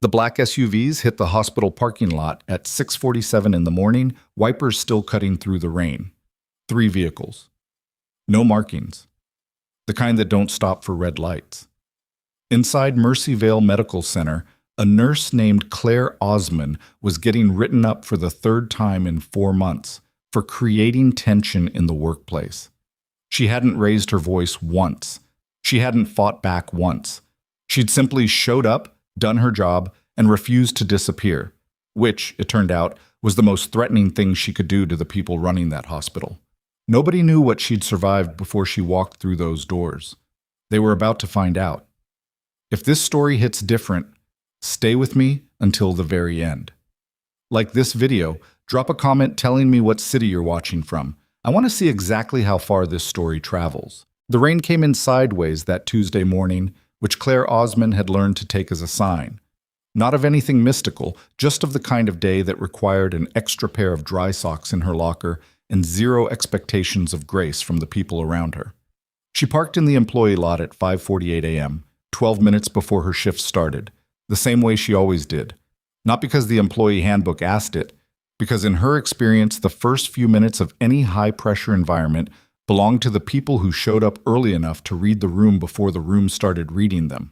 The black SUVs hit the hospital parking lot at 6:47 in the morning, wipers still cutting through the rain. 3 vehicles. No markings. The kind that don't stop for red lights. Inside Mercy Vale Medical Center, a nurse named Claire Osman was getting written up for the 3rd time in 4 months for creating tension in the workplace. She hadn't raised her voice once. She hadn't fought back once. She'd simply showed up, done her job, and refused to disappear, which, it turned out, was the most threatening thing she could do to the people running that hospital. Nobody knew what she'd survived before she walked through those doors. They were about to find out. If this story hits different, stay with me until the very end. Like this video, drop a comment telling me what city you're watching from. I want to see exactly how far this story travels. The rain came in sideways that Tuesday morning, which Claire Osman had learned to take as a sign. Not of anything mystical, just of the kind of day that required an extra pair of dry socks in her locker and zero expectations of grace from the people around her. She parked in the employee lot at 5:48 a.m., 12 minutes before her shift started, the same way she always did. Not because the employee handbook asked it, because in her experience, the first few minutes of any high-pressure environment belonged to the people who showed up early enough to read the room before the room started reading them.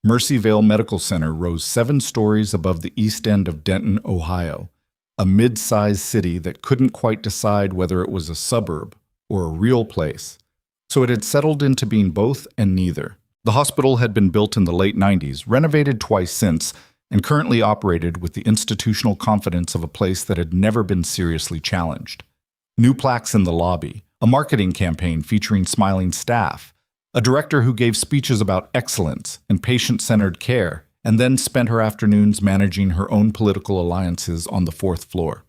Mercy Vale Medical Center rose 7 stories above the east end of Denton, Ohio, a mid-sized city that couldn't quite decide whether it was a suburb or a real place. So it had settled into being both and neither. The hospital had been built in the late 90s, renovated twice since, and currently operated with the institutional confidence of a place that had never been seriously challenged. New plaques in the lobby, a marketing campaign featuring smiling staff, a director who gave speeches about excellence and patient-centered care, and then spent her afternoons managing her own political alliances on the 4th floor.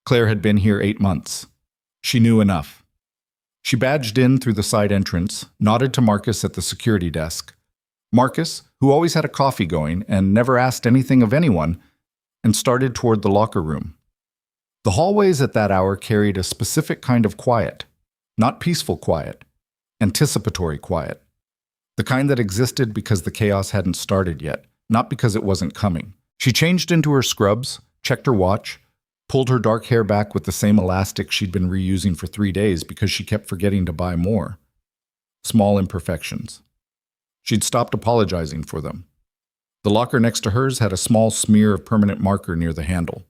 Claire had been here 8 months. She knew enough. She badged in through the side entrance, nodded to Marcus at the security desk. Marcus, who always had a coffee going and never asked anything of anyone, and started toward the locker room. The hallways at that hour carried a specific kind of quiet, not peaceful quiet, anticipatory quiet. The kind that existed because the chaos hadn't started yet, not because it wasn't coming. She changed into her scrubs, checked her watch, pulled her dark hair back with the same elastic she'd been reusing for 3 days because she kept forgetting to buy more. Small imperfections. She'd stopped apologizing for them. The locker next to hers had a small smear of permanent marker near the handle.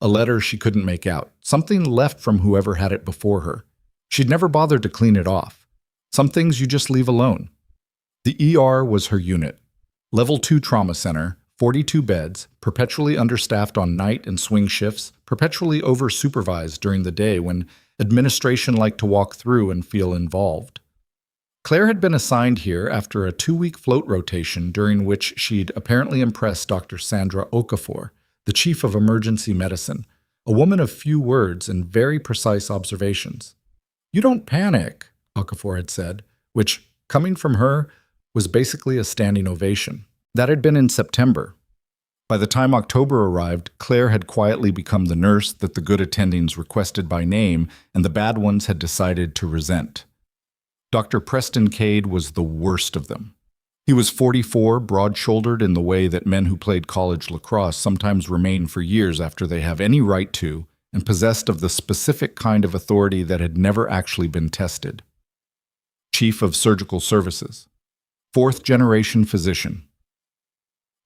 A letter she couldn't make out, something left from whoever had it before her. She'd never bothered to clean it off. Some things you just leave alone. The ER was her unit. Level 2 trauma center, 42 beds, perpetually understaffed on night and swing shifts, perpetually over-supervised during the day when administration liked to walk through and feel involved. Claire had been assigned here after a 2-week float rotation during which she'd apparently impressed Dr. Sandra Okafor, the chief of emergency medicine, a woman of few words and very precise observations. "You don't panic," Okafor had said, which, coming from her, was basically a standing ovation. That had been in September. By the time October arrived, Claire had quietly become the nurse that the good attendings requested by name and the bad ones had decided to resent. Dr. Preston Cade was the worst of them. He was 44, broad-shouldered in the way that men who played college lacrosse sometimes remain for years after they have any right to, and possessed of the specific kind of authority that had never actually been tested. Chief of Surgical Services. 4th-generation physician.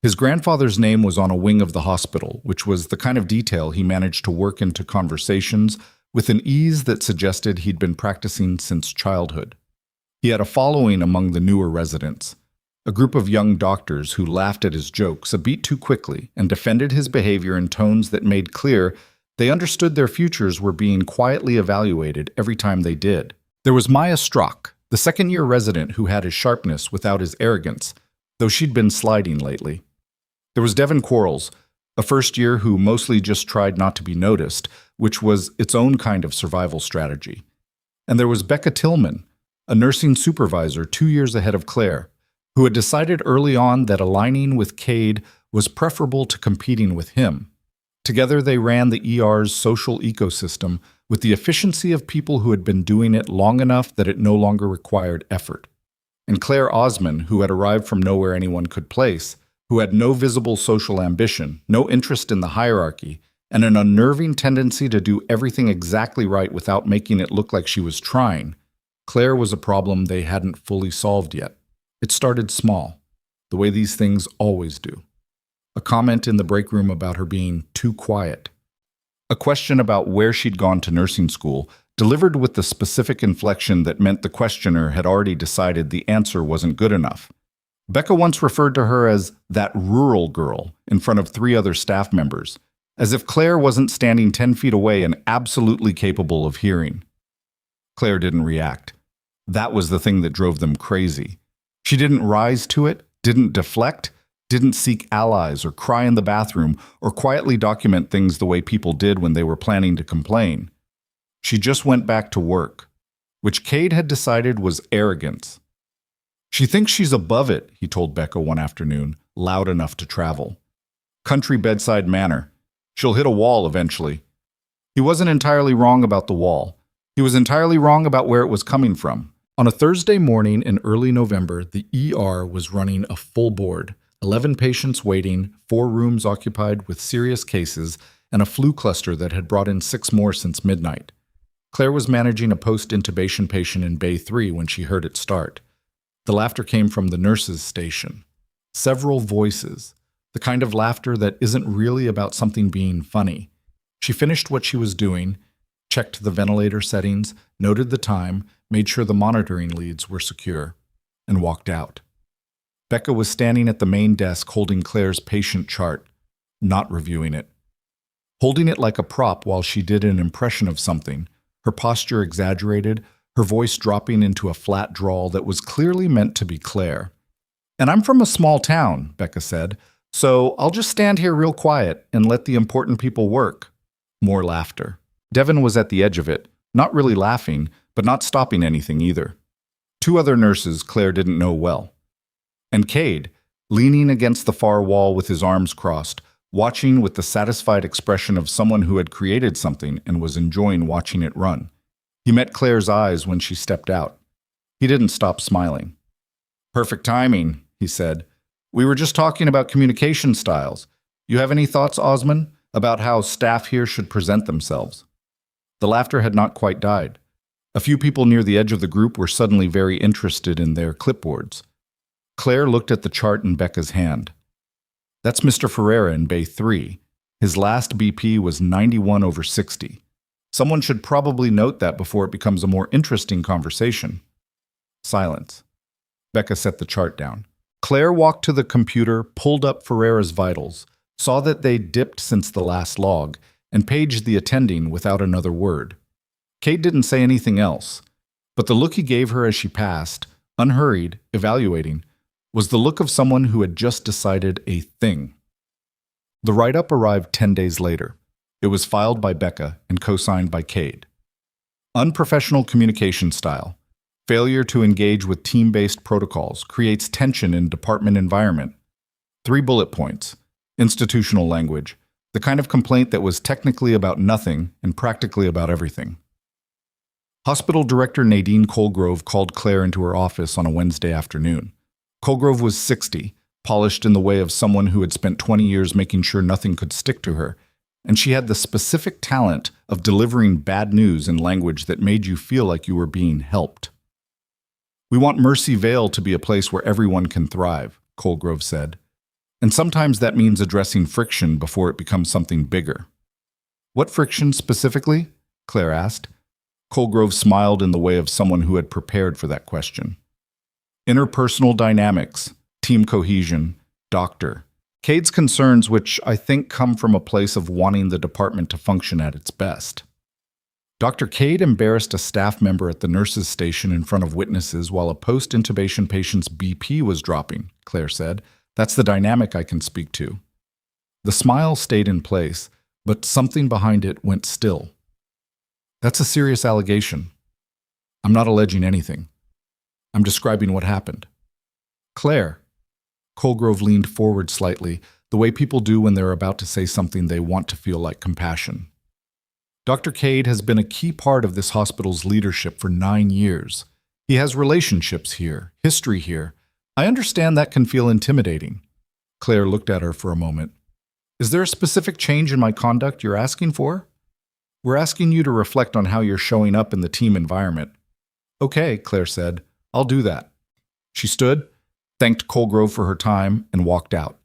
His grandfather's name was on a wing of the hospital, which was the kind of detail he managed to work into conversations with an ease that suggested he'd been practicing since childhood. He had a following among the newer residents, a group of young doctors who laughed at his jokes a beat too quickly and defended his behavior in tones that made clear they understood their futures were being quietly evaluated every time they did. There was Maya Strock, the second-year resident who had his sharpness without his arrogance, though she'd been sliding lately. There was Devin Quarles, a first-year who mostly just tried not to be noticed, which was its own kind of survival strategy. And there was Becca Tillman, a nursing supervisor 2 years ahead of Claire, who had decided early on that aligning with Cade was preferable to competing with him. Together they ran the ER's social ecosystem with the efficiency of people who had been doing it long enough that it no longer required effort. And Claire Osman, who had arrived from nowhere anyone could place, who had no visible social ambition, no interest in the hierarchy, and an unnerving tendency to do everything exactly right without making it look like she was trying, Claire was a problem they hadn't fully solved yet. It started small, the way these things always do. A comment in the break room about her being too quiet. A question about where she'd gone to nursing school, delivered with the specific inflection that meant the questioner had already decided the answer wasn't good enough. Becca once referred to her as that rural girl in front of 3 other staff members, as if Claire wasn't standing 10 feet away and absolutely capable of hearing. Claire didn't react. That was the thing that drove them crazy. She didn't rise to it, didn't deflect, didn't seek allies or cry in the bathroom or quietly document things the way people did when they were planning to complain. She just went back to work, which Cade had decided was arrogance. She thinks she's above it, he told Becca one afternoon, loud enough to travel. Country bedside manner. She'll hit a wall eventually. He wasn't entirely wrong about the wall. He was entirely wrong about where it was coming from. On a Thursday morning in early November, the ER was running a full board, 11 patients waiting, 4 rooms occupied with serious cases, and a flu cluster that had brought in 6 more since midnight. Claire was managing a post-intubation patient in Bay 3 when she heard it start. The laughter came from the nurses' station. Several voices, the kind of laughter that isn't really about something being funny. She finished what she was doing, checked the ventilator settings, noted the time, made sure the monitoring leads were secure, and walked out. Becca was standing at the main desk holding Claire's patient chart, not reviewing it. Holding it like a prop while she did an impression of something, her posture exaggerated, her voice dropping into a flat drawl that was clearly meant to be Claire. "And I'm from a small town," Becca said, "so I'll just stand here real quiet and let the important people work." More laughter. Devin was at the edge of it, not really laughing, but not stopping anything either. 2 other nurses Claire didn't know well. And Cade, leaning against the far wall with his arms crossed, watching with the satisfied expression of someone who had created something and was enjoying watching it run. He met Claire's eyes when she stepped out. He didn't stop smiling. "Perfect timing," he said. "We were just talking about communication styles. You have any thoughts, Osman, about how staff here should present themselves?" The laughter had not quite died. A few people near the edge of the group were suddenly very interested in their clipboards. Claire looked at the chart in Becca's hand. "That's Mr. Ferreira in Bay 3. His last BP was 91/60. Someone should probably note that before it becomes a more interesting conversation." Silence. Becca set the chart down. Claire walked to the computer, pulled up Ferreira's vitals, saw that they'd dipped since the last log, and paged the attending without another word. Kate didn't say anything else, but the look he gave her as she passed, unhurried, evaluating, was the look of someone who had just decided a thing. The write-up arrived 10 days later. It was filed by Becca and co-signed by Cade. Unprofessional communication style. Failure to engage with team-based protocols creates tension in department environment. 3 bullet points. Institutional language. The kind of complaint that was technically about nothing and practically about everything. Hospital Director Nadine Colgrove called Claire into her office on a Wednesday afternoon. Colgrove was 60, polished in the way of someone who had spent 20 years making sure nothing could stick to her, and she had the specific talent of delivering bad news in language that made you feel like you were being helped. "We want Mercy Vale to be a place where everyone can thrive," Colgrove said. "And sometimes that means addressing friction before it becomes something bigger." "What friction specifically?" Claire asked. Colgrove smiled in the way of someone who had prepared for that question. "Interpersonal dynamics, team cohesion, doctor. Cade's concerns, which I think come from a place of wanting the department to function at its best." Dr. Cade embarrassed a staff member at the nurses' station in front of witnesses while a post-intubation patient's BP was dropping, Claire said. "That's the dynamic I can speak to." The smile stayed in place, but something behind it went still. "That's a serious allegation. I'm not alleging anything. I'm describing what happened." "Claire." Colgrove leaned forward slightly, the way people do when they're about to say something they want to feel like compassion. "Dr. Cade has been a key part of this hospital's leadership for 9 years. He has relationships here, history here. I understand that can feel intimidating." Claire looked at her for a moment. Is there a specific change in my conduct you're asking for? We're asking you to reflect on how you're showing up in the team environment. Okay, Claire said. I'll do that. She stood, thanked Colgrove for her time, and walked out.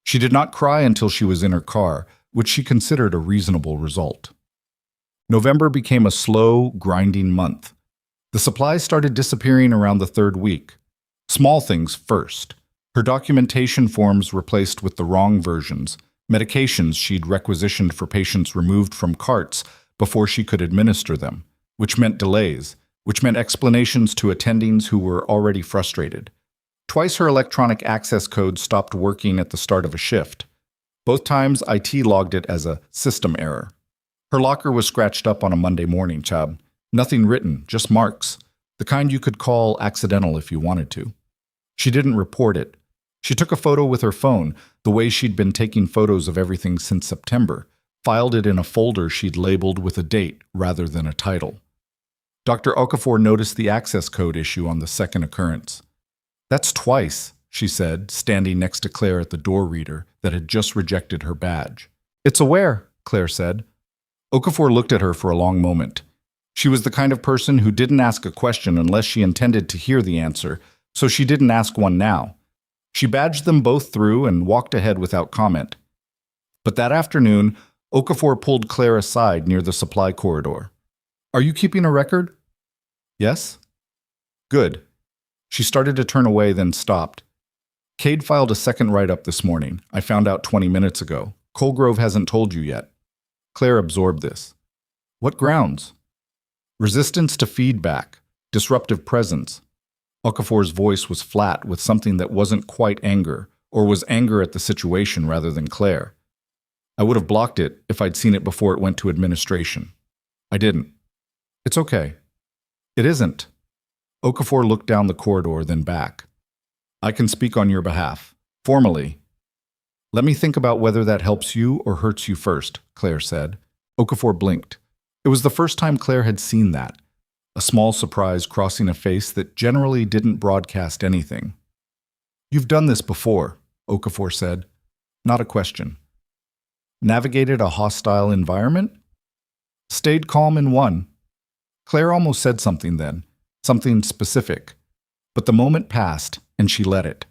She did not cry until she was in her car, which she considered a reasonable result. November became a slow, grinding month. The supplies started disappearing around the third week. Small things first. Her documentation forms replaced with the wrong versions, medications she'd requisitioned for patients removed from carts before she could administer them, which meant delays, which meant explanations to attendings who were already frustrated. Twice her electronic access code stopped working at the start of a shift. Both times IT logged it as a system error. Her locker was scratched up on a Monday morning, Chab. Nothing written, just marks, the kind you could call accidental if you wanted to. She didn't report it. She took a photo with her phone, the way she'd been taking photos of everything since September, filed it in a folder she'd labeled with a date rather than a title. Dr. Okafor noticed the access code issue on the second occurrence. That's twice, she said, standing next to Claire at the door reader that had just rejected her badge. It's aware, Claire said. Okafor looked at her for a long moment. She was the kind of person who didn't ask a question unless she intended to hear the answer, so she didn't ask one now. She badged them both through and walked ahead without comment. But that afternoon, Okafor pulled Claire aside near the supply corridor. Are you keeping a record? Yes? Good. She started to turn away, then stopped. Cade filed a second write-up this morning. I found out 20 minutes ago. Colgrove hasn't told you yet. Claire absorbed this. What grounds? Resistance to feedback, disruptive presence. Okafor's voice was flat with something that wasn't quite anger, or was anger at the situation rather than Claire. I would have blocked it if I'd seen it before it went to administration. I didn't. It's okay. It isn't. Okafor looked down the corridor, then back. I can speak on your behalf, formally. Let me think about whether that helps you or hurts you first, Claire said. Okafor blinked. It was the first time Claire had seen that, a small surprise crossing a face that generally didn't broadcast anything. You've done this before, Okafor said. Not a question. Navigated a hostile environment? Stayed calm in one. Claire almost said something then, something specific. But the moment passed, and she let it.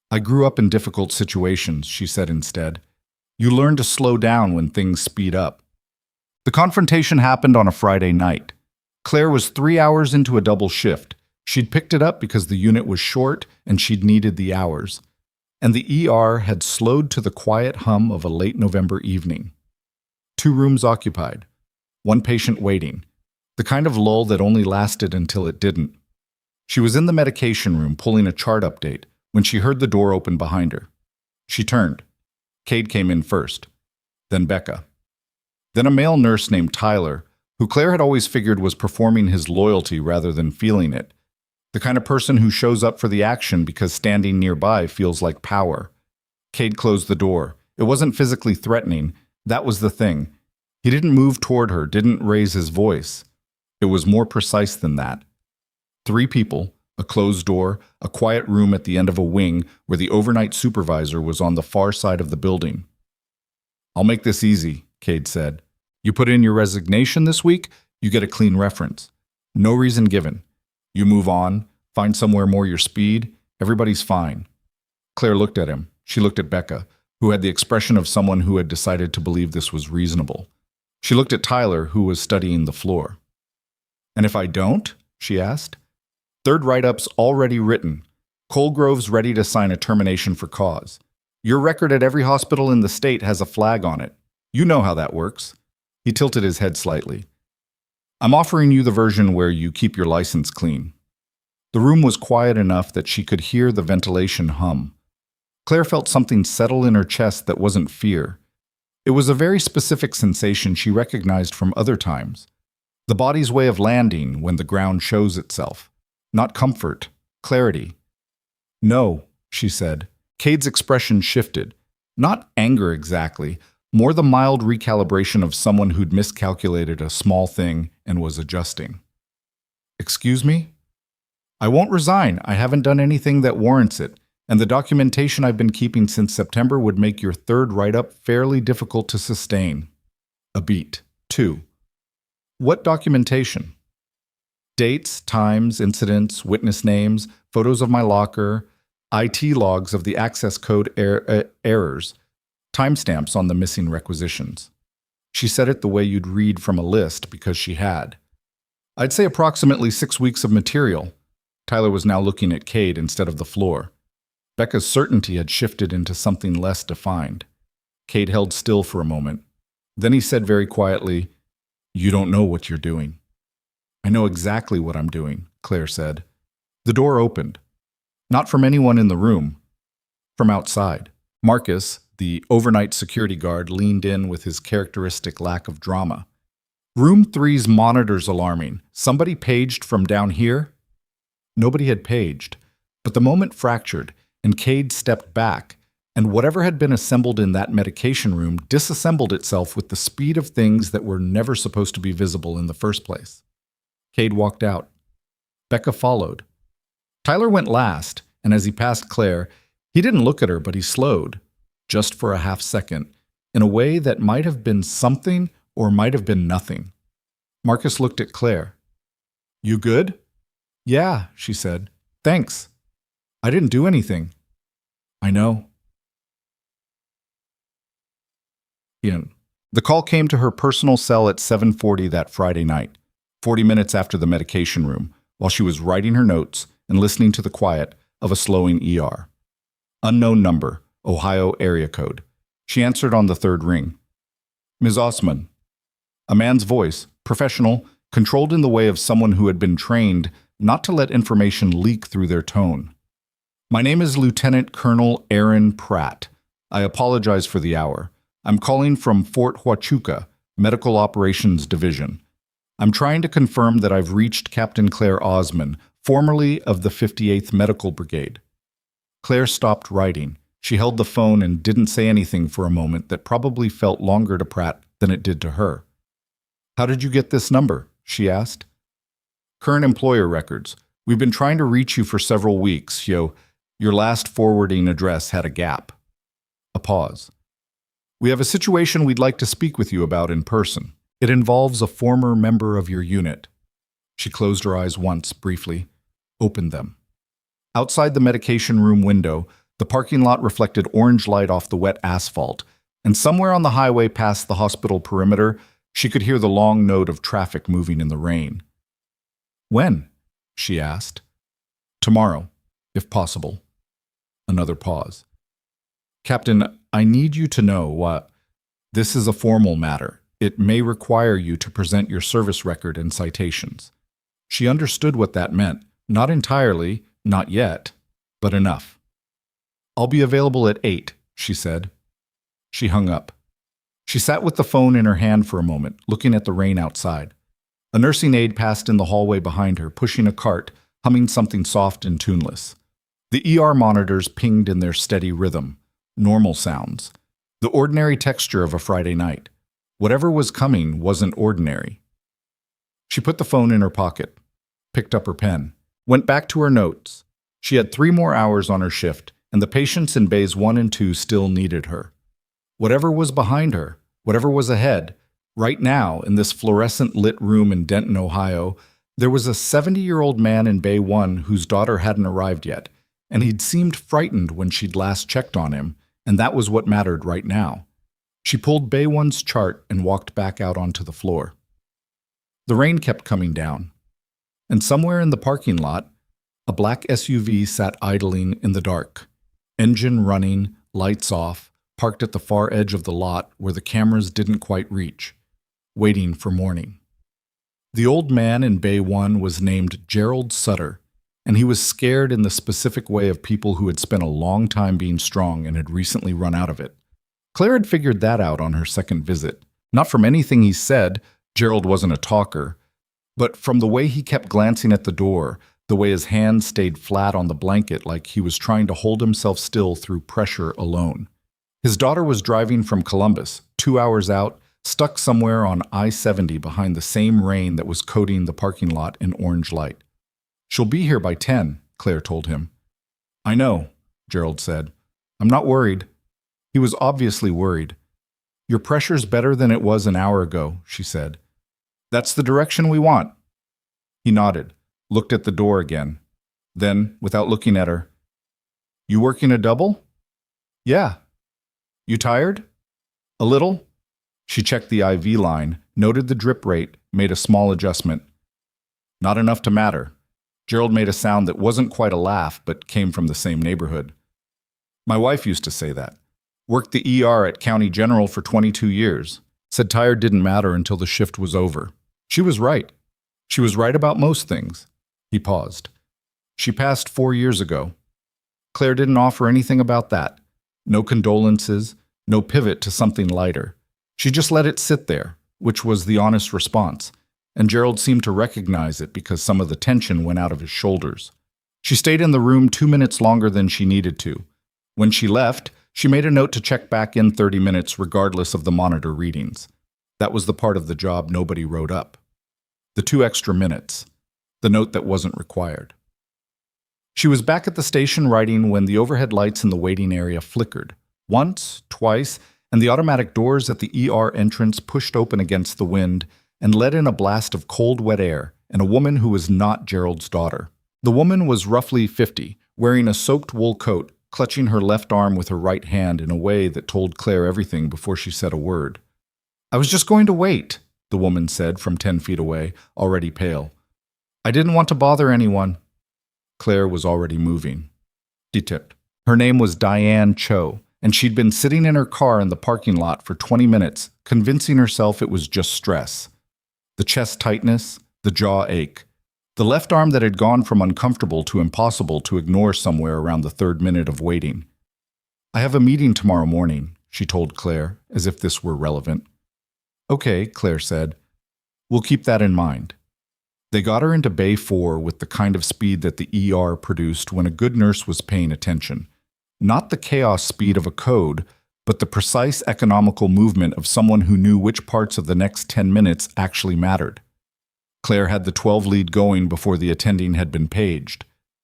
I grew up in difficult situations, she said instead. You learn to slow down when things speed up. The confrontation happened on a Friday night. Claire was 3 hours into a double shift. She'd picked it up because the unit was short and she'd needed the hours. And the ER had slowed to the quiet hum of a late November evening. 2 rooms occupied. 1 patient waiting. The kind of lull that only lasted until it didn't. She was in the medication room pulling a chart update when she heard the door open behind her. She turned. Cade came in first. Then Becca. Then a male nurse named Tyler, who Claire had always figured was performing his loyalty rather than feeling it. The kind of person who shows up for the action because standing nearby feels like power. Cade closed the door. It wasn't physically threatening. That was the thing. He didn't move toward her, didn't raise his voice. It was more precise than that. 3 people, a closed door, a quiet room at the end of a wing where the overnight supervisor was on the far side of the building. I'll make this easy, Cade said. You put in your resignation this week, you get a clean reference. No reason given. You move on, find somewhere more your speed, everybody's fine. Claire looked at him. She looked at Becca, who had the expression of someone who had decided to believe this was reasonable. She looked at Tyler, who was studying the floor. And if I don't? She asked. 3rd write-up's already written. Colgrove's ready to sign a termination for cause. Your record at every hospital in the state has a flag on it. You know how that works. He tilted his head slightly. I'm offering you the version where you keep your license clean. The room was quiet enough that she could hear the ventilation hum. Claire felt something settle in her chest that wasn't fear. It was a very specific sensation she recognized from other times. The body's way of landing when the ground shows itself. Not comfort, clarity. No, she said. Cade's expression shifted. Not anger exactly, more the mild recalibration of someone who'd miscalculated a small thing and was adjusting. Excuse me? I won't resign. I haven't done anything that warrants it, And the documentation I've been keeping since September would make your third write-up fairly difficult to sustain. A beat. 2. What documentation? Dates, times, incidents, witness names, photos of my locker, IT logs of the access code errors, timestamps on the missing requisitions. She said it the way you'd read from a list because she had. I'd say approximately 6 weeks of material. Tyler was now looking at Cade instead of the floor. Becca's certainty had shifted into something less defined. Cade held still for a moment. Then he said very quietly, "You don't know what you're doing." "I know exactly what I'm doing," Claire said. The door opened. Not from anyone in the room. From outside. Marcus, the overnight security guard, leaned in with his characteristic lack of drama. "Room 3's monitor's alarming. Somebody paged from down here?" Nobody had paged, but the moment fractured, and Cade stepped back, and whatever had been assembled in that medication room disassembled itself with the speed of things that were never supposed to be visible in the first place. Cade walked out. Becca followed. Tyler went last, and as he passed Claire, he didn't look at her, but he slowed, just for a half second, in a way that might have been something or might have been nothing. Marcus looked at Claire. "You good?" "Yeah," she said. "Thanks. I didn't do anything." "I know." Ian. The call came to her personal cell at 7:40 that Friday night, 40 minutes after the medication room, while she was writing her notes and listening to the quiet of a slowing ER. Unknown number, Ohio area code. She answered on the third ring. "Ms. Osman." A man's voice, professional, controlled in the way of someone who had been trained not to let information leak through their tone. "My name is Lieutenant Colonel Aaron Pratt. I apologize for the hour. I'm calling from Fort Huachuca, Medical Operations Division. I'm trying to confirm that I've reached Captain Claire Osman, formerly of the 58th Medical Brigade." Claire stopped writing. She held the phone and didn't say anything for a moment that probably felt longer to Pratt than it did to her. "How did you get this number?" she asked. "Current employer records. We've been trying to reach you for several weeks. Your last forwarding address had a gap." A pause. "We have a situation we'd like to speak with you about in person. It involves a former member of your unit." She closed her eyes once, briefly, opened them. Outside the medication room window, the parking lot reflected orange light off the wet asphalt, and somewhere on the highway past the hospital perimeter, she could hear the long note of traffic moving in the rain. "When?" she asked. "Tomorrow, if possible." Another pause. "Captain, I need you to know what. This is a formal matter. It may require you to present your service record and citations." She understood what that meant. Not entirely, not yet, but enough. "I'll be available at 8, she said. She hung up. She sat with the phone in her hand for a moment, looking at the rain outside. A nursing aide passed in the hallway behind her, pushing a cart, humming something soft and tuneless. The ER monitors pinged in their steady rhythm. Normal sounds. The ordinary texture of a Friday night. Whatever was coming wasn't ordinary. She put the phone in her pocket, picked up her pen, went back to her notes. She had 3 more hours on her shift, and the patients in bays 1 and 2 still needed her. Whatever was behind her, whatever was ahead, right now, in this fluorescent-lit room in Denton, Ohio, there was a 70-year-old man in Bay 1 whose daughter hadn't arrived yet, and he'd seemed frightened when she'd last checked on him, and that was what mattered right now. She pulled Bay 1's chart and walked back out onto the floor. The rain kept coming down, and somewhere in the parking lot, a black SUV sat idling in the dark, engine running, lights off, parked at the far edge of the lot where the cameras didn't quite reach, waiting for morning. The old man in Bay 1 was named Gerald Sutter, and he was scared in the specific way of people who had spent a long time being strong and had recently run out of it. Claire had figured that out on her second visit. Not from anything he said, Gerald wasn't a talker, but from the way he kept glancing at the door, the way his hands stayed flat on the blanket like he was trying to hold himself still through pressure alone. His daughter was driving from Columbus, 2 hours out, stuck somewhere on I-70 behind the same rain that was coating the parking lot in orange light. "She'll be here by 10, Claire told him. "I know," Gerald said. I'm not worried. He was obviously worried. Your pressure's better than it was an hour ago, she said. That's the direction we want. He nodded, looked at the door again. Then, without looking at her, You working a double? Yeah. You tired? A little? She checked the IV line, noted the drip rate, made a small adjustment. Not enough to matter. Gerald made a sound that wasn't quite a laugh, but came from the same neighborhood. My wife used to say that. Worked the ER at County General for 22 years. Said tired didn't matter until the shift was over. She was right. She was right about most things. He paused. She passed 4 years ago. Claire didn't offer anything about that. No condolences, no pivot to something lighter. She just let it sit there, which was the honest response, and Gerald seemed to recognize it because some of the tension went out of his shoulders. She stayed in the room 2 minutes longer than she needed to. When she left, she made a note to check back in 30 minutes regardless of the monitor readings. That was the part of the job nobody wrote up. The 2 extra minutes. The note that wasn't required. She was back at the station writing when the overhead lights in the waiting area flickered. Once, twice, and the automatic doors at the ER entrance pushed open against the wind and let in a blast of cold, wet air and a woman who was not Gerald's daughter. The woman was roughly 50, wearing a soaked wool coat, clutching her left arm with her right hand in a way that told Claire everything before she said a word. I was just going to wait, the woman said from 10 feet away, already pale. I didn't want to bother anyone. Claire was already moving. She tipped. Her name was Diane Cho, and she'd been sitting in her car in the parking lot for 20 minutes, convincing herself it was just stress. The chest tightness, the jaw ache. The left arm that had gone from uncomfortable to impossible to ignore somewhere around the 3rd minute of waiting. I have a meeting tomorrow morning, she told Claire, as if this were relevant. Okay, Claire said. We'll keep that in mind. They got her into Bay 4 with the kind of speed that the ER produced when a good nurse was paying attention. Not the chaos speed of a code, but the precise economical movement of someone who knew which parts of the next 10 minutes actually mattered. Claire had the 12 lead going before the attending had been paged.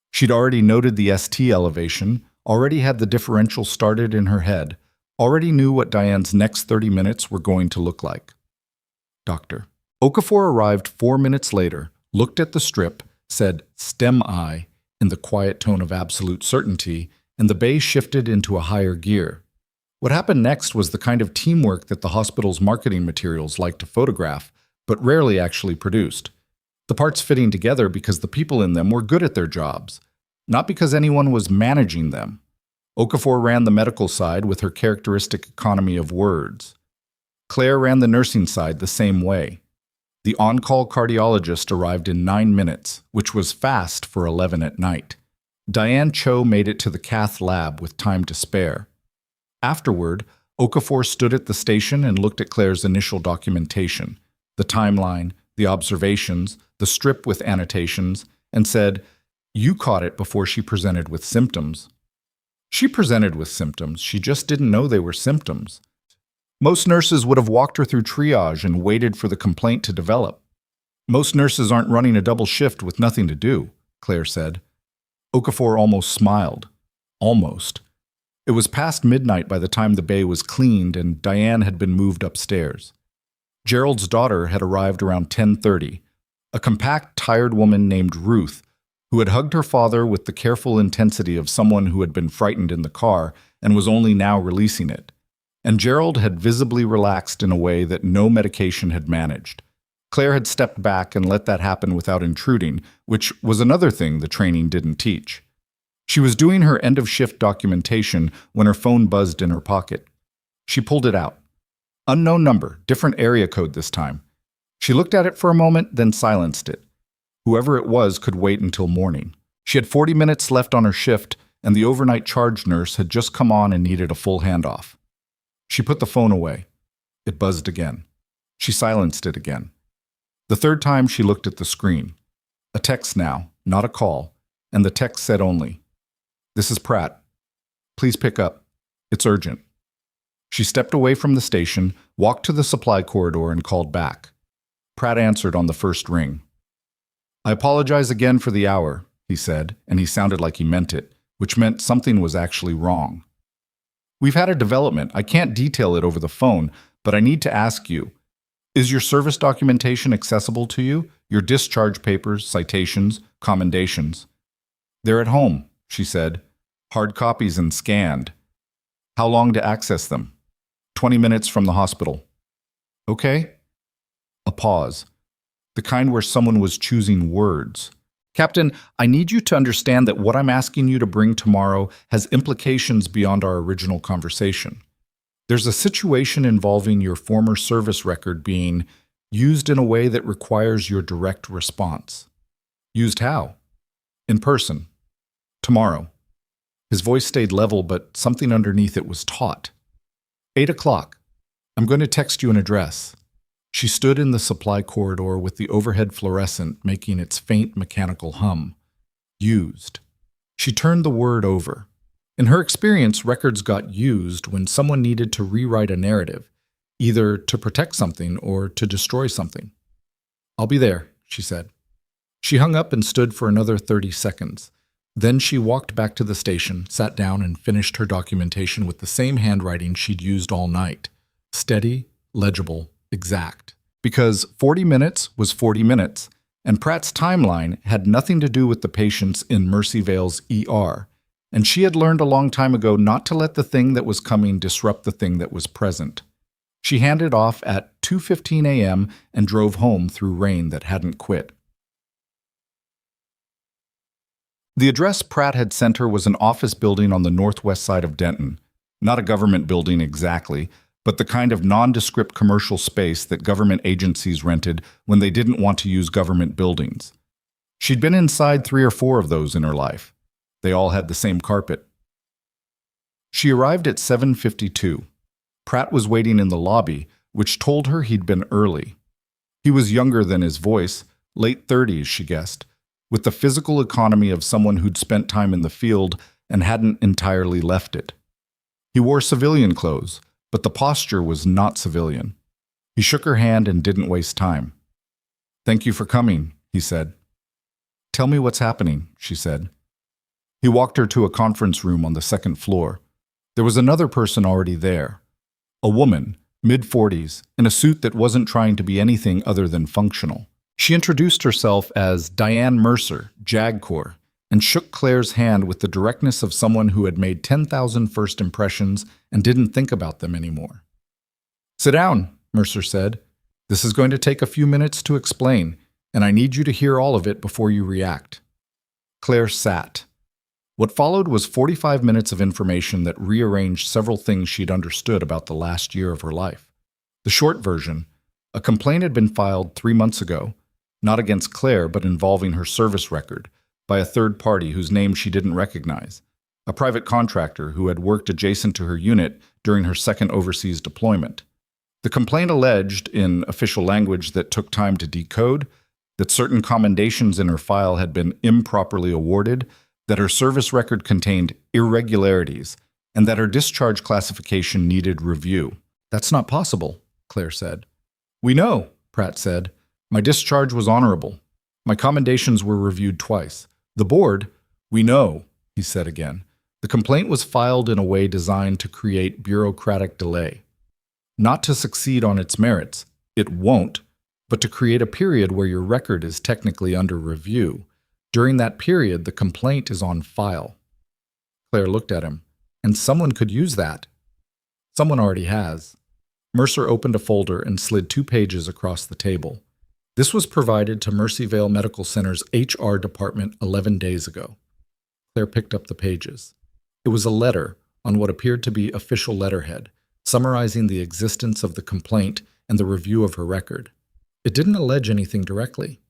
She'd already noted the ST elevation, already had the differential started in her head, already knew what Diane's next 30 minutes were going to look like. Doctor. Okafor arrived 4 minutes later, looked at the strip, said "stem eye" in the quiet tone of absolute certainty, and the bay shifted into a higher gear. What happened next was the kind of teamwork that the hospital's marketing materials like to photograph, but rarely actually produced. The parts fitting together because the people in them were good at their jobs, not because anyone was managing them. Okafor ran the medical side with her characteristic economy of words. Claire ran the nursing side the same way. The on-call cardiologist arrived in 9 minutes, which was fast for 11 at night. Diane Cho made it to the cath lab with time to spare. Afterward, Okafor stood at the station and looked at Claire's initial documentation, the timeline, the observations, the strip with annotations, and said, "You caught it before she presented with symptoms." She presented with symptoms, she just didn't know they were symptoms. Most nurses would have walked her through triage and waited for the complaint to develop. Most nurses aren't running a double shift with nothing to do, Claire said. Okafor almost smiled. Almost. It was past midnight by the time the bay was cleaned and Diane had been moved upstairs. Gerald's daughter had arrived around 10:30, a compact, tired woman named Ruth, who had hugged her father with the careful intensity of someone who had been frightened in the car and was only now releasing it. And Gerald had visibly relaxed in a way that no medication had managed. Claire had stepped back and let that happen without intruding, which was another thing the training didn't teach. She was doing her end-of-shift documentation when her phone buzzed in her pocket. She pulled it out. Unknown number, different area code this time. She looked at it for a moment, then silenced it. Whoever it was could wait until morning. She had 40 minutes left on her shift, and the overnight charge nurse had just come on and needed a full handoff. She put the phone away. It buzzed again. She silenced it again. The 3rd time she looked at the screen. A text now, not a call, and the text said only, "This is Pratt. Please pick up. It's urgent." She stepped away from the station, walked to the supply corridor, and called back. Pratt answered on the first ring. "I apologize again for the hour," he said, and he sounded like he meant it. which meant something was actually wrong. We've had a development. I can't detail it over the phone, but I need to ask you, is your service documentation accessible to you? Your discharge papers, citations, commendations? They're at home, she said. Hard copies and scanned. How long to access them? 20 minutes from the hospital. Okay. A pause. The kind where someone was choosing words. Captain, I need you to understand that what I'm asking you to bring tomorrow has implications beyond our original conversation. There's a situation involving your former service record being used in a way that requires your direct response. Used how? In person. Tomorrow. His voice stayed level, but something underneath it was taut. 8 o'clock. I'm going to text you an address. She stood in the supply corridor with the overhead fluorescent making its faint mechanical hum. Used. She turned the word over. In her experience, records got used when someone needed to rewrite a narrative, either to protect something or to destroy something. I'll be there, she said. She hung up and stood for another 30 seconds. Then she walked back to the station, sat down, and finished her documentation with the same handwriting she'd used all night. Steady, legible, exact. Because 40 minutes was 40 minutes, and Pratt's timeline had nothing to do with the patients in Mercy Vale's ER, and she had learned a long time ago not to let the thing that was coming disrupt the thing that was present. She handed off at 2:15 a.m. and drove home through rain that hadn't quit. The address Pratt had sent her was an office building on the northwest side of Denton. Not a government building exactly, but the kind of nondescript commercial space that government agencies rented when they didn't want to use government buildings. She'd been inside 3 or 4 of those in her life. They all had the same carpet. She arrived at 7:52. Pratt was waiting in the lobby, which told her he'd been early. He was younger than his voice, late 30s, she guessed, with the physical economy of someone who'd spent time in the field and hadn't entirely left it. He wore civilian clothes, but the posture was not civilian. He shook her hand and didn't waste time. "Thank you for coming," he said. "Tell me what's happening," she said. He walked her to a conference room on the second floor. There was another person already there. A woman, mid-40s, in a suit that wasn't trying to be anything other than functional. She introduced herself as Diane Mercer, JAG Corps, and shook Claire's hand with the directness of someone who had made 10,000 first impressions and didn't think about them anymore. "Sit down," Mercer said. "This is going to take a few minutes to explain, and I need you to hear all of it before you react." Claire sat. What followed was 45 minutes of information that rearranged several things she'd understood about the last year of her life. The short version: a complaint had been filed 3 months ago, not against Claire but involving her service record, by a third party whose name she didn't recognize, a private contractor who had worked adjacent to her unit during her second overseas deployment. The complaint alleged, in official language that took time to decode, that certain commendations in her file had been improperly awarded, that her service record contained irregularities, and that her discharge classification needed review. "That's not possible," Claire said. "We know," Pratt said. "My discharge was honorable. My commendations were reviewed twice. The board—" "We know," he said again. "The complaint was filed in a way designed to create bureaucratic delay. Not to succeed on its merits. It won't, but to create a period where your record is technically under review. During that period, the complaint is on file." Claire looked at him. "And someone could use that." "Someone already has." Mercer opened a folder and slid 2 pages across the table. "This was provided to Mercy Vale Medical Center's HR department 11 days ago." Claire picked up the pages. It was a letter on what appeared to be official letterhead, summarizing the existence of the complaint and the review of her record. It didn't allege anything directly.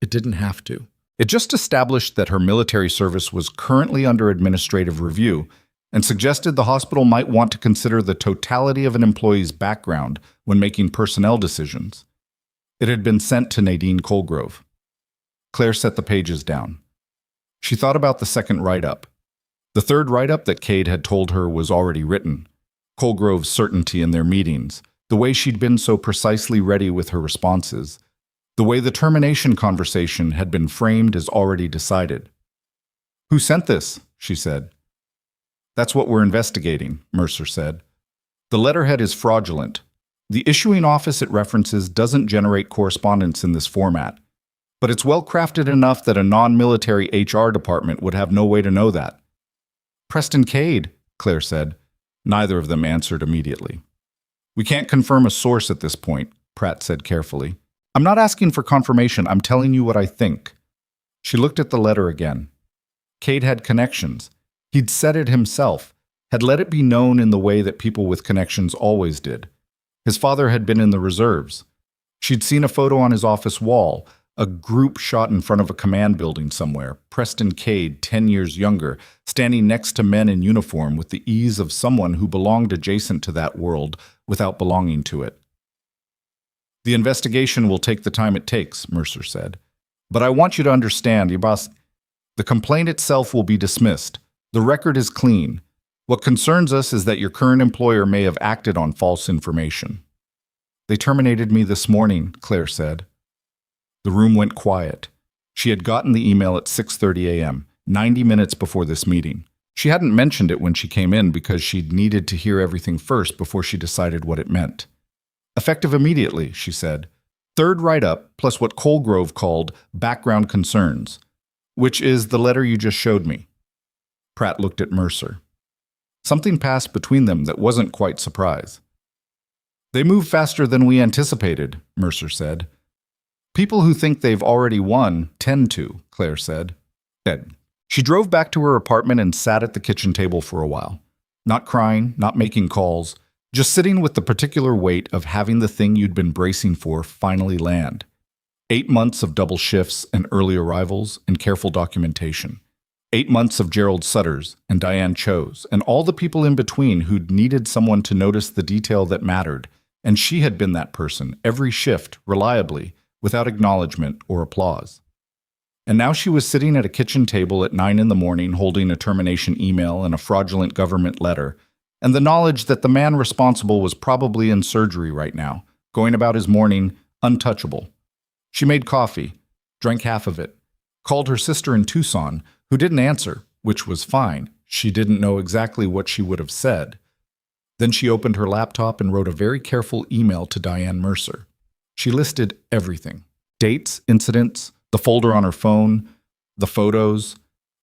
It didn't have to. It just established that her military service was currently under administrative review and suggested the hospital might want to consider the totality of an employee's background when making personnel decisions. It had been sent to Nadine Colgrove. Claire set the pages down. She thought about the second write-up. The third write-up that Cade had told her was already written. Colgrove's certainty in their meetings, the way she'd been so precisely ready with her responses, the way the termination conversation had been framed as already decided. "Who sent this?" she said. That's what we're investigating, Mercer said. The letterhead is fraudulent. The issuing office it references doesn't generate correspondence in this format, but it's well crafted enough that a non-military HR department would have no way to know that. Preston Cade, Claire said. Neither of them answered immediately. We can't confirm a source at this point, Pratt said carefully. I'm not asking for confirmation, I'm telling you what I think. She looked at the letter again. Cade had connections. He'd said it himself, had let it be known in the way that people with connections always did. His father had been in the reserves. She'd seen a photo on his office wall, a group shot in front of a command building somewhere, Preston Cade, 10 years younger, standing next to men in uniform with the ease of someone who belonged adjacent to that world without belonging to it. The investigation will take the time it takes, Mercer said. But I want you to understand, Ibas, the complaint itself will be dismissed. The record is clean. What concerns us is that your current employer may have acted on false information. They terminated me this morning, Claire said. The room went quiet. She had gotten the email at 6:30 a.m., 90 minutes before this meeting. She hadn't mentioned it when she came in because she'd needed to hear everything first before she decided what it meant. Effective immediately, she said. Third write-up plus what Colgrove called background concerns, which is the letter you just showed me. Pratt looked at Mercer. Something passed between them that wasn't quite surprise. They move faster than we anticipated, Mercer said. People who think they've already won tend to, Claire said. She drove back to her apartment and sat at the kitchen table for a while. Not crying, not making calls, just sitting with the particular weight of having the thing you'd been bracing for finally land. 8 months of double shifts and early arrivals and careful documentation. 8 months of Gerald Sutters and Diane Cho's and all the people in between who'd needed someone to notice the detail that mattered, and she had been that person, every shift, reliably, without acknowledgement or applause. And now she was sitting at a kitchen table at 9 in the morning holding a termination email and a fraudulent government letter, and the knowledge that the man responsible was probably in surgery right now, going about his morning untouchable. She made coffee, drank half of it, called her sister in Tucson, who didn't answer, which was fine. She didn't know exactly what she would have said. Then she opened her laptop and wrote a very careful email to Diane Mercer. She listed everything. Dates, incidents, the folder on her phone, the photos,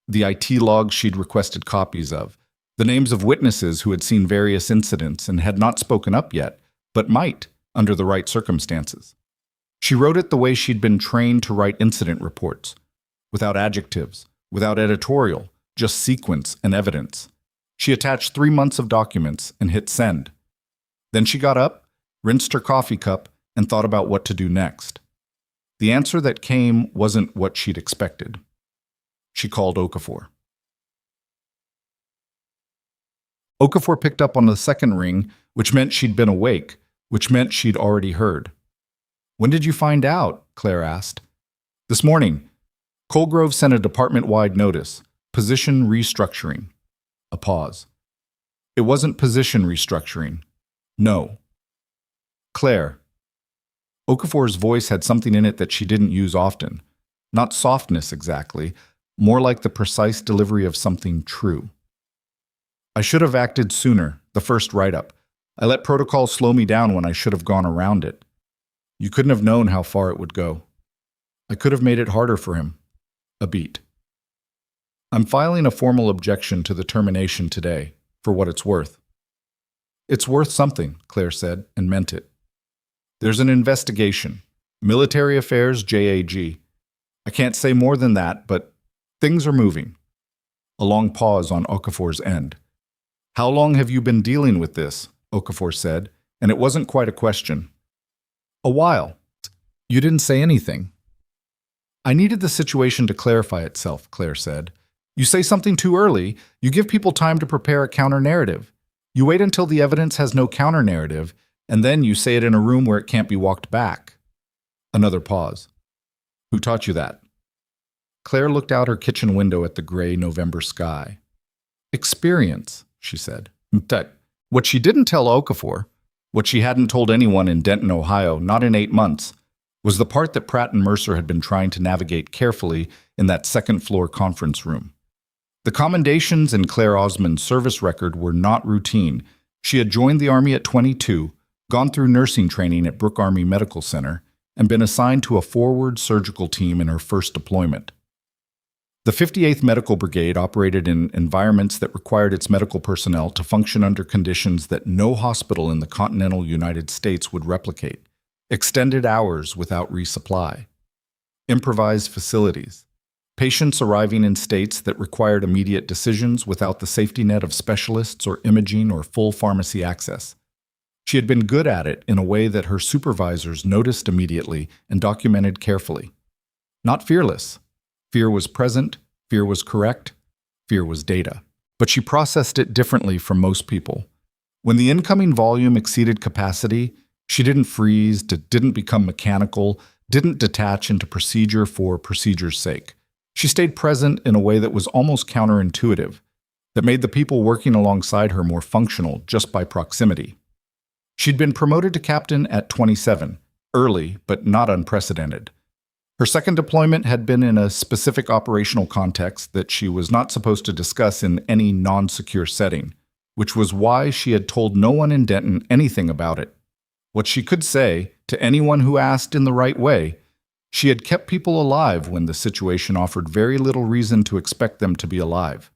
the IT logs she'd requested copies of, the names of witnesses who had seen various incidents and had not spoken up yet, but might, under the right circumstances. She wrote it the way she'd been trained to write incident reports, without adjectives, without editorial, just sequence and evidence. She attached 3 months of documents and hit send. Then she got up, rinsed her coffee cup, and thought about what to do next. The answer that came wasn't what she'd expected. She called Okafor. Okafor picked up on the second ring, which meant she'd been awake, which meant she'd already heard. When did you find out? Claire asked. This morning. Colgrove sent a department-wide notice. Position restructuring. A pause. It wasn't position restructuring. No. Claire. Okafor's voice had something in it that she didn't use often. Not softness exactly, more like the precise delivery of something true. I should have acted sooner, the first write-up. I let protocol slow me down when I should have gone around it. You couldn't have known how far it would go. I could have made it harder for him. A beat. I'm filing a formal objection to the termination today, for what it's worth. It's worth something, Claire said, and meant it. There's an investigation. Military Affairs, JAG. I can't say more than that, but things are moving. A long pause on Okafor's end. How long have you been dealing with this? Okafor said, and it wasn't quite a question. A while. You didn't say anything. I needed the situation to clarify itself, Claire said. You say something too early, you give people time to prepare a counter-narrative. You wait until the evidence has no counter-narrative, and then you say it in a room where it can't be walked back. Another pause. Who taught you that? Claire looked out her kitchen window at the gray November sky. Experience, she said. What she didn't tell Okafor, what she hadn't told anyone in Denton, Ohio, not in 8 months, was the part that Pratt and Mercer had been trying to navigate carefully in that second-floor conference room. The commendations in Claire Osman's service record were not routine. She had joined the Army at 22, gone through nursing training at Brooke Army Medical Center, and been assigned to a forward surgical team in her first deployment. The 58th Medical Brigade operated in environments that required its medical personnel to function under conditions that no hospital in the continental United States would replicate. Extended hours without resupply. Improvised facilities. Patients arriving in states that required immediate decisions without the safety net of specialists or imaging or full pharmacy access. She had been good at it in a way that her supervisors noticed immediately and documented carefully. Not fearless. Fear was present, fear was correct, fear was data. But she processed it differently from most people. When the incoming volume exceeded capacity, she didn't freeze, didn't become mechanical, didn't detach into procedure for procedure's sake. She stayed present in a way that was almost counterintuitive, that made the people working alongside her more functional just by proximity. She'd been promoted to captain at 27, early but not unprecedented. Her second deployment had been in a specific operational context that she was not supposed to discuss in any non-secure setting, which was why she had told no one in Denton anything about it. What she could say, to anyone who asked in the right way, she had kept people alive when the situation offered very little reason to expect them to be alive.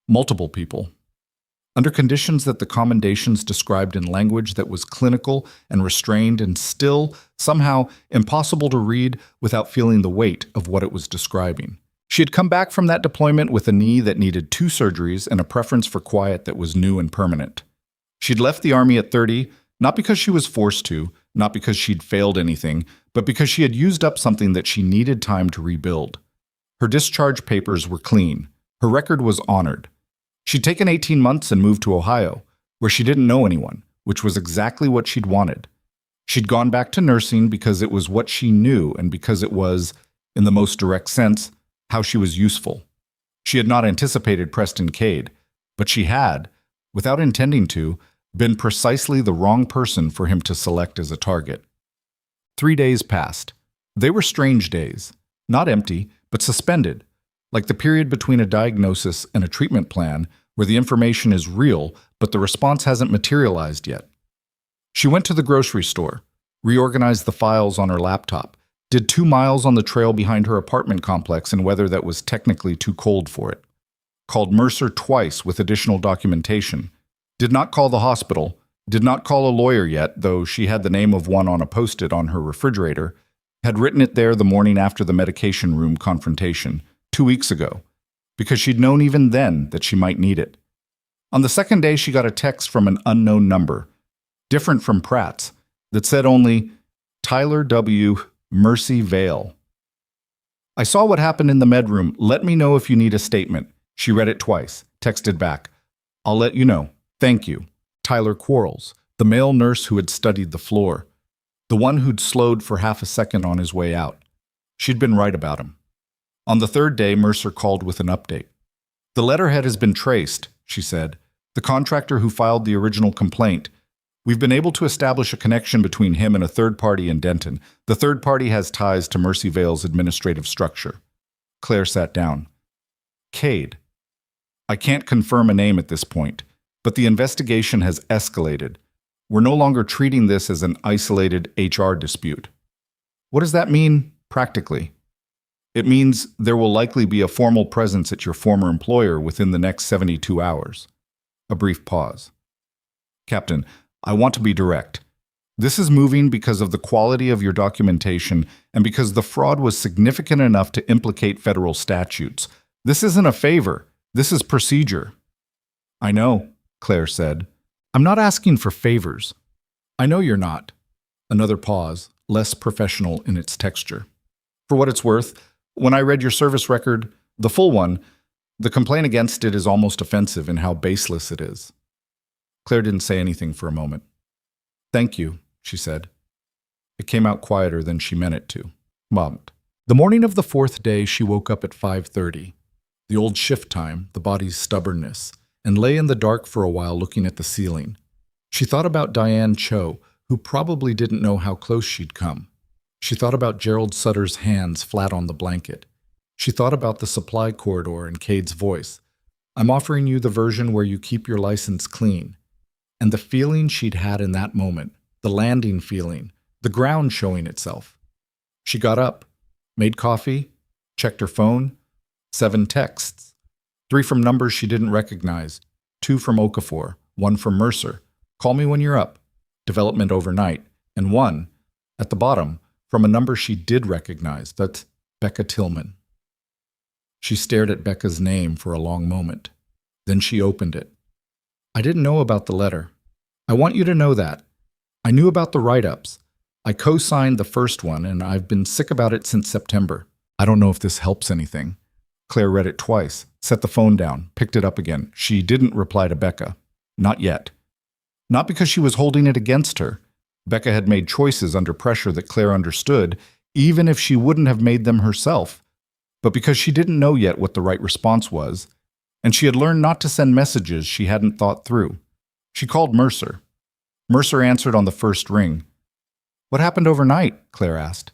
Multiple people. Under conditions that the commendations described in language that was clinical and restrained and still, somehow, impossible to read without feeling the weight of what it was describing. She had come back from that deployment with a knee that needed 2 surgeries and a preference for quiet that was new and permanent. She'd left the Army at 30, not because she was forced to, not because she'd failed anything, but because she had used up something that she needed time to rebuild. Her discharge papers were clean. Her record was honored. She'd taken 18 months and moved to Ohio, where she didn't know anyone, which was exactly what she'd wanted. She'd gone back to nursing because it was what she knew and because it was, in the most direct sense, how she was useful. She had not anticipated Preston Cade, but she had, without intending to, been precisely the wrong person for him to select as a target. 3 days passed. They were strange days, not empty, but suspended, like the period between a diagnosis and a treatment plan where the information is real, but the response hasn't materialized yet. She went to the grocery store, reorganized the files on her laptop, did 2 miles on the trail behind her apartment complex in weather that was technically too cold for it, called Mercer twice with additional documentation, did not call the hospital, did not call a lawyer yet, though she had the name of one on a post-it on her refrigerator, had written it there the morning after the medication room confrontation, 2 weeks ago, because she'd known even then that she might need it. On the second day, she got a text from an unknown number, different from Pratt's, that said only, Tyler W., Mercy Vale. I saw what happened in the med room. Let me know if you need a statement. She read it twice, texted back. I'll let you know. Thank you. Tyler Quarles, the male nurse who had studied the floor, the one who'd slowed for half a second on his way out. She'd been right about him. On the third day, Mercer called with an update. The letterhead has been traced, she said. The contractor who filed the original complaint. We've been able to establish a connection between him and a third party in Denton. The third party has ties to Mercy Vale's administrative structure. Claire sat down. Cade. I can't confirm a name at this point, but the investigation has escalated. We're no longer treating this as an isolated HR dispute. What does that mean, practically? It means there will likely be a formal presence at your former employer within the next 72 hours. A brief pause. Captain, I want to be direct. This is moving because of the quality of your documentation and because the fraud was significant enough to implicate federal statutes. This isn't a favor. This is procedure. I know, Claire said. I'm not asking for favors. I know you're not. Another pause, less professional in its texture. For what it's worth, when I read your service record, the full one, the complaint against it is almost offensive in how baseless it is. Claire didn't say anything for a moment. Thank you, she said. It came out quieter than she meant it to. Bombed. The morning of the 4th day, she woke up at 5:30. The old shift time, the body's stubbornness, and lay in the dark for a while looking at the ceiling. She thought about Diane Cho, who probably didn't know how close she'd come. She thought about Gerald Sutter's hands flat on the blanket. She thought about the supply corridor and Cade's voice, I'm offering you the version where you keep your license clean. And the feeling she'd had in that moment, the landing feeling, the ground showing itself. She got up, made coffee, checked her phone, 7 texts, 3 from numbers she didn't recognize, 2 from Okafor, 1 from Mercer, call me when you're up, development overnight, and 1, at the bottom, from a number she did recognize, that's Becca Tillman. She stared at Becca's name for a long moment. Then she opened it. I didn't know about the letter. I want you to know that. I knew about the write-ups. I co-signed the first one, and I've been sick about it since September. I don't know if this helps anything. Claire read it twice, set the phone down, picked it up again. She didn't reply to Becca. Not yet. Not because she was holding it against her. Becca had made choices under pressure that Claire understood, even if she wouldn't have made them herself, but because she didn't know yet what the right response was, and she had learned not to send messages she hadn't thought through. She called Mercer. Mercer answered on the first ring. What happened overnight? Claire asked.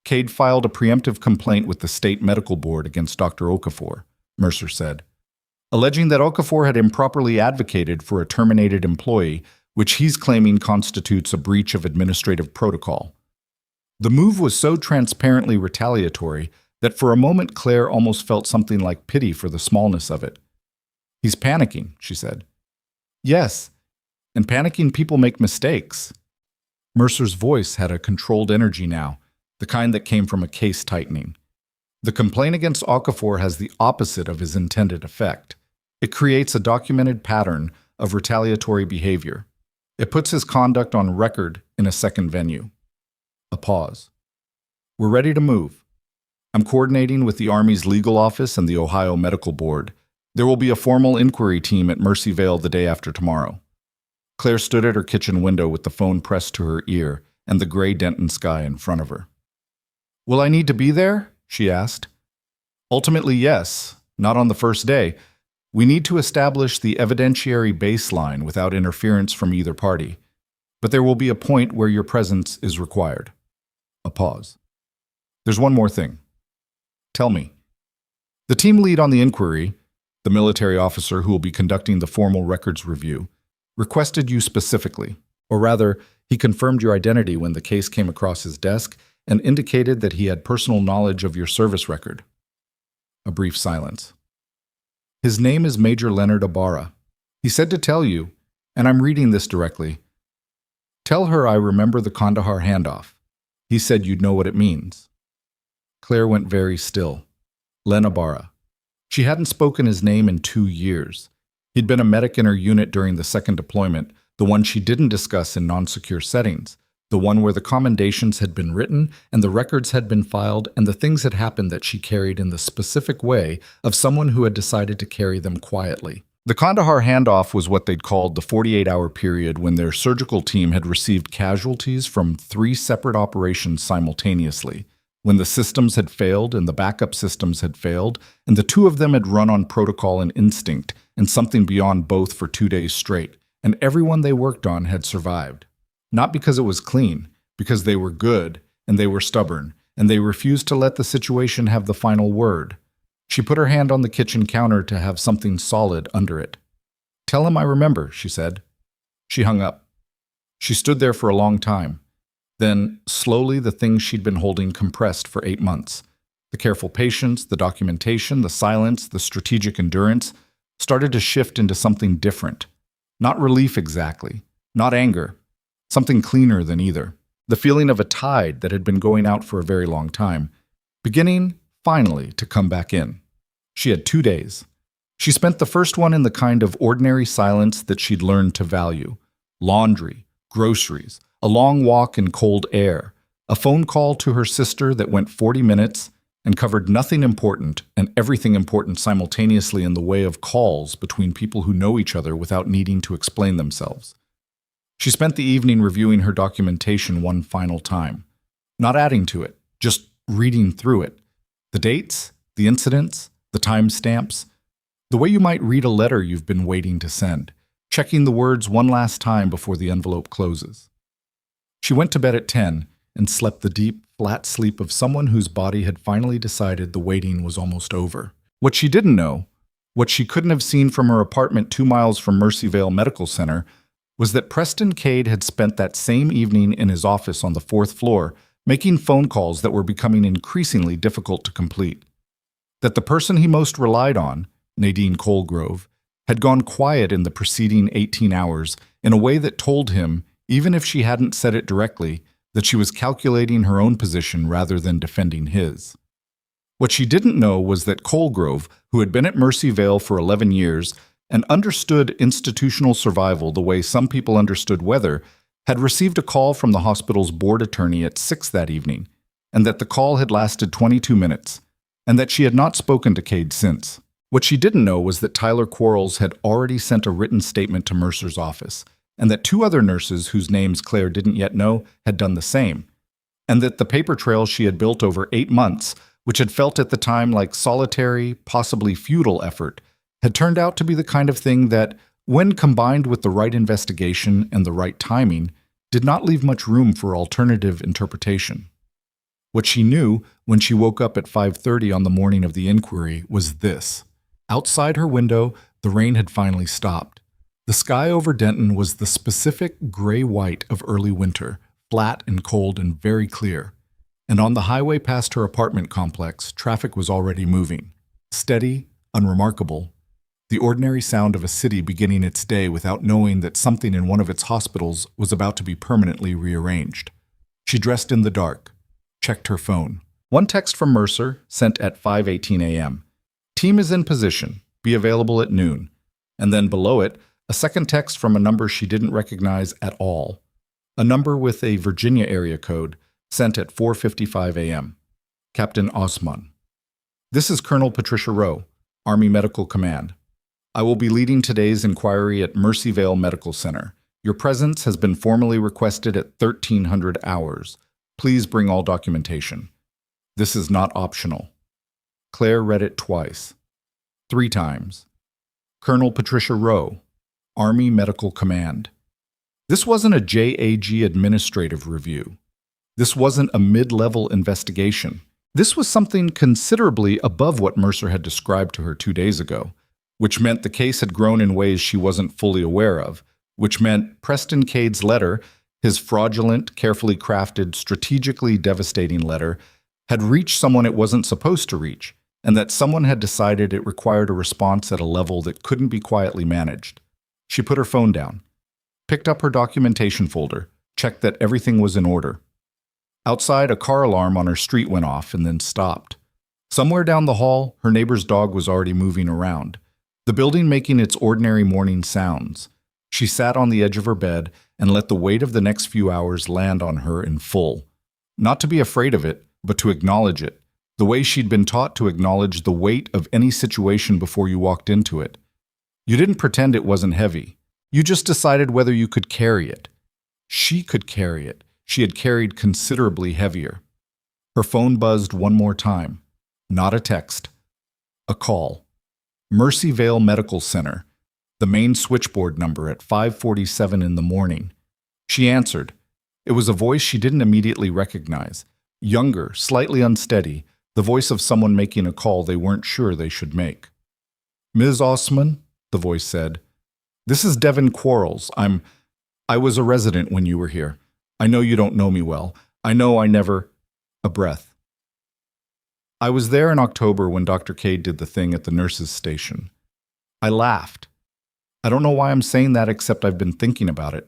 Cade filed a preemptive complaint with the state medical board against Dr. Okafor, Mercer said, alleging that Okafor had improperly advocated for a terminated employee, which he's claiming constitutes a breach of administrative protocol. The move was so transparently retaliatory that for a moment Claire almost felt something like pity for the smallness of it. He's panicking, she said. Yes, and panicking people make mistakes. Mercer's voice had a controlled energy now, the kind that came from a case tightening. The complaint against Okafor has the opposite of his intended effect. It creates a documented pattern of retaliatory behavior. It puts his conduct on record in a second venue. A pause. We're ready to move. I'm coordinating with the Army's legal office and the Ohio Medical Board. There will be a formal inquiry team at Mercy Vale the day after tomorrow. Claire stood at her kitchen window with the phone pressed to her ear and the gray Denton sky in front of her. Will I need to be there? She asked. Ultimately, yes. Not on the first day. We need to establish the evidentiary baseline without interference from either party. But there will be a point where your presence is required. A pause. There's one more thing. Tell me. The team lead on the inquiry, the military officer who will be conducting the formal records review, requested you specifically, or rather, he confirmed your identity when the case came across his desk and indicated that he had personal knowledge of your service record. A brief silence. His name is Major Leonard Ibarra. He said to tell you, and I'm reading this directly, tell her I remember the Kandahar handoff. He said you'd know what it means. Claire went very still. Len Ibarra. She hadn't spoken his name in 2 years. He'd been a medic in her unit during the second deployment, the one she didn't discuss in non-secure settings, the one where the commendations had been written and the records had been filed and the things had happened that she carried in the specific way of someone who had decided to carry them quietly. The Kandahar handoff was what they'd called the 48-hour period when their surgical team had received casualties from 3 separate operations simultaneously, when the systems had failed and the backup systems had failed, and the 2 of them had run on protocol and instinct and something beyond both for 2 days straight, and everyone they worked on had survived. Not because it was clean, because they were good, and they were stubborn, and they refused to let the situation have the final word. She put her hand on the kitchen counter to have something solid under it. Tell him I remember, she said. She hung up. She stood there for a long time. Then, slowly, the things she'd been holding compressed for 8 months. The careful patience, the documentation, the silence, the strategic endurance started to shift into something different. Not relief exactly, not anger. Something cleaner than either. The feeling of a tide that had been going out for a very long time, beginning, finally, to come back in. She had 2 days. She spent the first one in the kind of ordinary silence that she'd learned to value. Laundry, groceries, a long walk in cold air, a phone call to her sister that went 40 minutes and covered nothing important and everything important simultaneously in the way of calls between people who know each other without needing to explain themselves. She spent the evening reviewing her documentation one final time, not adding to it, just reading through it. The dates, the incidents, the timestamps, the way you might read a letter you've been waiting to send, checking the words one last time before the envelope closes. She went to bed at 10 and slept the deep, flat sleep of someone whose body had finally decided the waiting was almost over. What she didn't know What she couldn't have seen from her apartment 2 miles from Mercy Vale Medical Center was that Preston Cade had spent that same evening in his office on the 4th floor, making phone calls that were becoming increasingly difficult to complete. That the person he most relied on, Nadine Colgrove, had gone quiet in the preceding 18 hours in a way that told him, even if she hadn't said it directly, that she was calculating her own position rather than defending his. What she didn't know was that Colgrove, who had been at Mercy Vale for 11 years and understood institutional survival the way some people understood weather, had received a call from the hospital's board attorney at 6 that evening, and that the call had lasted 22 minutes, and that she had not spoken to Cade since. What she didn't know was that Tyler Quarles had already sent a written statement to Mercer's office, and that 2 other nurses whose names Claire didn't yet know had done the same, and that the paper trail she had built over 8 months, which had felt at the time like solitary, possibly futile effort, had turned out to be the kind of thing that, when combined with the right investigation and the right timing, did not leave much room for alternative interpretation. What she knew when she woke up at 5:30 on the morning of the inquiry was this. Outside her window, the rain had finally stopped. The sky over Denton was the specific gray-white of early winter, flat and cold and very clear. And on the highway past her apartment complex, traffic was already moving. Steady, unremarkable. The ordinary sound of a city beginning its day without knowing that something in one of its hospitals was about to be permanently rearranged. She dressed in the dark, checked her phone. One text from Mercer, sent at 5:18 a.m. Team is in position. Be available at noon. And then below it, a second text from a number she didn't recognize at all. A number with a Virginia area code, sent at 4:55 a.m. Captain Osman. This is Colonel Patricia Rowe, Army Medical Command. I will be leading today's inquiry at Mercy Vale Medical Center. Your presence has been formally requested at 1300 hours. Please bring all documentation. This is not optional. Claire read it twice. 3 times. Colonel Patricia Rowe, Army Medical Command. This wasn't a JAG administrative review. This wasn't a mid-level investigation. This was something considerably above what Mercer had described to her 2 days ago, which meant the case had grown in ways she wasn't fully aware of, which meant Preston Cade's letter, his fraudulent, carefully crafted, strategically devastating letter, had reached someone it wasn't supposed to reach, and that someone had decided it required a response at a level that couldn't be quietly managed. She put her phone down, picked up her documentation folder, checked that everything was in order. Outside, a car alarm on her street went off and then stopped. Somewhere down the hall, her neighbor's dog was already moving around, the building making its ordinary morning sounds. She sat on the edge of her bed and let the weight of the next few hours land on her in full. Not to be afraid of it, but to acknowledge it, the way she'd been taught to acknowledge the weight of any situation before you walked into it. You didn't pretend it wasn't heavy. You just decided whether you could carry it. She could carry it. She had carried considerably heavier. Her phone buzzed one more time. Not a text. A call. Mercy Vale Medical Center. The main switchboard number at 5:47 in the morning. She answered. It was a voice she didn't immediately recognize. Younger, slightly unsteady, the voice of someone making a call they weren't sure they should make. Ms. Osman, the voice said. This is Devin Quarles. I was a resident when you were here. I know you don't know me well. I know I never... A breath. I was there in October when Dr. Cade did the thing at the nurses' station. I laughed. I don't know why I'm saying that except I've been thinking about it.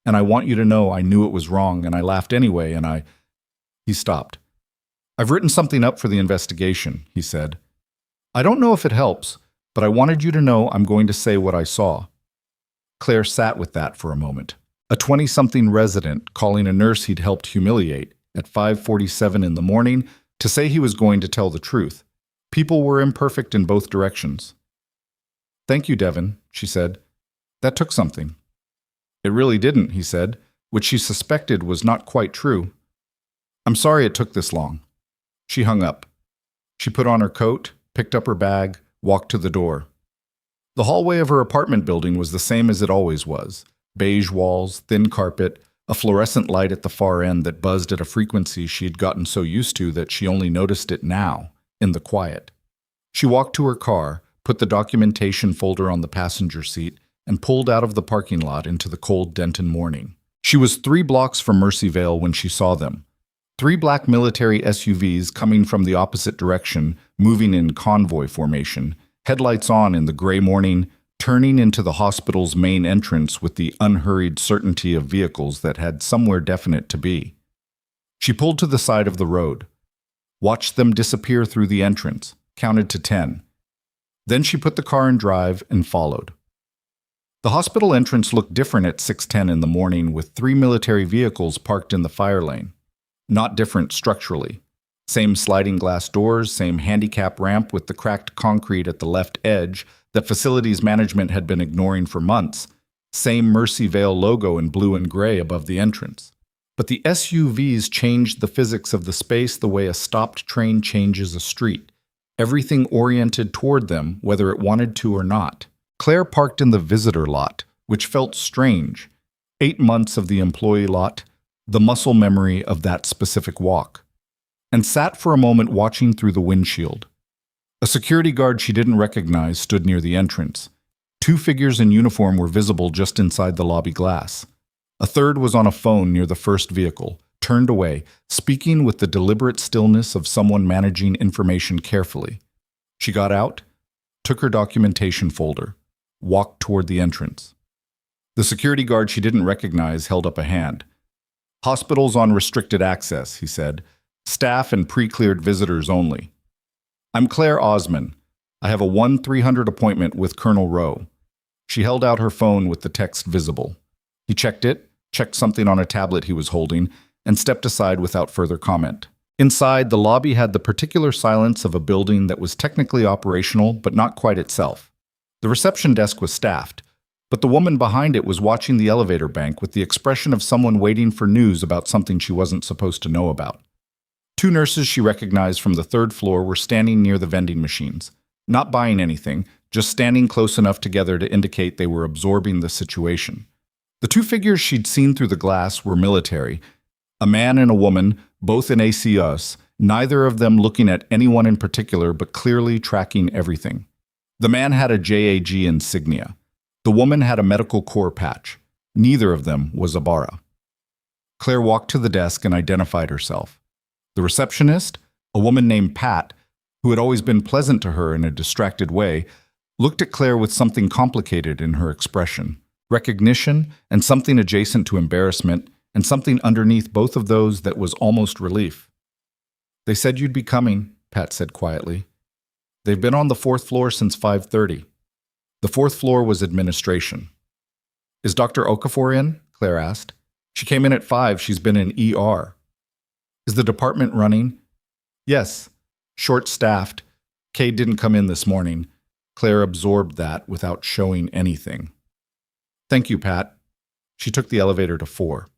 And I want you to know I knew it was wrong and I laughed anyway and He stopped. I've written something up for the investigation, he said. I don't know if it helps, but I wanted you to know I'm going to say what I saw. Claire sat with that for a moment. A 20-something resident calling a nurse he'd helped humiliate at 5:47 in the morning to say he was going to tell the truth. People were imperfect in both directions. Thank you, Devin, she said. That took something. It really didn't, he said, which she suspected was not quite true. I'm sorry it took this long. She hung up. She put on her coat, picked up her bag, walked to the door. The hallway of her apartment building was the same as it always was. Beige walls, thin carpet, a fluorescent light at the far end that buzzed at a frequency she had gotten so used to that she only noticed it now, in the quiet. She walked to her car, put the documentation folder on the passenger seat, and pulled out of the parking lot into the cold Denton morning. She was 3 blocks from Mercy Vale when she saw them. 3 black military SUVs coming from the opposite direction, moving in convoy formation, headlights on in the gray morning, turning into the hospital's main entrance with the unhurried certainty of vehicles that had somewhere definite to be. She pulled to the side of the road, watched them disappear through the entrance, counted to 10. Then she put the car in drive and followed. The hospital entrance looked different at 6:10 in the morning with 3 military vehicles parked in the fire lane. Not different structurally. Same sliding glass doors, same handicap ramp with the cracked concrete at the left edge that facilities management had been ignoring for months. Same Mercy Vale logo in blue and gray above the entrance. But the SUVs changed the physics of the space the way a stopped train changes a street. Everything oriented toward them, whether it wanted to or not. Claire parked in the visitor lot, which felt strange. 8 months of the employee lot, the muscle memory of that specific walk. And sat for a moment watching through the windshield. A security guard she didn't recognize stood near the entrance. 2 figures in uniform were visible just inside the lobby glass. A third was on a phone near the first vehicle, turned away, speaking with the deliberate stillness of someone managing information carefully. She got out, took her documentation folder, walked toward the entrance. The security guard she didn't recognize held up a hand. "Hospitals on restricted access," he said. "Staff and pre-cleared visitors only. I'm Claire Osman. I have a 1-300 appointment with Colonel Rowe." She held out her phone with the text visible. He checked it, checked something on a tablet he was holding, and stepped aside without further comment. Inside, the lobby had the particular silence of a building that was technically operational but not quite itself. The reception desk was staffed, but the woman behind it was watching the elevator bank with the expression of someone waiting for news about something she wasn't supposed to know about. 2 nurses she recognized from the 3rd floor were standing near the vending machines, not buying anything, just standing close enough together to indicate they were absorbing the situation. The 2 figures she'd seen through the glass were military, a man and a woman, both in ACUs, neither of them looking at anyone in particular but clearly tracking everything. The man had a JAG insignia. The woman had a medical corps patch. Neither of them was a bara. Claire walked to the desk and identified herself. The receptionist, a woman named Pat, who had always been pleasant to her in a distracted way, looked at Claire with something complicated in her expression. Recognition and something adjacent to embarrassment, and something underneath both of those that was almost relief. "They said you'd be coming," Pat said quietly. "They've been on the 4th floor since 5:30. The 4th floor was administration. "Is Dr. Okafor in?" Claire asked. "She came in at 5. She's been in ER. "Is the department running?" "Yes. Short-staffed. Kay didn't come in this morning." Claire absorbed that without showing anything. "Thank you, Pat." She took the elevator to 4.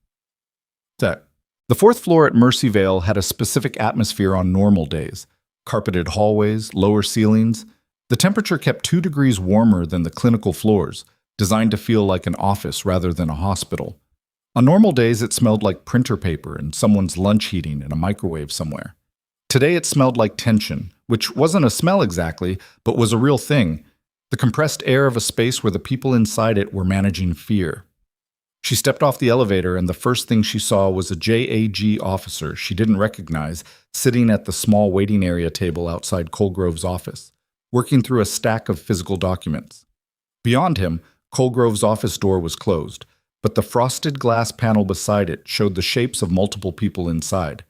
The 4th floor at Mercy Vale had a specific atmosphere on normal days. Carpeted hallways, lower ceilings. The temperature kept 2 degrees warmer than the clinical floors, designed to feel like an office rather than a hospital. On normal days, it smelled like printer paper and someone's lunch heating in a microwave somewhere. Today, it smelled like tension, which wasn't a smell exactly, but was a real thing. The compressed air of a space where the people inside it were managing fear. She stepped off the elevator, and the first thing she saw was a JAG officer she didn't recognize sitting at the small waiting area table outside Colgrove's office, working through a stack of physical documents. Beyond him, Colgrove's office door was closed, but the frosted glass panel beside it showed the shapes of multiple people inside.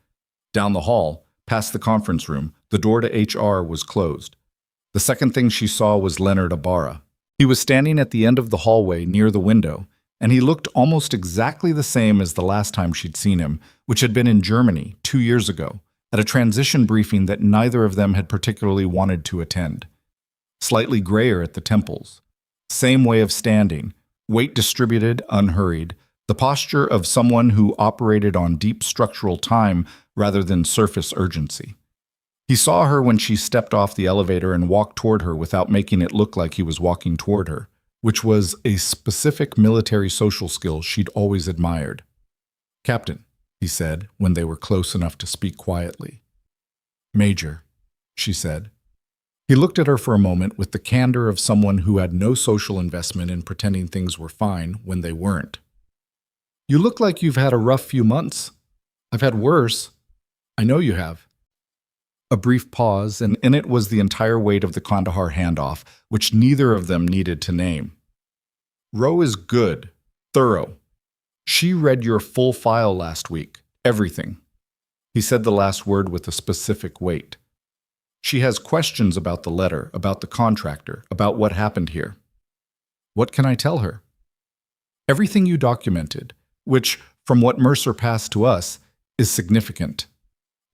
Down the hall, past the conference room, the door to HR was closed. The second thing she saw was Leonard Ibarra. He was standing at the end of the hallway near the window, and he looked almost exactly the same as the last time she'd seen him, which had been in Germany 2 years ago, at a transition briefing that neither of them had particularly wanted to attend. Slightly grayer at the temples. Same way of standing, weight distributed, unhurried, the posture of someone who operated on deep structural time rather than surface urgency. He saw her when she stepped off the elevator and walked toward her without making it look like he was walking toward her, which was a specific military social skill she'd always admired. "Captain," he said when they were close enough to speak quietly. "Major," she said. He looked at her for a moment with the candor of someone who had no social investment in pretending things were fine when they weren't. "You look like you've had a rough few months." "I've had worse." "I know you have." A brief pause, and in it was the entire weight of the Kandahar handoff, which neither of them needed to name. "Ro is good, thorough. She read your full file last week, everything." He said the last word with a specific weight. "She has questions about the letter, about the contractor, about what happened here." "What can I tell her?" "Everything you documented, which, from what Mercer passed to us, is significant."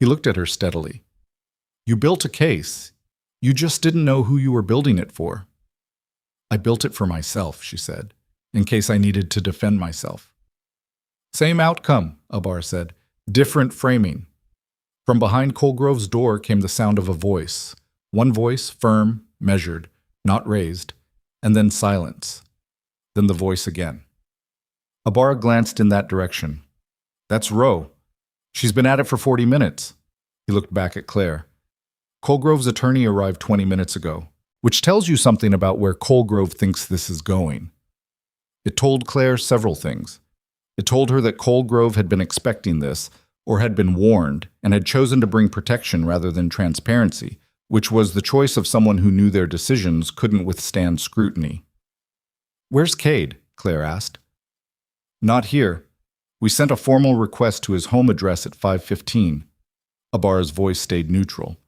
He looked at her steadily. "You built a case. You just didn't know who you were building it for." "I built it for myself," she said, "in case I needed to defend myself." "Same outcome," Abar said. "Different framing." From behind Colgrove's door came the sound of a voice. One voice, firm, measured, not raised, and then silence. Then the voice again. Abar glanced in that direction. "That's Ro. She's been at it for 40 minutes. He looked back at Claire. "Colgrove's attorney arrived 20 minutes ago, which tells you something about where Colgrove thinks this is going." It told Claire several things. It told her that Colgrove had been expecting this, or had been warned, and had chosen to bring protection rather than transparency, which was the choice of someone who knew their decisions couldn't withstand scrutiny. "Where's Cade?" Claire asked. "Not here. We sent a formal request to his home address at 5:15. Abar's voice stayed neutral.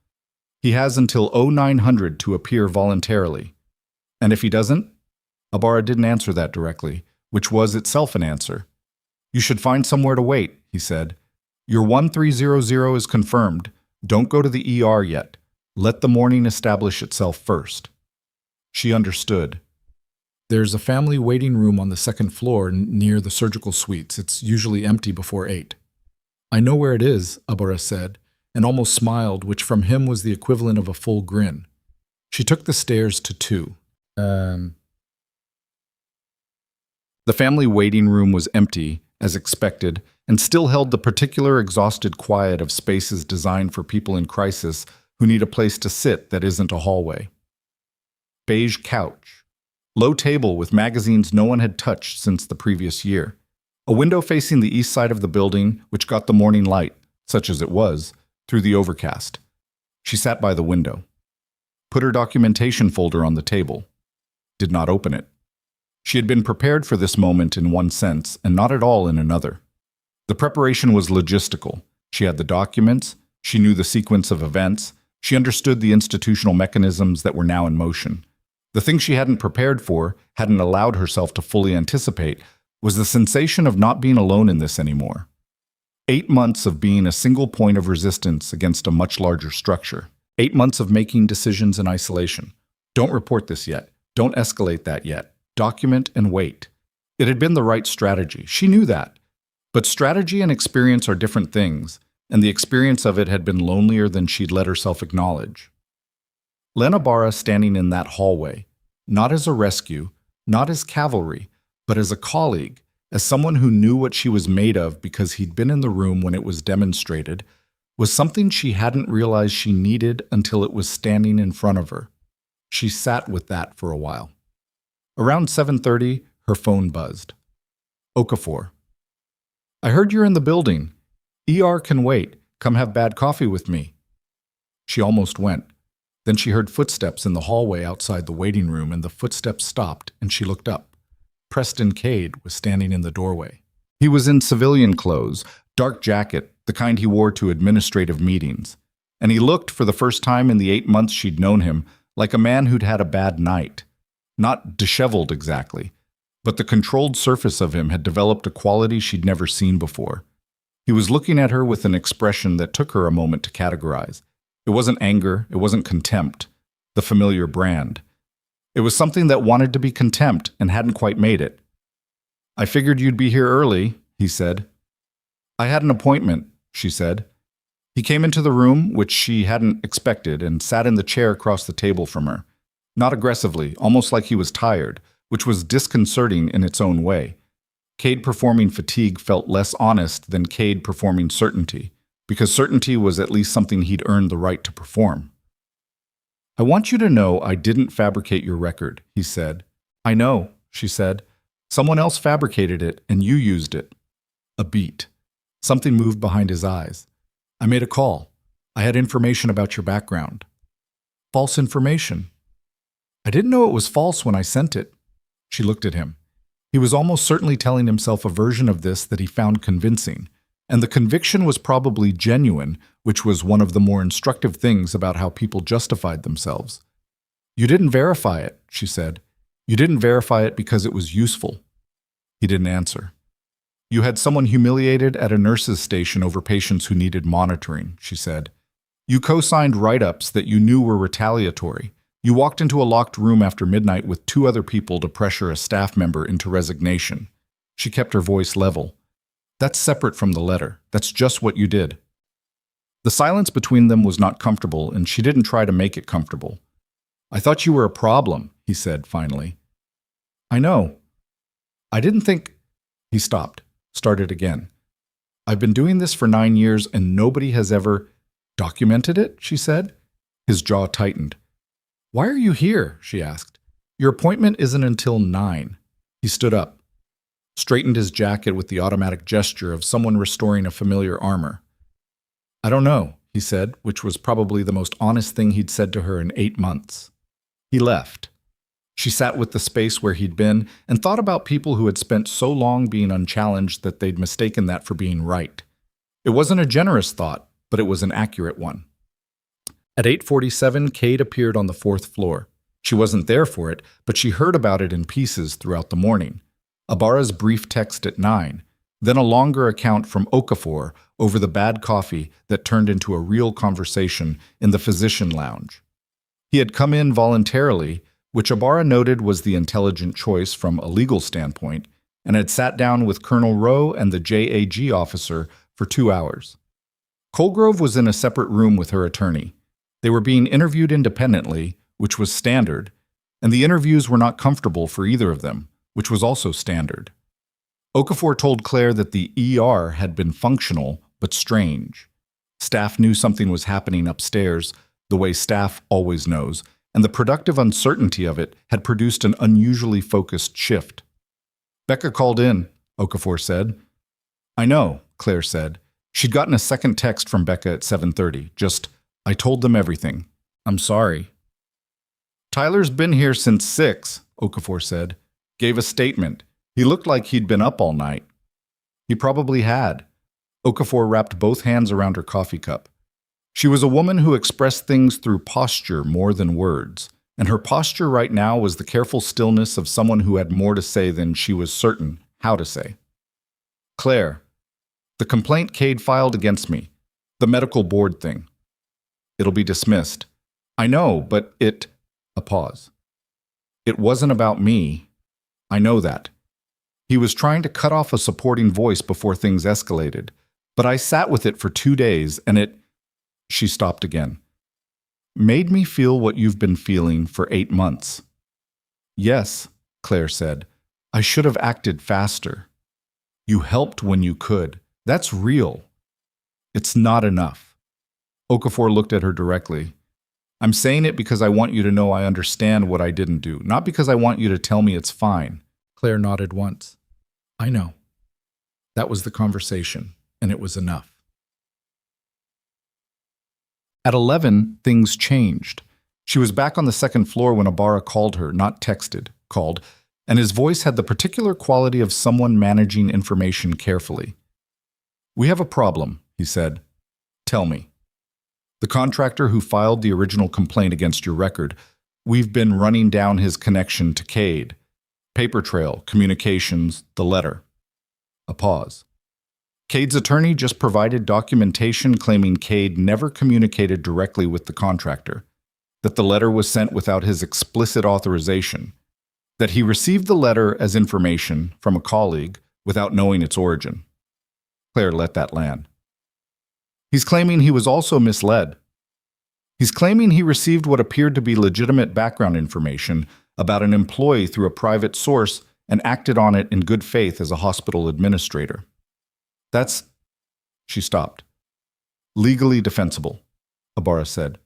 "He has until 0900 to appear voluntarily. And if he doesn't?" Abar didn't answer that directly, which was itself an answer. "You should find somewhere to wait," he said. "Your 1300 is confirmed. Don't go to the ER yet. Let the morning establish itself first." She understood. "There's a family waiting room on the second floor near the surgical suites. It's usually empty before 8. "I know where it is," Abara said, and almost smiled, which from him was the equivalent of a full grin. She took the stairs to 2. The family waiting room was empty, as expected, and still held the particular exhausted quiet of spaces designed for people in crisis who need a place to sit that isn't a hallway. Beige couch. Low table with magazines no one had touched since the previous year. A window facing the east side of the building, which got the morning light, such as it was, through the overcast. She sat by the window. Put her documentation folder on the table. Did not open it. She had been prepared for this moment in one sense, and not at all in another. The preparation was logistical. She had the documents, she knew the sequence of events, she understood the institutional mechanisms that were now in motion. The thing she hadn't prepared for, hadn't allowed herself to fully anticipate, was the sensation of not being alone in this anymore. 8 months of being a single point of resistance against a much larger structure. 8 months of making decisions in isolation. Don't report this yet. Don't escalate that yet. Document and wait. It had been the right strategy. She knew that. But strategy and experience are different things, and the experience of it had been lonelier than she'd let herself acknowledge. Lena Barra standing in that hallway, not as a rescue, not as cavalry, but as a colleague, as someone who knew what she was made of because he'd been in the room when it was demonstrated, was something she hadn't realized she needed until it was standing in front of her. She sat with that for a while. Around 7:30, her phone buzzed. Okafor. "I heard you're in the building. ER can wait. Come have bad coffee with me." She almost went. Then she heard footsteps in the hallway outside the waiting room, and the footsteps stopped, and she looked up. Preston Cade was standing in the doorway. He was in civilian clothes, dark jacket, the kind he wore to administrative meetings. And he looked, for the first time in the 8 months she'd known him, like a man who'd had a bad night. Not disheveled exactly, but the controlled surface of him had developed a quality she'd never seen before. He was looking at her with an expression that took her a moment to categorize. It wasn't anger, it wasn't contempt, the familiar brand. It was something that wanted to be contempt and hadn't quite made it. "I figured you'd be here early," he said. "I had an appointment," she said. He came into the room, which she hadn't expected, and sat in the chair across the table from her. Not aggressively, almost like he was tired, which was disconcerting in its own way. Cade performing fatigue felt less honest than Cade performing certainty, because certainty was at least something he'd earned the right to perform. I want you to know I didn't fabricate your record, he said. I know, she said. Someone else fabricated it and you used it. A beat. Something moved behind his eyes. I made a call. I had information about your background. False information. I didn't know it was false when I sent it. She looked at him. He was almost certainly telling himself a version of this that he found convincing, and the conviction was probably genuine, which was one of the more instructive things about how people justified themselves. You didn't verify it, she said. You didn't verify it because it was useful. He didn't answer. You had someone humiliated at a nurse's station over patients who needed monitoring, she said. You co-signed write-ups that you knew were retaliatory. You walked into a locked room after midnight with 2 other people to pressure a staff member into resignation. She kept her voice level. That's separate from the letter. That's just what you did. The silence between them was not comfortable, and she didn't try to make it comfortable. I thought you were a problem, he said finally. I know. I didn't think... He stopped, started again. I've been doing this for 9 years and nobody has ever... Documented it, she said. His jaw tightened. Why are you here? She asked. Your appointment isn't until 9. He stood up, straightened his jacket with the automatic gesture of someone restoring a familiar armor. I don't know, he said, which was probably the most honest thing he'd said to her in 8 months. He left. She sat with the space where he'd been and thought about people who had spent so long being unchallenged that they'd mistaken that for being right. It wasn't a generous thought, but it was an accurate one. At 8:47, Cade appeared on the 4th floor. She wasn't there for it, but she heard about it in pieces throughout the morning. Ibarra's brief text at 9, then a longer account from Okafor over the bad coffee that turned into a real conversation in the physician lounge. He had come in voluntarily, which Ibarra noted was the intelligent choice from a legal standpoint, and had sat down with Colonel Rowe and the JAG officer for 2 hours. Colgrove was in a separate room with her attorney. They were being interviewed independently, which was standard, and the interviews were not comfortable for either of them, which was also standard. Okafor told Claire that the ER had been functional but strange. Staff knew something was happening upstairs, the way staff always knows, and the productive uncertainty of it had produced an unusually focused shift. Becca called in, Okafor said. I know, Claire said. She'd gotten a second text from Becca at 7:30, just, I told them everything. I'm sorry. Tyler's been here since 6, Okafor said. Gave a statement. He looked like he'd been up all night. He probably had. Okafor wrapped both hands around her coffee cup. She was a woman who expressed things through posture more than words, and her posture right now was the careful stillness of someone who had more to say than she was certain how to say. Claire, the complaint Cade filed against me, the medical board thing. It'll be dismissed. I know, but it... A pause. It wasn't about me. I know that. He was trying to cut off a supporting voice before things escalated, but I sat with it for 2 days, and it... She stopped again. Made me feel what you've been feeling for 8 months. Yes, Claire said. I should have acted faster. You helped when you could. That's real. It's not enough. Okafor looked at her directly. I'm saying it because I want you to know I understand what I didn't do, not because I want you to tell me it's fine. Claire nodded once. I know. That was the conversation, and it was enough. At 11, things changed. She was back on the 2nd floor when Ibarra called her, not texted, called, and his voice had the particular quality of someone managing information carefully. We have a problem, he said. Tell me. The contractor who filed the original complaint against your record, we've been running down his connection to Cade. Paper trail, communications, the letter. A pause. Cade's attorney just provided documentation claiming Cade never communicated directly with the contractor, that the letter was sent without his explicit authorization, that he received the letter as information from a colleague without knowing its origin. Claire let that land. He's claiming he was also misled. He's claiming he received what appeared to be legitimate background information about an employee through a private source and acted on it in good faith as a hospital administrator. That's... She stopped. Legally defensible, Ibarra said.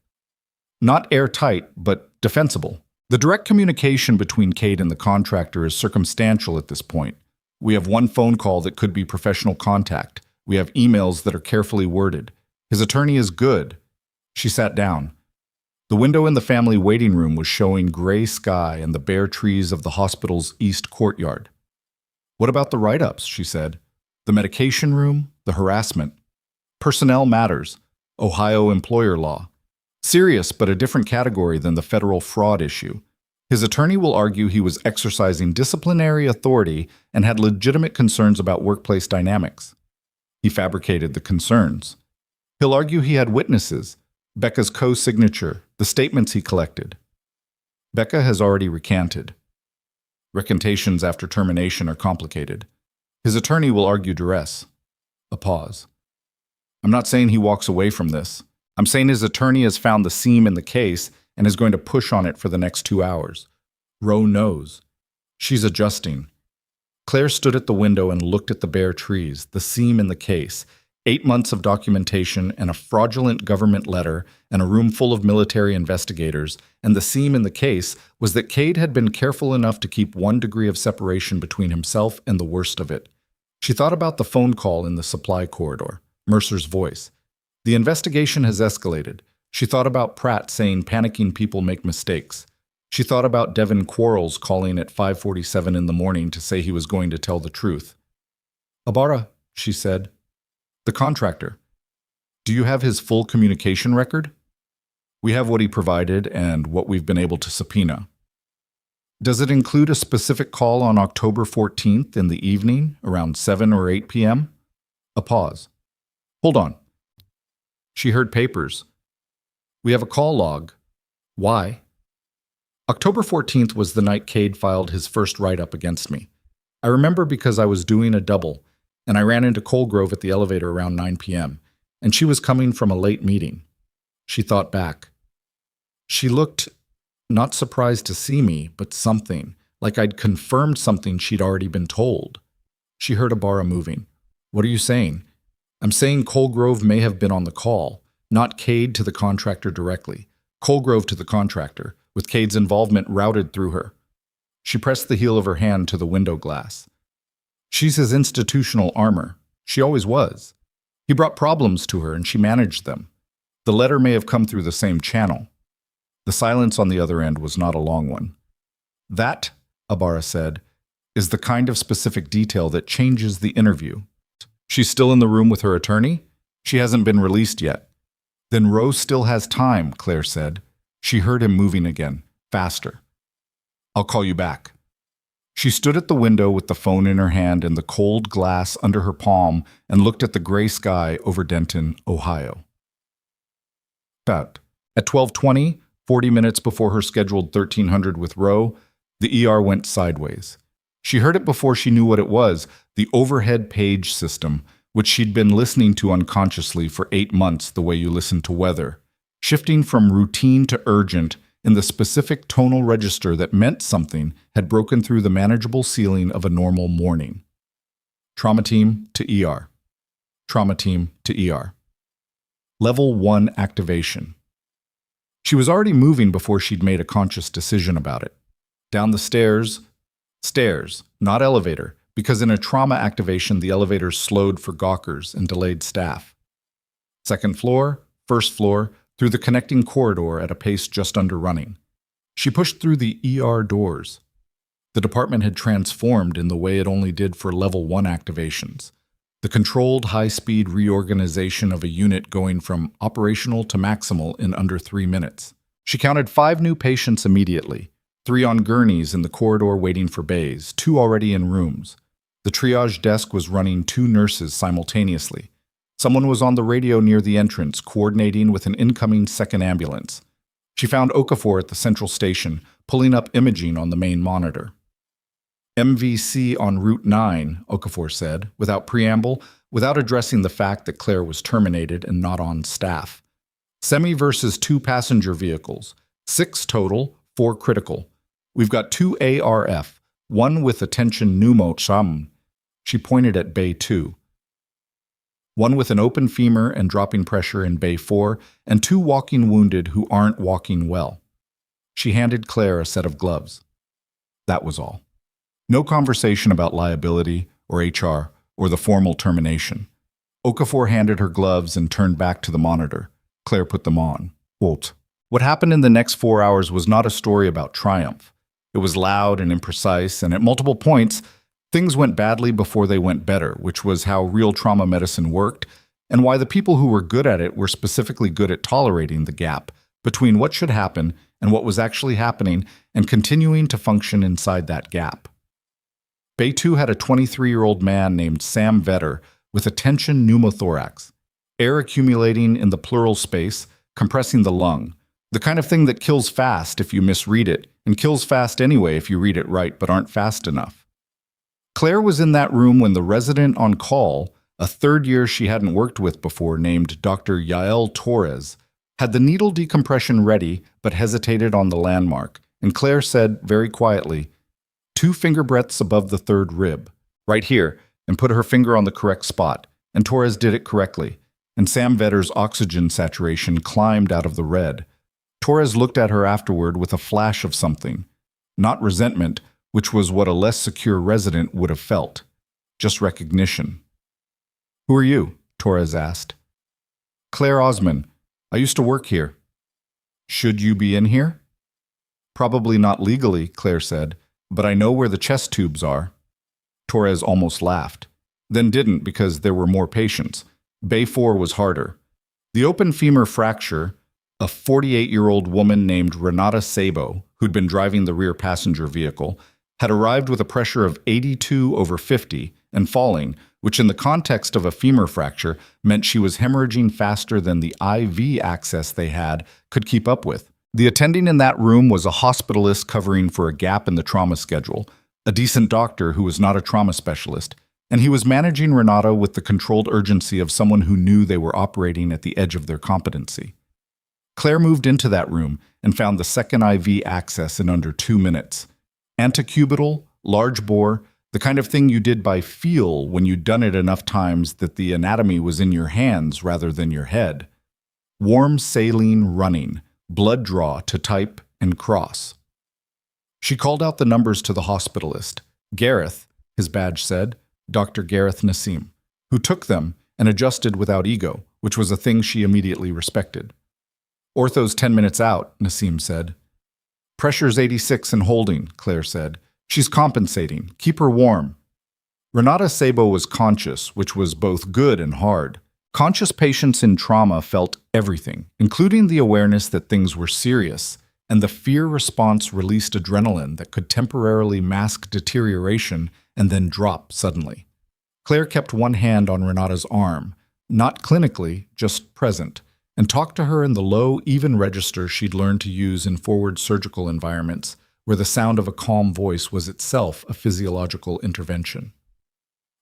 Not airtight, but defensible. The direct communication between Cade and the contractor is circumstantial at this point. We have one phone call that could be professional contact. We have emails that are carefully worded. His attorney is good. She sat down. The window in the family waiting room was showing gray sky and the bare trees of the hospital's east courtyard. What about the write-ups, she said. The medication room, the harassment. Personnel matters. Ohio employer law. Serious, but a different category than the federal fraud issue. His attorney will argue he was exercising disciplinary authority and had legitimate concerns about workplace dynamics. He fabricated the concerns. He'll argue he had witnesses, Becca's co-signature, the statements he collected. Becca has already recanted. Recantations after termination are complicated. His attorney will argue duress. A pause. I'm not saying he walks away from this. I'm saying his attorney has found the seam in the case and is going to push on it for the next 2 hours. Roe knows. She's adjusting. Claire stood at the window and looked at the bare trees, the seam in the case, 8 months of documentation and a fraudulent government letter and a room full of military investigators, and the seam in the case was that Cade had been careful enough to keep 1 degree of separation between himself and the worst of it. She thought about the phone call in the supply corridor, Mercer's voice. The investigation has escalated. She thought about Pratt saying panicking people make mistakes. She thought about Devin Quarles calling at 5:47 in the morning to say he was going to tell the truth. Ibarra, she said. The contractor. Do you have his full communication record? We have what he provided and what we've been able to subpoena. Does it include a specific call on October 14th in the evening, around 7 or 8 p.m.? A pause. Hold on. She heard papers. We have a call log. Why? October 14th was the night Cade filed his first write-up against me. I remember because I was doing a double, and I ran into Colgrove at the elevator around 9 p.m., and she was coming from a late meeting. She thought back. She looked not surprised to see me, but something, like I'd confirmed something she'd already been told. She heard Ibarra moving. What are you saying? I'm saying Colgrove may have been on the call, not Cade to the contractor directly. Colgrove to the contractor, with Cade's involvement routed through her. She pressed the heel of her hand to the window glass. She's his institutional armor. She always was. He brought problems to her and she managed them. The letter may have come through the same channel. The silence on the other end was not a long one. That, Ibarra said, is the kind of specific detail that changes the interview. She's still in the room with her attorney? She hasn't been released yet. Then Rose still has time, Claire said. She heard him moving again, faster. I'll call you back. She stood at the window with the phone in her hand and the cold glass under her palm and looked at the gray sky over Denton, Ohio. At 12:20, 40 minutes before her scheduled 1300 with Roe, the ER went sideways. She heard it before she knew what it was, the overhead page system, which she'd been listening to unconsciously for 8 months the way you listen to weather, shifting from routine to urgent in the specific tonal register that meant something had broken through the manageable ceiling of a normal morning. Trauma team to ER. Trauma team to ER. Level 1 activation. She was already moving before she'd made a conscious decision about it. Down the stairs, not elevator, because in a trauma activation the elevators slowed for gawkers and delayed staff. Second floor, first floor, through the connecting corridor at a pace just under running. She pushed through the ER doors. The department had transformed in the way it only did for Level 1 activations. The controlled high-speed reorganization of a unit going from operational to maximal in under 3 minutes. She counted 5 new patients immediately, 3 on gurneys in the corridor waiting for bays, 2 already in rooms. The triage desk was running 2 nurses simultaneously. Someone was on the radio near the entrance, coordinating with an incoming second ambulance. She found Okafor at the central station, pulling up imaging on the main monitor. MVC on Route 9, Okafor said, without preamble, without addressing the fact that Claire was terminated and not on staff. Semi versus 2 passenger vehicles, 6 total, 4 critical. We've got 2 ARF, 1 with attention pneumo cham. She pointed at Bay 2. one with an open femur and dropping pressure in Bay 4, and 2 walking wounded who aren't walking well. She handed Claire a set of gloves. That was all. No conversation about liability or HR or the formal termination. Okafor handed her gloves and turned back to the monitor. Claire put them on. Quote, "What happened in the next 4 hours was not a story about triumph. It was loud and imprecise, and at multiple points, things went badly before they went better, which was how real trauma medicine worked, and why the people who were good at it were specifically good at tolerating the gap between what should happen and what was actually happening and continuing to function inside that gap." Bay 2 had a 23-year-old man named Sam Vetter with a tension pneumothorax, air accumulating in the pleural space, compressing the lung, the kind of thing that kills fast if you misread it, and kills fast anyway if you read it right but aren't fast enough. Claire was in that room when the resident on call, a third year she hadn't worked with before named Dr. Yael Torres, had the needle decompression ready but hesitated on the landmark, and Claire said very quietly, 2 finger breadths above the 3rd rib, right here, and put her finger on the correct spot, and Torres did it correctly, and Sam Vetter's oxygen saturation climbed out of the red. Torres looked at her afterward with a flash of something, not resentment, which was what a less secure resident would have felt, just recognition. "Who are you?" Torres asked. "Claire Osman. I used to work here." "Should you be in here?" "Probably not legally," Claire said, "but I know where the chest tubes are." Torres almost laughed, then didn't because there were more patients. Bay 4 was harder. The open femur fracture, a 48-year-old woman named Renata Sabo, who'd been driving the rear passenger vehicle, had arrived with a pressure of 82/50 and falling, which in the context of a femur fracture meant she was hemorrhaging faster than the IV access they had could keep up with. The attending in that room was a hospitalist covering for a gap in the trauma schedule, a decent doctor who was not a trauma specialist, and he was managing Renata with the controlled urgency of someone who knew they were operating at the edge of their competency. Claire moved into that room and found the second IV access in under 2 minutes. Antecubital, large bore, the kind of thing you did by feel when you'd done it enough times that the anatomy was in your hands rather than your head. Warm saline running, blood draw to type and cross. She called out the numbers to the hospitalist. Gareth, his badge said, Dr. Gareth Nassim, who took them and adjusted without ego, which was a thing she immediately respected. "Ortho's 10 minutes out," Nassim said. "Pressure's 86 and holding," Claire said. "She's compensating. Keep her warm." Renata Sabo was conscious, which was both good and hard. Conscious patients in trauma felt everything, including the awareness that things were serious, and the fear response released adrenaline that could temporarily mask deterioration and then drop suddenly. Claire kept one hand on Renata's arm, not clinically, just present, and talked to her in the low, even register she'd learned to use in forward surgical environments, where the sound of a calm voice was itself a physiological intervention.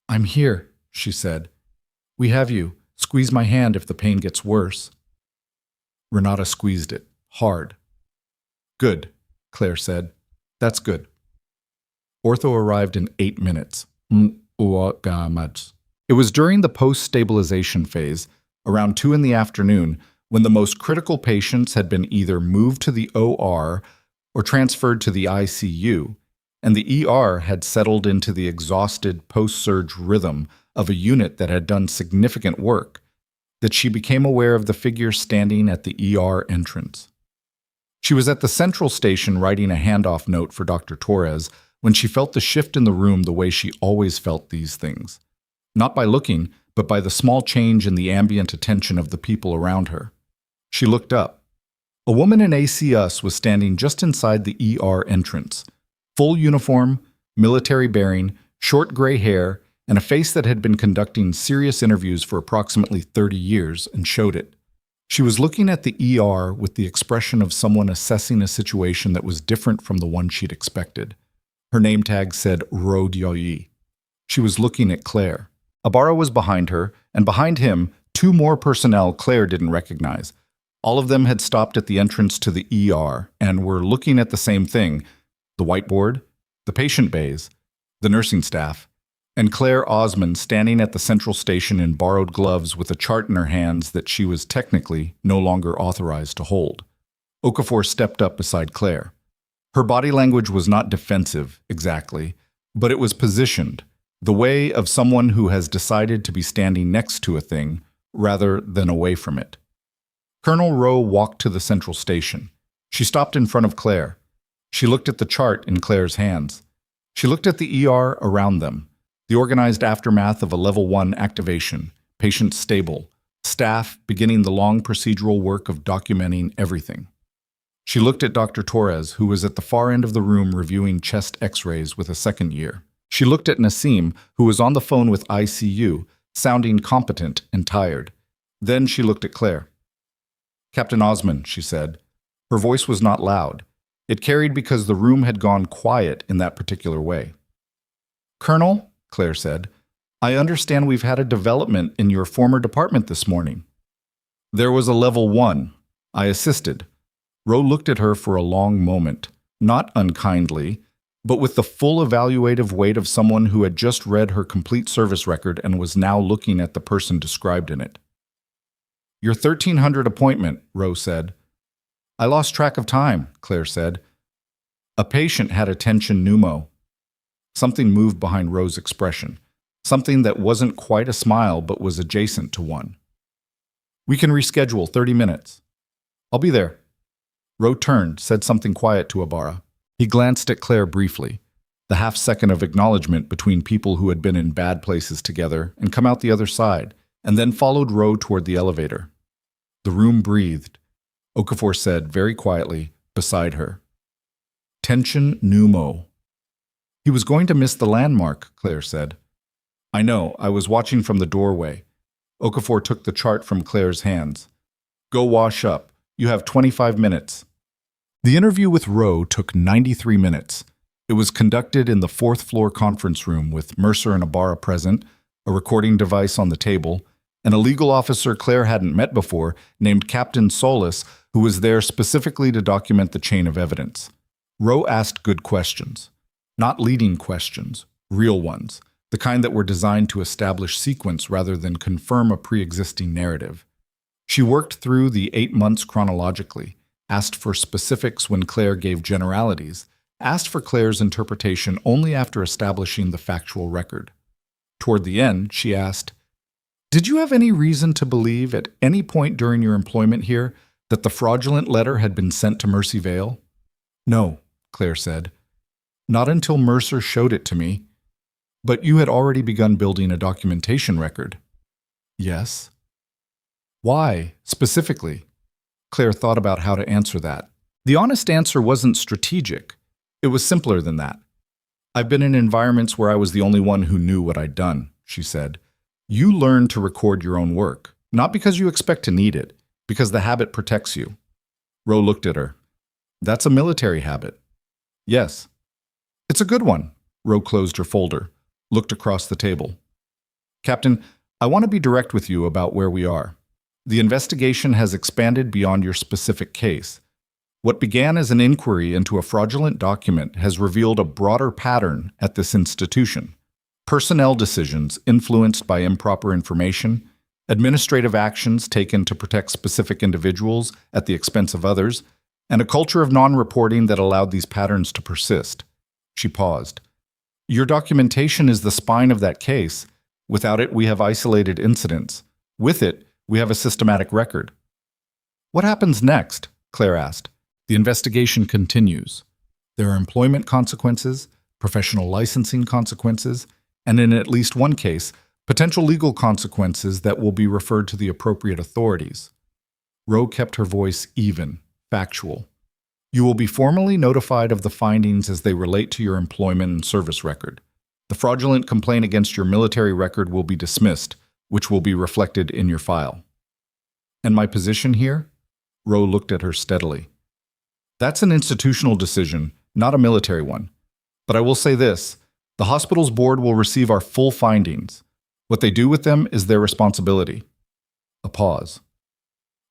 "I'm here," she said. "We have you. Squeeze my hand if the pain gets worse." Renata squeezed it, hard. "Good," Claire said. "That's good." Ortho arrived in 8 minutes. It was during the post-stabilization phase, around 2 in the afternoon, when the most critical patients had been either moved to the OR or transferred to the ICU, and the ER had settled into the exhausted post-surge rhythm of a unit that had done significant work, that she became aware of the figure standing at the ER entrance. She was at the central station writing a handoff note for Dr. Torres when she felt the shift in the room the way she always felt these things. Not by looking, but by the small change in the ambient attention of the people around her. She looked up. A woman in AC-US was standing just inside the ER entrance. Full uniform, military bearing, short gray hair, and a face that had been conducting serious interviews for approximately 30 years and showed it. She was looking at the ER with the expression of someone assessing a situation that was different from the one she'd expected. Her name tag said Ro Dioyi. She was looking at Claire. Ibarra was behind her, and behind him, 2 more personnel Claire didn't recognize. All of them had stopped at the entrance to the ER and were looking at the same thing: the whiteboard, the patient bays, the nursing staff, and Claire Osman standing at the central station in borrowed gloves with a chart in her hands that she was technically no longer authorized to hold. Okafor stepped up beside Claire. Her body language was not defensive, exactly, but it was positioned, the way of someone who has decided to be standing next to a thing rather than away from it. Colonel Rowe walked to the central station. She stopped in front of Claire. She looked at the chart in Claire's hands. She looked at the ER around them, the organized aftermath of a level 1 activation, patients stable, staff beginning the long procedural work of documenting everything. She looked at Dr. Torres, who was at the far end of the room reviewing chest x-rays with a second year. She looked at Nassim, who was on the phone with ICU, sounding competent and tired. Then she looked at Claire. "Captain Osman," she said. Her voice was not loud. It carried because the room had gone quiet in that particular way. "Colonel," Claire said, "I understand we've had a development in your former department this morning." "There was a level 1. I assisted." Rowe looked at her for a long moment, not unkindly, but with the full evaluative weight of someone who had just read her complete service record and was now looking at the person described in it. "Your 1300 appointment," Rowe said. "I lost track of time," Claire said. "A patient had a tension pneumo." Something moved behind Rowe's expression, something that wasn't quite a smile but was adjacent to one. "We can reschedule 30 minutes. I'll be there." Rowe turned, said something quiet to Ibarra. He glanced at Claire briefly, the half-second of acknowledgement between people who had been in bad places together and come out the other side, and then followed Rowe toward the elevator. The room breathed. Okafor said, very quietly, beside her, "Tension pneumo." "He was going to miss the landmark," Claire said. "I know, I was watching from the doorway." Okafor took the chart from Claire's hands. "Go wash up. You have 25 minutes. The interview with Rowe took 93 minutes. It was conducted in the 4th floor conference room with Mercer and Ibarra present, a recording device on the table, and a legal officer Claire hadn't met before named Captain Solis, who was there specifically to document the chain of evidence. Rowe asked good questions. Not leading questions, real ones, the kind that were designed to establish sequence rather than confirm a pre-existing narrative. She worked through the 8 months chronologically, asked for specifics when Claire gave generalities, asked for Claire's interpretation only after establishing the factual record. Toward the end, she asked, "Did you have any reason to believe at any point during your employment here that the fraudulent letter had been sent to Mercy Vale?" "No," Claire said. "Not until Mercer showed it to me." "But you had already begun building a documentation record." "Yes." "Why, specifically?" Claire thought about how to answer that. The honest answer wasn't strategic. It was simpler than that. "I've been in environments where I was the only one who knew what I'd done," she said. "You learn to record your own work, not because you expect to need it, because the habit protects you." Rowe looked at her. "That's a military habit." "Yes." "It's a good one." Rowe closed her folder, looked across the table. "Captain, I want to be direct with you about where we are. The investigation has expanded beyond your specific case. What began as an inquiry into a fraudulent document has revealed a broader pattern at this institution. Personnel decisions influenced by improper information, administrative actions taken to protect specific individuals at the expense of others, and a culture of non-reporting that allowed these patterns to persist." She paused. "Your documentation is the spine of that case. Without it, we have isolated incidents. With it, we have a systematic record." "What happens next?" Claire asked. "The investigation continues. There are employment consequences, professional licensing consequences, and in at least one case, potential legal consequences that will be referred to the appropriate authorities." Rowe kept her voice even, factual. "You will be formally notified of the findings as they relate to your employment and service record. The fraudulent complaint against your military record will be dismissed, which will be reflected in your file." "And my position here?" Rowe looked at her steadily. "That's an institutional decision, not a military one. But I will say this, the hospital's board will receive our full findings. What they do with them is their responsibility." A pause.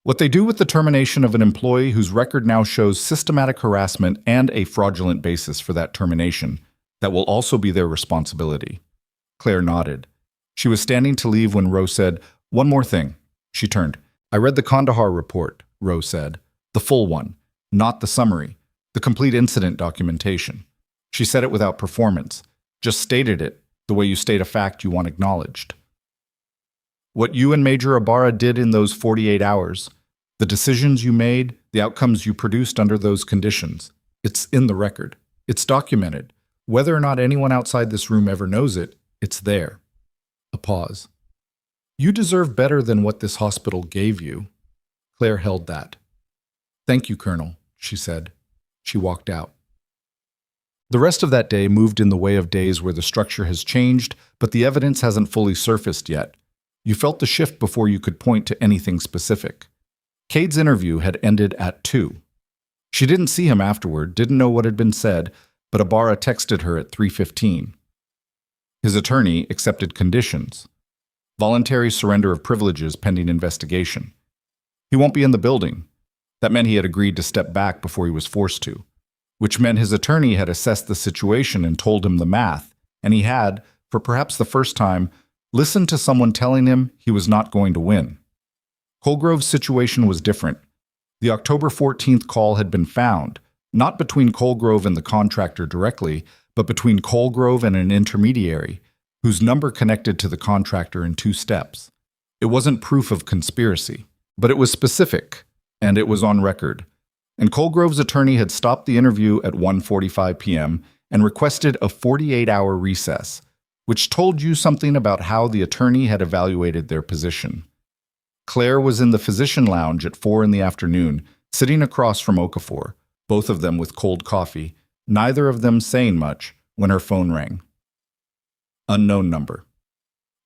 "What they do with the termination of an employee whose record now shows systematic harassment and a fraudulent basis for that termination, that will also be their responsibility." Claire nodded. She was standing to leave when Roe said, "One more thing." She turned. "I read the Kandahar report," Roe said. "The full one, not the summary, the complete incident documentation." She said it without performance, just stated it the way you state a fact you want acknowledged. What you and Major Ibarra did in those 48 hours, the decisions you made, the outcomes you produced under those conditions, it's in the record. It's documented. Whether or not anyone outside this room ever knows it, it's there. A pause. "You deserve better than what this hospital gave you." Claire held that. "Thank you, Colonel," she said. She walked out. The rest of that day moved in the way of days where the structure has changed, but the evidence hasn't fully surfaced yet. You felt the shift before you could point to anything specific. Cade's interview had ended at 2. She didn't see him afterward, didn't know what had been said, but Ibarra texted her at 3:15. His attorney accepted conditions. Voluntary surrender of privileges pending investigation. He won't be in the building. That meant he had agreed to step back before he was forced to, which meant his attorney had assessed the situation and told him the math, and he had, for perhaps the first time, listened to someone telling him he was not going to win. Colgrove's situation was different. The October 14th call had been found, not between Colgrove and the contractor directly, but between Colgrove and an intermediary, whose number connected to the contractor in 2 steps. It wasn't proof of conspiracy, but it was specific, and it was on record. And Colgrove's attorney had stopped the interview at 1:45 p.m. and requested a 48-hour recess, which told you something about how the attorney had evaluated their position. Claire was in the physician lounge at 4 in the afternoon, sitting across from Okafor, both of them with cold coffee, neither of them saying much, when her phone rang. Unknown number.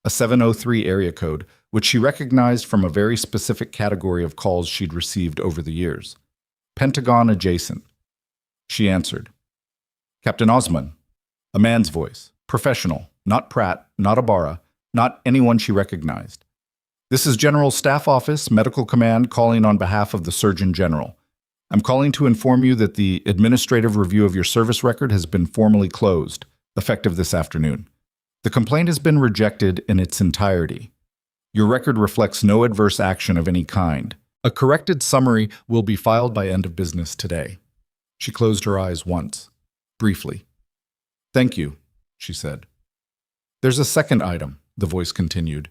A 703 area code, which she recognized from a very specific category of calls she'd received over the years. Pentagon adjacent. She answered. "Captain Osman." A man's voice. Professional. Not Pratt, not Ibarra, not anyone she recognized. "This is General Staff Office, Medical Command, calling on behalf of the Surgeon General. I'm calling to inform you that the administrative review of your service record has been formally closed, effective this afternoon. The complaint has been rejected in its entirety. Your record reflects no adverse action of any kind. A corrected summary will be filed by end of business today." She closed her eyes once, briefly. "Thank you," she said. "There's a second item," the voice continued.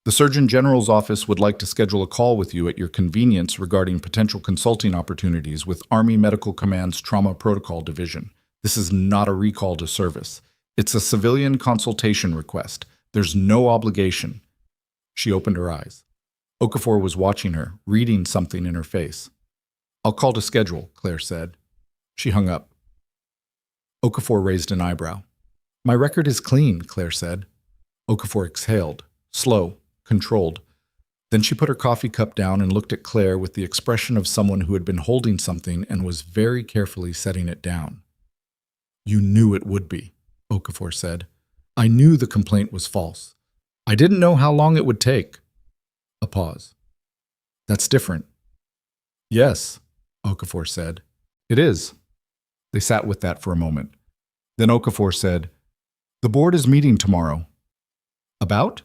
"The Surgeon General's office would like to schedule a call with you at your convenience regarding potential consulting opportunities with Army Medical Command's Trauma Protocol Division. This is not a recall to service. It's a civilian consultation request. There's no obligation." She opened her eyes. Okafor was watching her, reading something in her face. "I'll call to schedule," Claire said. She hung up. Okafor raised an eyebrow. "My record is clean," Claire said. Okafor exhaled, slow, controlled. Then she put her coffee cup down and looked at Claire with the expression of someone who had been holding something and was very carefully setting it down. "You knew it would be," Okafor said. "I knew the complaint was false. I didn't know how long it would take." A pause. "That's different." "Yes," Okafor said. "It is." They sat with that for a moment. Then Okafor said, "The board is meeting tomorrow." "About?"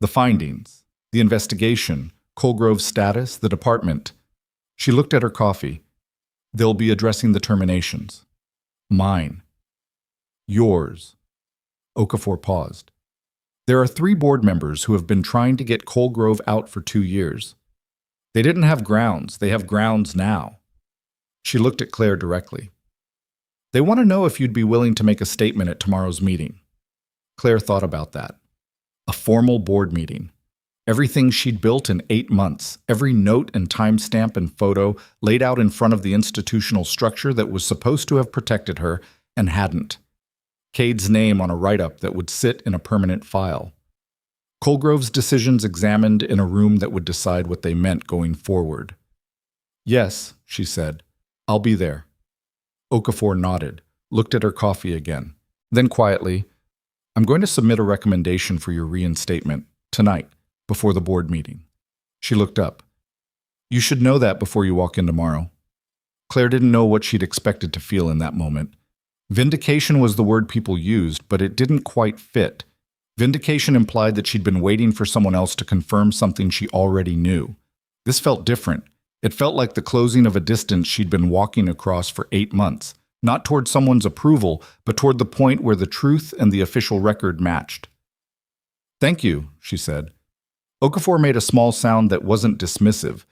"The findings, the investigation, Colgrove's status, the department." She looked at her coffee. "They'll be addressing the terminations." "Mine." "Yours." Okafor paused. "There are 3 board members who have been trying to get Colgrove out for 2 years. They didn't have grounds. They have grounds now." She looked at Claire directly. "They want to know if you'd be willing to make a statement at tomorrow's meeting." Claire thought about that. A formal board meeting. Everything she'd built in 8 months, every note and timestamp and photo laid out in front of the institutional structure that was supposed to have protected her and hadn't. Cade's name on a write-up that would sit in a permanent file. Colgrove's decisions examined in a room that would decide what they meant going forward. "Yes," she said. "I'll be there." Okafor nodded, looked at her coffee again. Then quietly, "I'm going to submit a recommendation for your reinstatement, tonight, before the board meeting." She looked up. "You should know that before you walk in tomorrow." Claire didn't know what she'd expected to feel in that moment. Vindication was the word people used, but it didn't quite fit. Vindication implied that she'd been waiting for someone else to confirm something she already knew. This felt different. It felt like the closing of a distance she'd been walking across for 8 months, not toward someone's approval, but toward the point where the truth and the official record matched. "Thank you," she said. Okafor made a small sound that wasn't dismissive,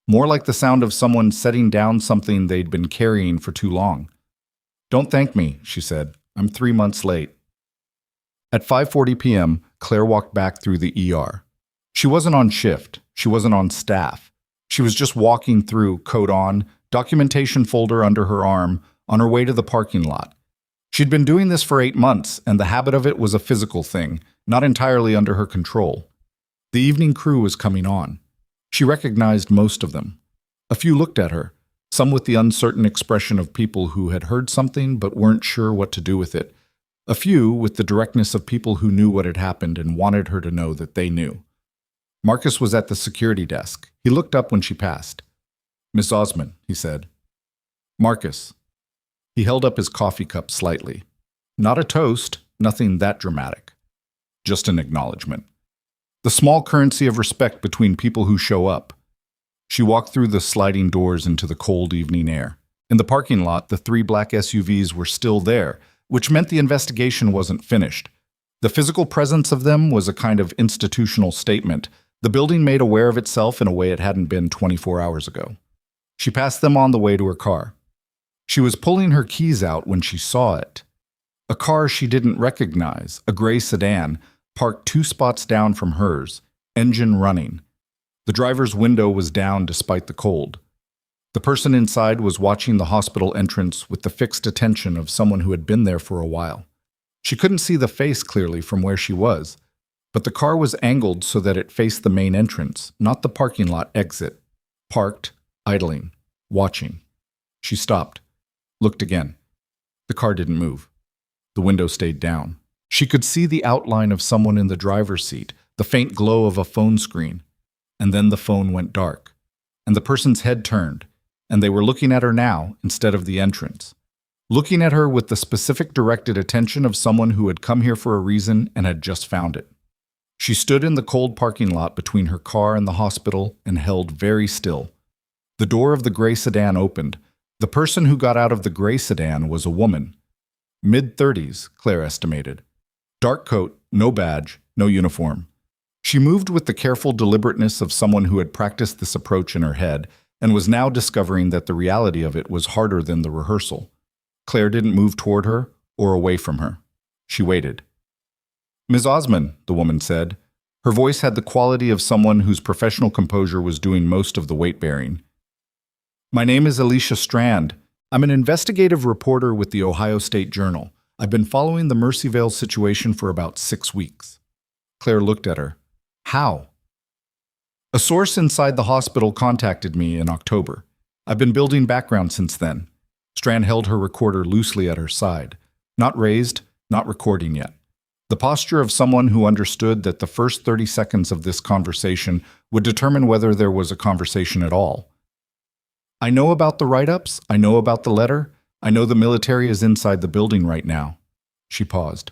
more like the sound of someone setting down something they'd been carrying for too long. "Don't thank me," she said. "I'm 3 months late." At 5:40 p.m., Claire walked back through the ER. She wasn't on shift. She wasn't on staff. She was just walking through, coat on, documentation folder under her arm, on her way to the parking lot. She'd been doing this for 8 months, and the habit of it was a physical thing, not entirely under her control. The evening crew was coming on. She recognized most of them. A few looked at her, some with the uncertain expression of people who had heard something but weren't sure what to do with it. A few with the directness of people who knew what had happened and wanted her to know that they knew. Marcus was at the security desk. He looked up when she passed. "Miss Osman," he said. "Marcus." He held up his coffee cup slightly. Not a toast, nothing that dramatic. Just an acknowledgement. The small currency of respect between people who show up. She walked through the sliding doors into the cold evening air. In the parking lot, the 3 black SUVs were still there, which meant the investigation wasn't finished. The physical presence of them was a kind of institutional statement, the building made aware of itself in a way it hadn't been 24 hours ago. She passed them on the way to her car. She was pulling her keys out when she saw it. A car she didn't recognize, a gray sedan, parked 2 spots down from hers, engine running. The driver's window was down despite the cold. The person inside was watching the hospital entrance with the fixed attention of someone who had been there for a while. She couldn't see the face clearly from where she was, but the car was angled so that it faced the main entrance, not the parking lot exit. Parked, idling, watching. She stopped, looked again. The car didn't move. The window stayed down. She could see the outline of someone in the driver's seat, the faint glow of a phone screen. And then the phone went dark, and the person's head turned, and they were looking at her now instead of the entrance. Looking at her with the specific directed attention of someone who had come here for a reason and had just found it. She stood in the cold parking lot between her car and the hospital and held very still. The door of the gray sedan opened. The person who got out of the gray sedan was a woman. Mid-30s, Claire estimated. Dark coat, no badge, no uniform. She moved with the careful deliberateness of someone who had practiced this approach in her head and was now discovering that the reality of it was harder than the rehearsal. Claire didn't move toward her or away from her. She waited. "Ms. Osman," the woman said. Her voice had the quality of someone whose professional composure was doing most of the weight-bearing. "My name is Alicia Strand. I'm an investigative reporter with the Ohio State Journal. I've been following the Mercy Vale situation for about 6 weeks. Claire looked at her. "How?" "A source inside the hospital contacted me in October. I've been building background since then." Strand held her recorder loosely at her side. Not raised, not recording yet. The posture of someone who understood that the first 30 seconds of this conversation would determine whether there was a conversation at all. "I know about the write-ups. I know about the letter. I know the military is inside the building right now." She paused.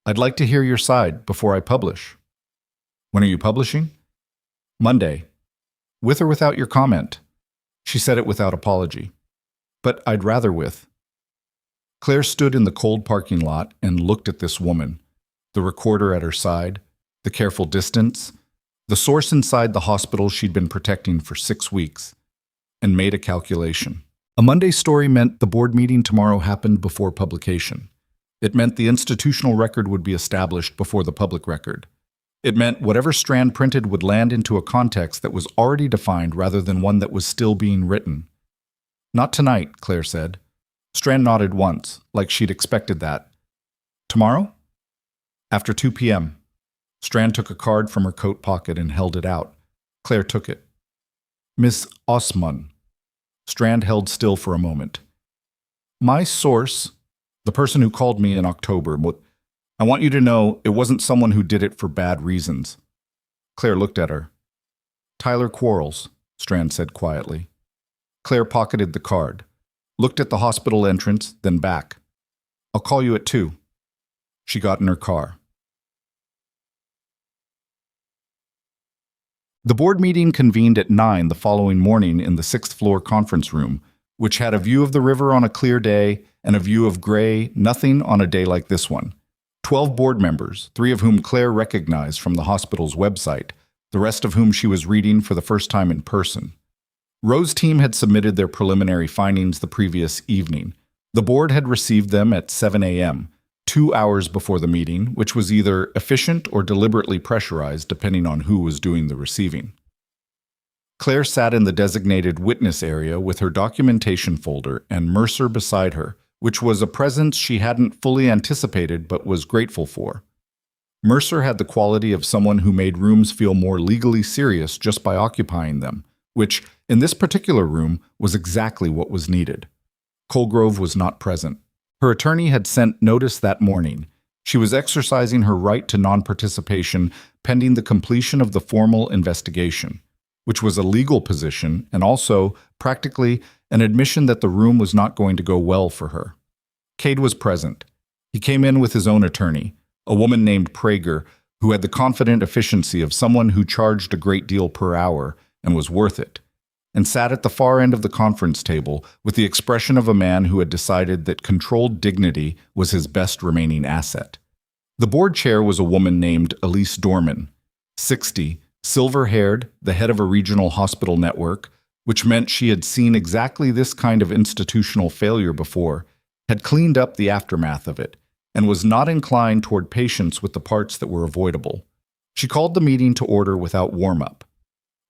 "I'd like to hear your side before I publish." "When are you publishing?" "Monday. With or without your comment." She said it without apology. "But I'd rather with." Claire stood in the cold parking lot and looked at this woman, the recorder at her side, the careful distance, the source inside the hospital she'd been protecting for 6 weeks, and made a calculation. A Monday story meant the board meeting tomorrow happened before publication. It meant the institutional record would be established before the public record. It meant whatever Strand printed would land into a context that was already defined rather than one that was still being written. "Not tonight," Claire said. Strand nodded once, like she'd expected that. "Tomorrow?" "After 2 p.m. Strand took a card from her coat pocket and held it out. Claire took it. "Miss Osman." Strand held still for a moment. "My source, the person who called me in October, I want you to know it wasn't someone who did it for bad reasons." Claire looked at her. "Tyler Quarles," Strand said quietly. Claire pocketed the card, looked at the hospital entrance, then back. I'll call you at 2. She got in her car. The board meeting convened at 9 the following morning in the 6th floor conference room, which had a view of the river on a clear day and a view of gray nothing on a day like this one. 12 board members, 3 of whom Claire recognized from the hospital's website, the rest of whom she was reading for the first time in person. Rose's team had submitted their preliminary findings the previous evening. The board had received them at 7 a.m., 2 hours before the meeting, which was either efficient or deliberately pressurized depending on who was doing the receiving. Claire sat in the designated witness area with her documentation folder and Mercer beside her, which was a presence she hadn't fully anticipated but was grateful for. Mercer had the quality of someone who made rooms feel more legally serious just by occupying them, which, in this particular room, was exactly what was needed. Colgrove was not present. Her attorney had sent notice that morning. She was exercising her right to non-participation pending the completion of the formal investigation, which was a legal position and also, practically, an admission that the room was not going to go well for her. Cade was present. He came in with his own attorney, a woman named Prager, who had the confident efficiency of someone who charged a great deal per hour and was worth it, and sat at the far end of the conference table with the expression of a man who had decided that controlled dignity was his best remaining asset. The board chair was a woman named Elise Dorman, 60, silver-haired, the head of a regional hospital network, which meant she had seen exactly this kind of institutional failure before, had cleaned up the aftermath of it, and was not inclined toward patience with the parts that were avoidable. She called the meeting to order without warm-up,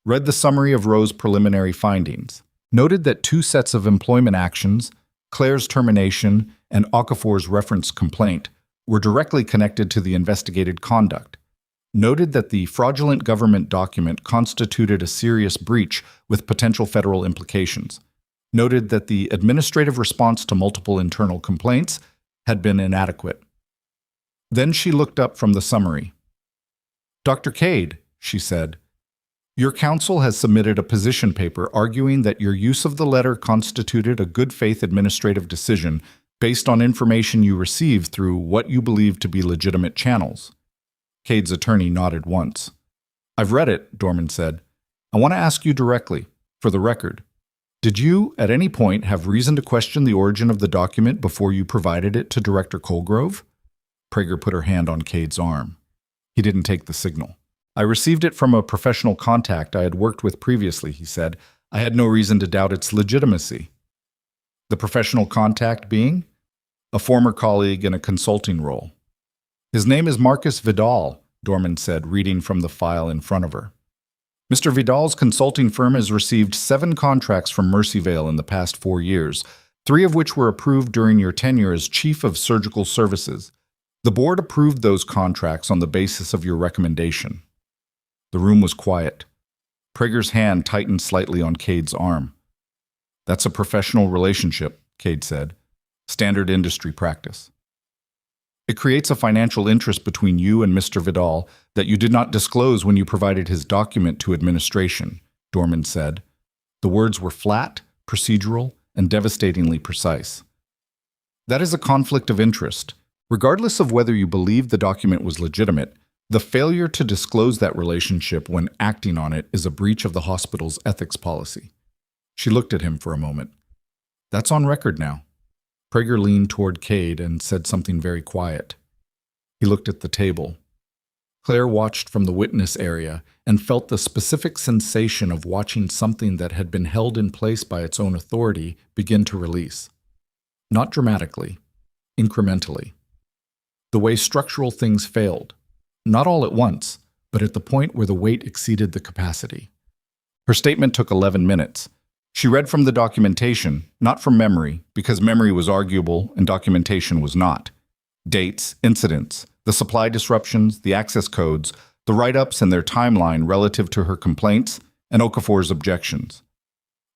read the summary of Rose's preliminary findings, noted that 2 sets of employment actions, Claire's termination and Okafor's reference complaint, were directly connected to the investigated conduct, noted that the fraudulent government document constituted a serious breach with potential federal implications, noted that the administrative response to multiple internal complaints had been inadequate. Then she looked up from the summary. "Dr. Cade," she said, "your counsel has submitted a position paper arguing that your use of the letter constituted a good-faith administrative decision based on information you received through what you believe to be legitimate channels." Cade's attorney nodded once. "I've read it," Dorman said. "I want to ask you directly, for the record. Did you, at any point, have reason to question the origin of the document before you provided it to Director Colgrove?" Prager put her hand on Cade's arm. He didn't take the signal. "I received it from a professional contact I had worked with previously," he said. "I had no reason to doubt its legitimacy." The professional contact being? A former colleague in a consulting role. "His name is Marcus Vidal," Dorman said, reading from the file in front of her. "Mr. Vidal's consulting firm has received 7 contracts from Mercy Vale in the past 4 years, 3 of which were approved during your tenure as Chief of Surgical Services. The board approved those contracts on the basis of your recommendation." The room was quiet. Prager's hand tightened slightly on Cade's arm. "That's a professional relationship," Cade said. "Standard industry practice. It creates a financial interest between you and Mr. Vidal that you did not disclose when you provided his document to administration," Dorman said. The words were flat, procedural, and devastatingly precise. "That is a conflict of interest. Regardless of whether you believe the document was legitimate, the failure to disclose that relationship when acting on it is a breach of the hospital's ethics policy." She looked at him for a moment. "That's on record now." Prager leaned toward Cade and said something very quiet. He looked at the table. Claire watched from the witness area and felt the specific sensation of watching something that had been held in place by its own authority begin to release. Not dramatically, incrementally. The way structural things failed. Not all at once, but at the point where the weight exceeded the capacity. Her statement took 11 minutes. She read from the documentation, not from memory, because memory was arguable and documentation was not. Dates, incidents, the supply disruptions, the access codes, the write-ups and their timeline relative to her complaints, and Okafor's objections.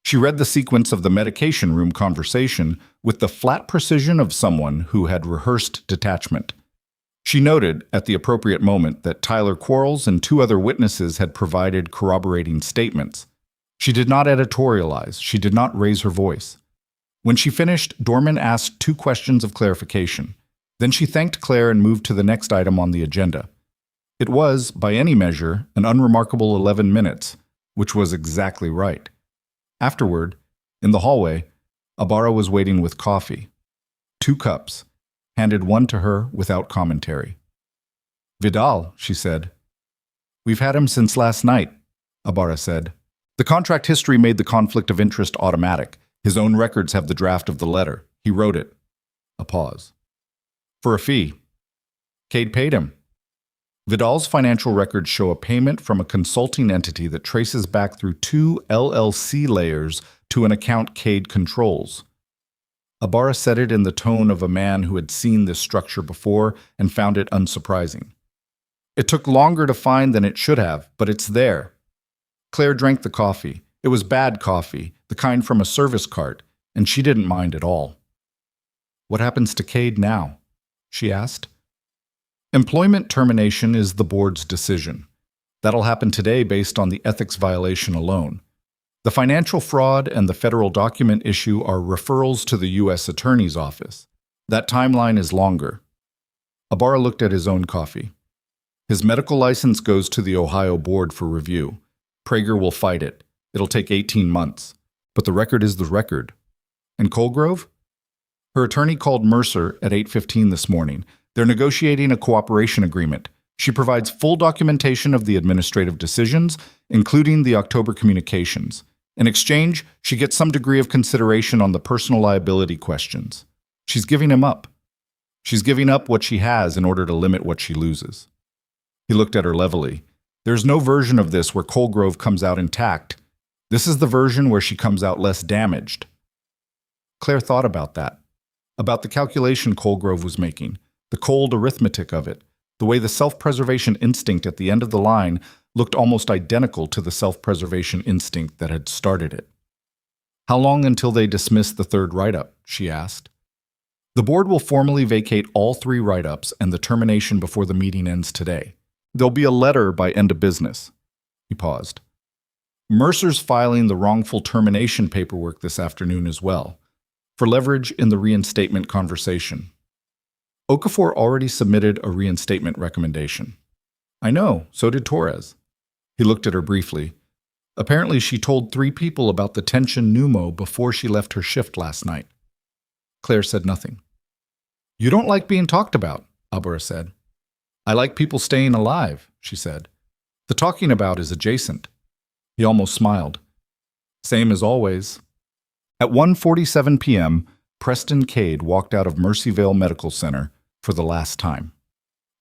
She read the sequence of the medication room conversation with the flat precision of someone who had rehearsed detachment. She noted, at the appropriate moment, that Tyler Quarles and 2 other witnesses had provided corroborating statements. She did not editorialize. She did not raise her voice. When she finished, Dorman asked 2 questions of clarification. Then she thanked Claire and moved to the next item on the agenda. It was, by any measure, an unremarkable 11 minutes, which was exactly right. Afterward, in the hallway, Ibarra was waiting with coffee. 2 cups, handed one to her without commentary. "Vidal," she said. "We've had him since last night," Ibarra said. The contract history made the conflict of interest automatic. His own records have the draft of the letter. He wrote it. A pause. "For a fee." Cade paid him. Vidal's financial records show a payment from a consulting entity that traces back through 2 LLC layers to an account Cade controls. Ibarra said it in the tone of a man who had seen this structure before and found it unsurprising. "It took longer to find than it should have, but it's there." Claire drank the coffee. It was bad coffee, the kind from a service cart, and she didn't mind at all. "What happens to Cade now?" she asked. "Employment termination is the board's decision. That'll happen today based on the ethics violation alone. The financial fraud and the federal document issue are referrals to the U.S. Attorney's Office. That timeline is longer." Ibarra looked at his own coffee. "His medical license goes to the Ohio board for review. Prager will fight it. It'll take 18 months. But the record is the record." "And Colgrove?" Her attorney called Mercer at 8:15 this morning. They're negotiating a cooperation agreement. She provides full documentation of the administrative decisions, including the October communications. In exchange, she gets some degree of consideration on the personal liability questions. She's giving him up. She's giving up what she has in order to limit what she loses. He looked at her levelly. There's no version of this where Colgrove comes out intact. This is the version where she comes out less damaged. Claire thought about that, about the calculation Colgrove was making, the cold arithmetic of it, the way the self-preservation instinct at the end of the line looked almost identical to the self-preservation instinct that had started it. "How long until they dismiss the 3rd write-up?" she asked. "The board will formally vacate all 3 write-ups and the termination before the meeting ends today. There'll be a letter by end of business." He paused. "Mercer's filing the wrongful termination paperwork this afternoon as well, for leverage in the reinstatement conversation. Okafor already submitted a reinstatement recommendation." "I know, so did Torres." He looked at her briefly. "Apparently she told 3 people about the tension pneumo before she left her shift last night." Claire said nothing. "You don't like being talked about," Ibarra said. "I like people staying alive," she said. "The talking about is adjacent." He almost smiled. "Same as always." At 1:47 p.m., Preston Cade walked out of Mercy Vale Medical Center for the last time.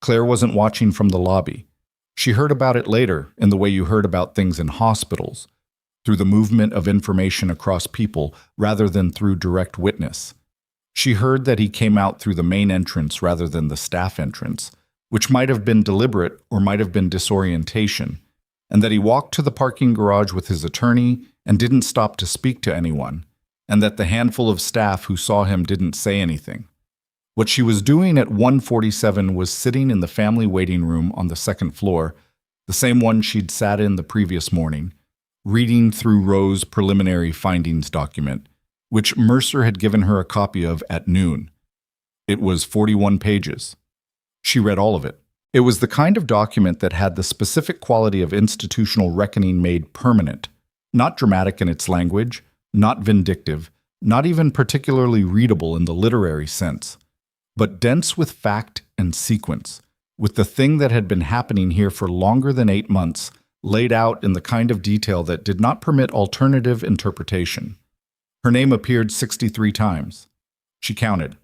Claire wasn't watching from the lobby. She heard about it later in the way you heard about things in hospitals, through the movement of information across people rather than through direct witness. She heard that he came out through the main entrance rather than the staff entrance, which might have been deliberate or might have been disorientation, and that he walked to the parking garage with his attorney and didn't stop to speak to anyone, and that the handful of staff who saw him didn't say anything. What she was doing at 1:47 was sitting in the family waiting room on the 2nd floor, the same one she'd sat in the previous morning, reading through Rowe's preliminary findings document, which Mercer had given her a copy of at noon. It was 41 pages. She read all of it. It was the kind of document that had the specific quality of institutional reckoning made permanent, not dramatic in its language, not vindictive, not even particularly readable in the literary sense, but dense with fact and sequence, with the thing that had been happening here for longer than 8 months laid out in the kind of detail that did not permit alternative interpretation. Her name appeared 63 times. She counted.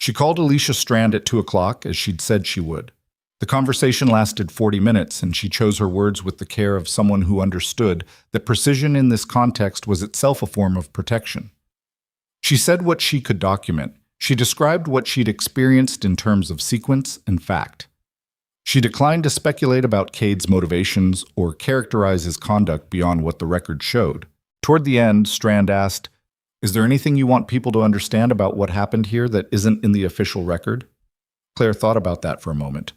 She called Alicia Strand at 2 o'clock, as she'd said she would. The conversation lasted 40 minutes, and she chose her words with the care of someone who understood that precision in this context was itself a form of protection. She said what she could document. She described what she'd experienced in terms of sequence and fact. She declined to speculate about Cade's motivations or characterize his conduct beyond what the record showed. Toward the end, Strand asked, "Is there anything you want people to understand about what happened here that isn't in the official record?" Claire thought about that for a moment.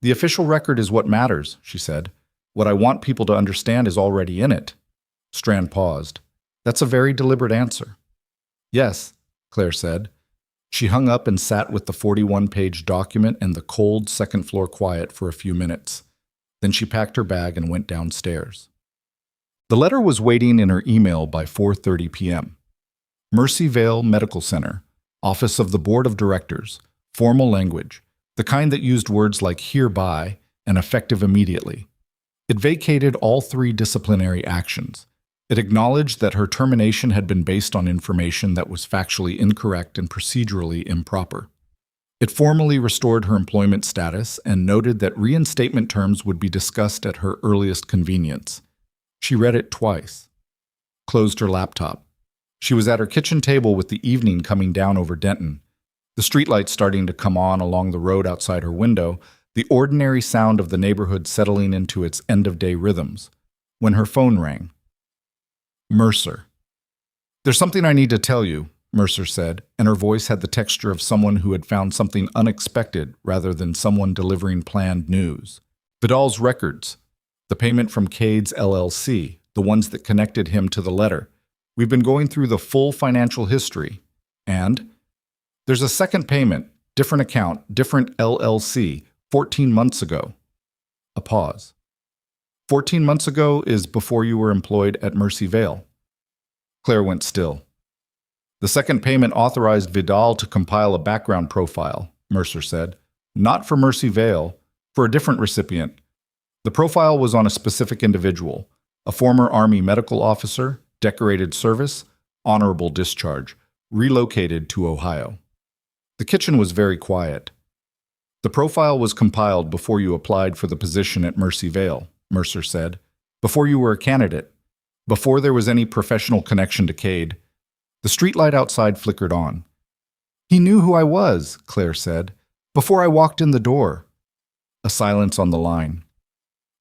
"The official record is what matters," she said. "What I want people to understand is already in it." Strand paused. "That's a very deliberate answer." Yes, Claire said. She hung up and sat with the 41-page document and the cold second-floor quiet for a few minutes. Then she packed her bag and went downstairs. The letter was waiting in her email by 4:30 p.m. Mercy Vale Medical Center, Office of the Board of Directors, formal language, the kind that used words like hereby and effective immediately. It vacated all 3 disciplinary actions. It acknowledged that her termination had been based on information that was factually incorrect and procedurally improper. It formally restored her employment status and noted that reinstatement terms would be discussed at her earliest convenience. She read it twice, closed her laptop. She was at her kitchen table with the evening coming down over Denton, the streetlights starting to come on along the road outside her window, the ordinary sound of the neighborhood settling into its end-of-day rhythms, when her phone rang. Mercer. "There's something I need to tell you," Mercer said, and her voice had the texture of someone who had found something unexpected rather than someone delivering planned news. Vidal's records, the payment from Cade's LLC, the ones that connected him to the letter. We've been going through the full financial history. And there's a second payment, different account, different LLC, 14 months ago. A pause. 14 months ago is before you were employed at Mercy Vale. Claire went still. The second payment authorized Vidal to compile a background profile, Mercer said. Not for Mercy Vale, for a different recipient. The profile was on a specific individual, a former Army medical officer, decorated service, honorable discharge, relocated to Ohio. The kitchen was very quiet. The profile was compiled before you applied for the position at Mercy Vale, Mercer said, before you were a candidate, before there was any professional connection to Cade. The streetlight outside flickered on. He knew who I was, Claire said, before I walked in the door. A silence on the line.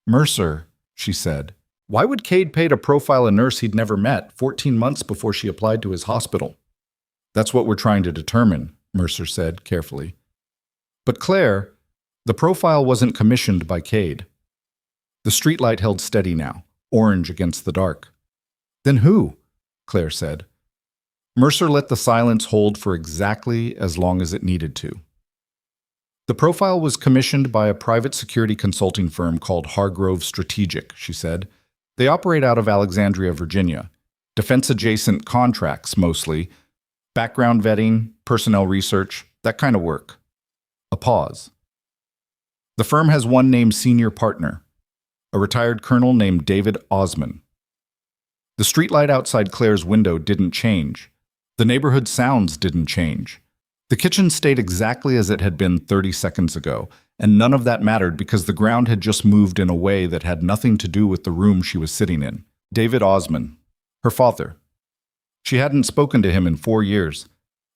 Mercer, she said, why would Cade pay to profile a nurse he'd never met 14 months before she applied to his hospital? That's what we're trying to determine, Mercer said carefully. But Claire, the profile wasn't commissioned by Cade. The streetlight held steady now, orange against the dark. Then who? Claire said. Mercer let the silence hold for exactly as long as it needed to. The profile was commissioned by a private security consulting firm called Hargrove Strategic, she said. They operate out of Alexandria, Virginia. Defense-adjacent contracts, mostly. Background vetting, personnel research, that kind of work. A pause. The firm has one named senior partner, a retired colonel named David Osman. The streetlight outside Claire's window didn't change. The neighborhood sounds didn't change. The kitchen stayed exactly as it had been 30 seconds ago, and none of that mattered because the ground had just moved in a way that had nothing to do with the room she was sitting in. David Osman, her father. She hadn't spoken to him in 4 years.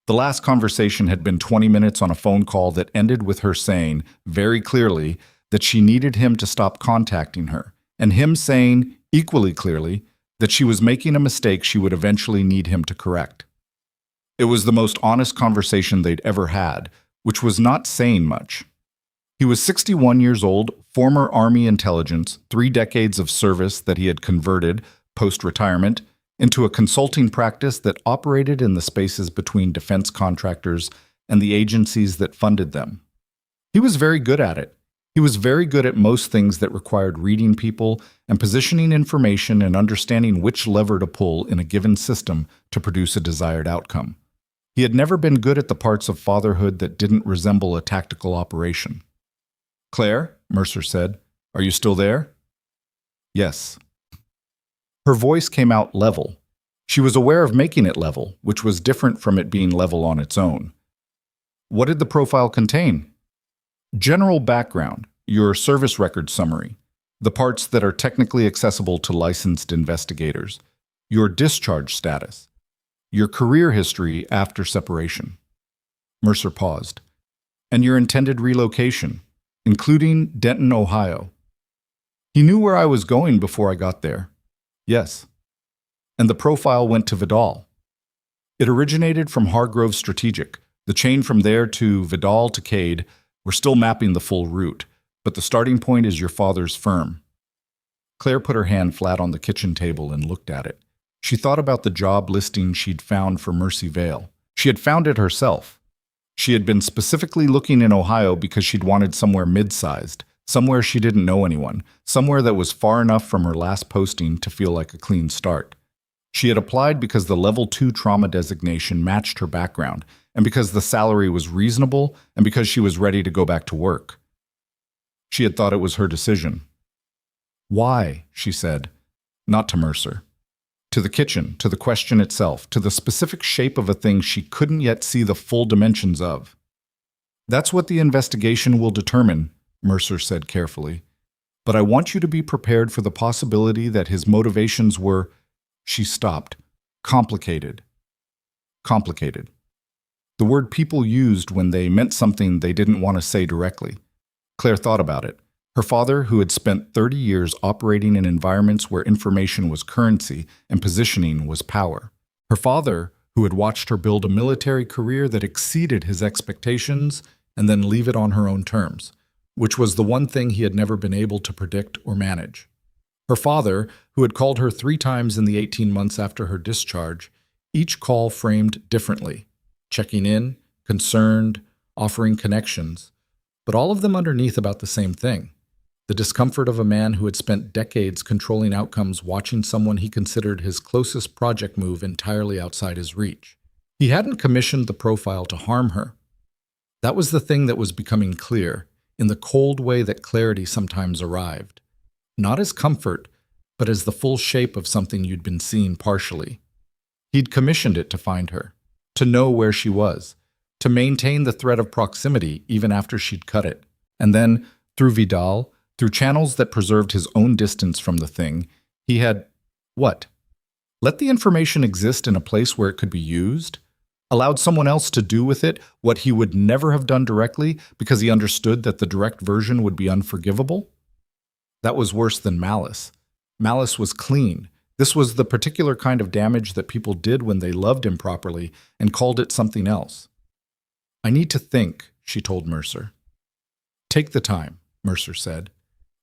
The last conversation had been 20 minutes on a phone call that ended with her saying, very clearly, that she needed him to stop contacting her, and him saying, equally clearly, that she was making a mistake she would eventually need him to correct. It was the most honest conversation they'd ever had, which was not saying much. He was 61 years old, former Army intelligence, 3 decades of service that he had converted, post-retirement, into a consulting practice that operated in the spaces between defense contractors and the agencies that funded them. He was very good at it. He was very good at most things that required reading people and positioning information and understanding which lever to pull in a given system to produce a desired outcome. He had never been good at the parts of fatherhood that didn't resemble a tactical operation. Claire, Mercer said, are you still there? Yes. Her voice came out level. She was aware of making it level, which was different from it being level on its own. What did the profile contain? General background, your service record summary, the parts that are technically accessible to licensed investigators, your discharge status, your career history after separation. Mercer paused. And your intended relocation, including Denton, Ohio. He knew where I was going before I got there. Yes. And the profile went to Vidal. It originated from Hargrove Strategic. The chain from there to Vidal to Cade. We're still mapping the full route, but the starting point is your father's firm. Claire put her hand flat on the kitchen table and looked at it. She thought about the job listing she'd found for Mercy Vale. She had found it herself. She had been specifically looking in Ohio because she'd wanted somewhere mid-sized, somewhere she didn't know anyone, somewhere that was far enough from her last posting to feel like a clean start. She had applied because the Level 2 trauma designation matched her background, and because the salary was reasonable, and because she was ready to go back to work. She had thought it was her decision. Why, she said, not to Mercer. To the kitchen, to the question itself, to the specific shape of a thing she couldn't yet see the full dimensions of. That's what the investigation will determine, Mercer said carefully. But I want you to be prepared for the possibility that his motivations were, she stopped, complicated. Complicated. The word people used when they meant something they didn't want to say directly. Claire thought about it. Her father, who had spent 30 years operating in environments where information was currency and positioning was power. Her father, who had watched her build a military career that exceeded his expectations and then leave it on her own terms, which was the one thing he had never been able to predict or manage. Her father, who had called her 3 times in the 18 months after her discharge, each call framed differently, checking in, concerned, offering connections, but all of them underneath about the same thing. The discomfort of a man who had spent decades controlling outcomes watching someone he considered his closest project move entirely outside his reach. He hadn't commissioned the profile to harm her. That was the thing that was becoming clear, in the cold way that clarity sometimes arrived. Not as comfort, but as the full shape of something you'd been seeing partially. He'd commissioned it to find her, to know where she was, to maintain the threat of proximity even after she'd cut it. And then, through Vidal, through channels that preserved his own distance from the thing, he had, what? Let the information exist in a place where it could be used? Allowed someone else to do with it what he would never have done directly because he understood that the direct version would be unforgivable? That was worse than malice. Malice was clean. This was the particular kind of damage that people did when they loved improperly and called it something else. I need to think, she told Mercer. Take the time, Mercer said.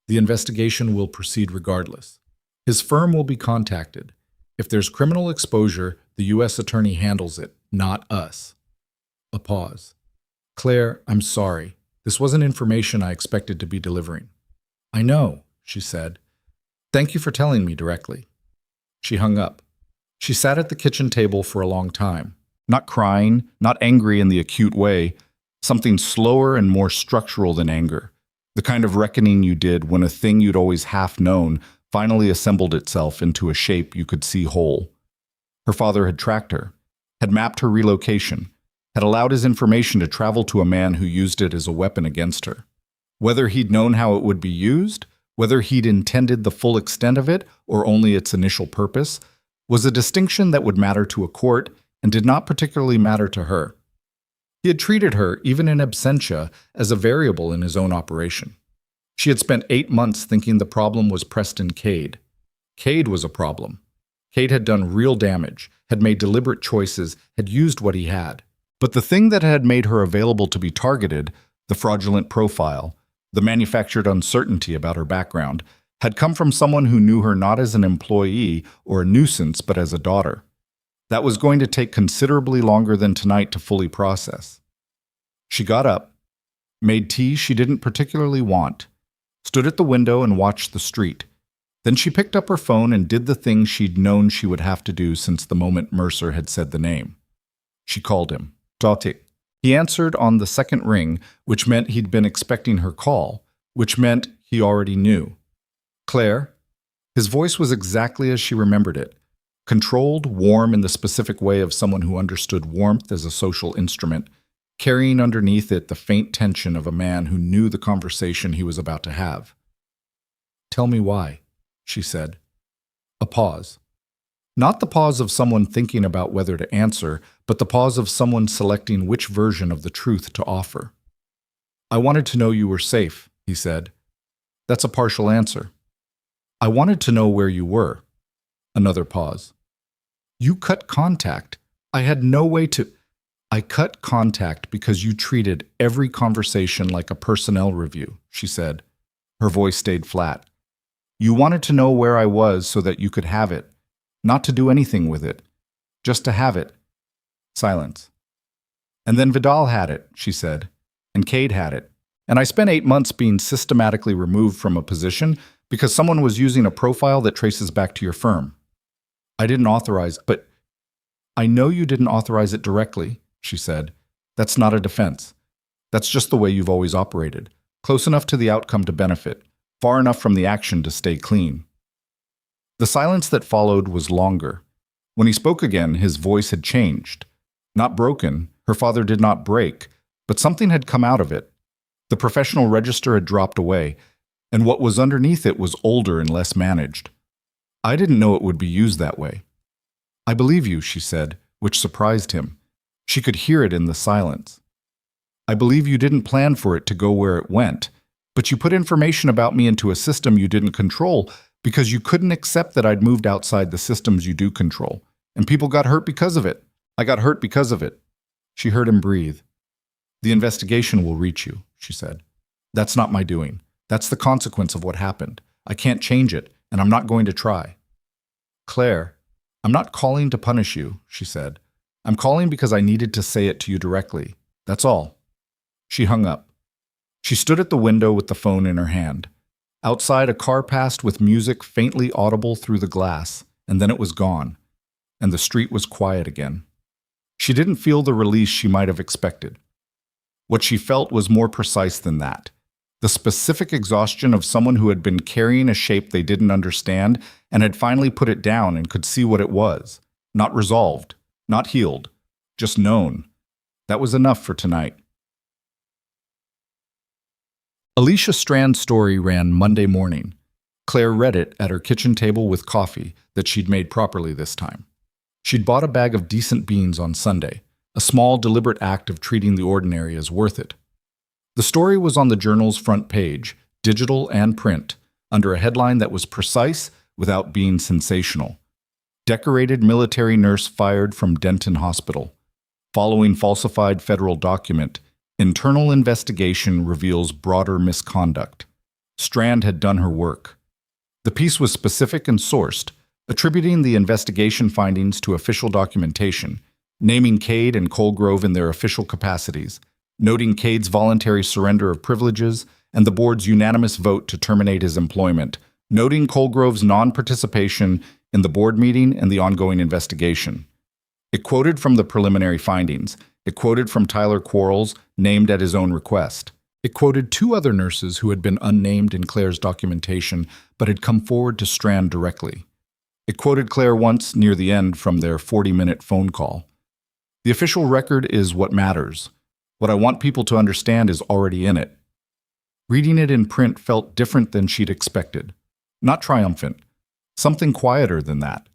The investigation will proceed regardless. His firm will be contacted. If there's criminal exposure, the U.S. attorney handles it, not us. A pause. Claire, I'm sorry. This wasn't information I expected to be delivering. I know, she said. Thank you for telling me directly. She hung up. She sat at the kitchen table for a long time, not crying, not angry in the acute way, something slower and more structural than anger. The kind of reckoning you did when a thing you'd always half known finally assembled itself into a shape you could see whole. Her father had tracked her, had mapped her relocation, had allowed his information to travel to a man who used it as a weapon against her. Whether he'd known how it would be used, whether he'd intended the full extent of it or only its initial purpose, was a distinction that would matter to a court and did not particularly matter to her. He had treated her, even in absentia, as a variable in his own operation. She had spent 8 months thinking the problem was Preston Cade. Cade was a problem. Cade had done real damage, had made deliberate choices, had used what he had. But the thing that had made her available to be targeted, the fraudulent profile, the manufactured uncertainty about her background, had come from someone who knew her not as an employee or a nuisance, but as a daughter. That was going to take considerably longer than tonight to fully process. She got up, made tea she didn't particularly want, stood at the window and watched the street. Then she picked up her phone and did the thing she'd known she would have to do since the moment Mercer had said the name. She called him. Tati. He answered on the second ring, which meant he'd been expecting her call, which meant he already knew. Claire? His voice was exactly as she remembered it. Controlled, warm in the specific way of someone who understood warmth as a social instrument, carrying underneath it the faint tension of a man who knew the conversation he was about to have. Tell me why, she said. A pause. Not the pause of someone thinking about whether to answer, but the pause of someone selecting which version of the truth to offer. I wanted to know you were safe, he said. That's a partial answer. I wanted to know where you were. Another pause. You cut contact. I had no way to... I cut contact because you treated every conversation like a personnel review, she said. Her voice stayed flat. You wanted to know where I was so that you could have it. not to do anything with it, just to have it. Silence. And then Vidal had it, she said, and Cade had it. And I spent 8 months being systematically removed from a position because someone was using a profile that traces back to your firm. I didn't authorize, but I know you didn't authorize it directly, she said. That's not a defense. That's just the way you've always operated. Close enough to the outcome to benefit, far enough from the action to stay clean. The silence that followed was longer. When he spoke again, his voice had changed. Not broken, her father did not break, but something had come out of it. The professional register had dropped away, and what was underneath it was older and less managed. I didn't know it would be used that way. I believe you, she said, which surprised him. She could hear it in the silence. I believe you didn't plan for it to go where it went, but you put information about me into a system you didn't control because you couldn't accept that I'd moved outside the systems you do control, and people got hurt because of it. I got hurt because of it. She heard him breathe. The investigation will reach you, she said. That's not my doing. That's the consequence of what happened. I can't change it, and I'm not going to try. Claire, I'm not calling to punish you, she said. I'm calling because I needed to say it to you directly. That's all. She hung up. She stood at the window with the phone in her hand. Outside, a car passed with music faintly audible through the glass, and then it was gone, and the street was quiet again. She didn't feel the release she might have expected. What she felt was more precise than that. The specific exhaustion of someone who had been carrying a shape they didn't understand and had finally put it down and could see what it was. Not resolved, not healed, just known. That was enough for tonight. Alicia Strand's story ran Monday morning. Claire read it at her kitchen table with coffee that she'd made properly this time. She'd bought a bag of decent beans on Sunday, a small, deliberate act of treating the ordinary as worth it. The story was on the journal's front page, digital and print, under a headline that was precise without being sensational. Decorated military nurse fired from Denton Hospital. Following falsified federal document, internal investigation reveals broader misconduct. Strand had done her work. The piece was specific and sourced, attributing the investigation findings to official documentation, naming Cade and Colgrove in their official capacities, noting Cade's voluntary surrender of privileges and the board's unanimous vote to terminate his employment, noting Colgrove's non-participation in the board meeting and the ongoing investigation. It quoted from the preliminary findings. It quoted from Tyler Quarles, named at his own request. It quoted 2 other nurses who had been unnamed in Claire's documentation but had come forward to Strand directly. It quoted Claire once near the end from their 40-minute phone call. The official record is what matters. What I want people to understand is already in it. Reading it in print felt different than she'd expected. Not triumphant. Something quieter than that.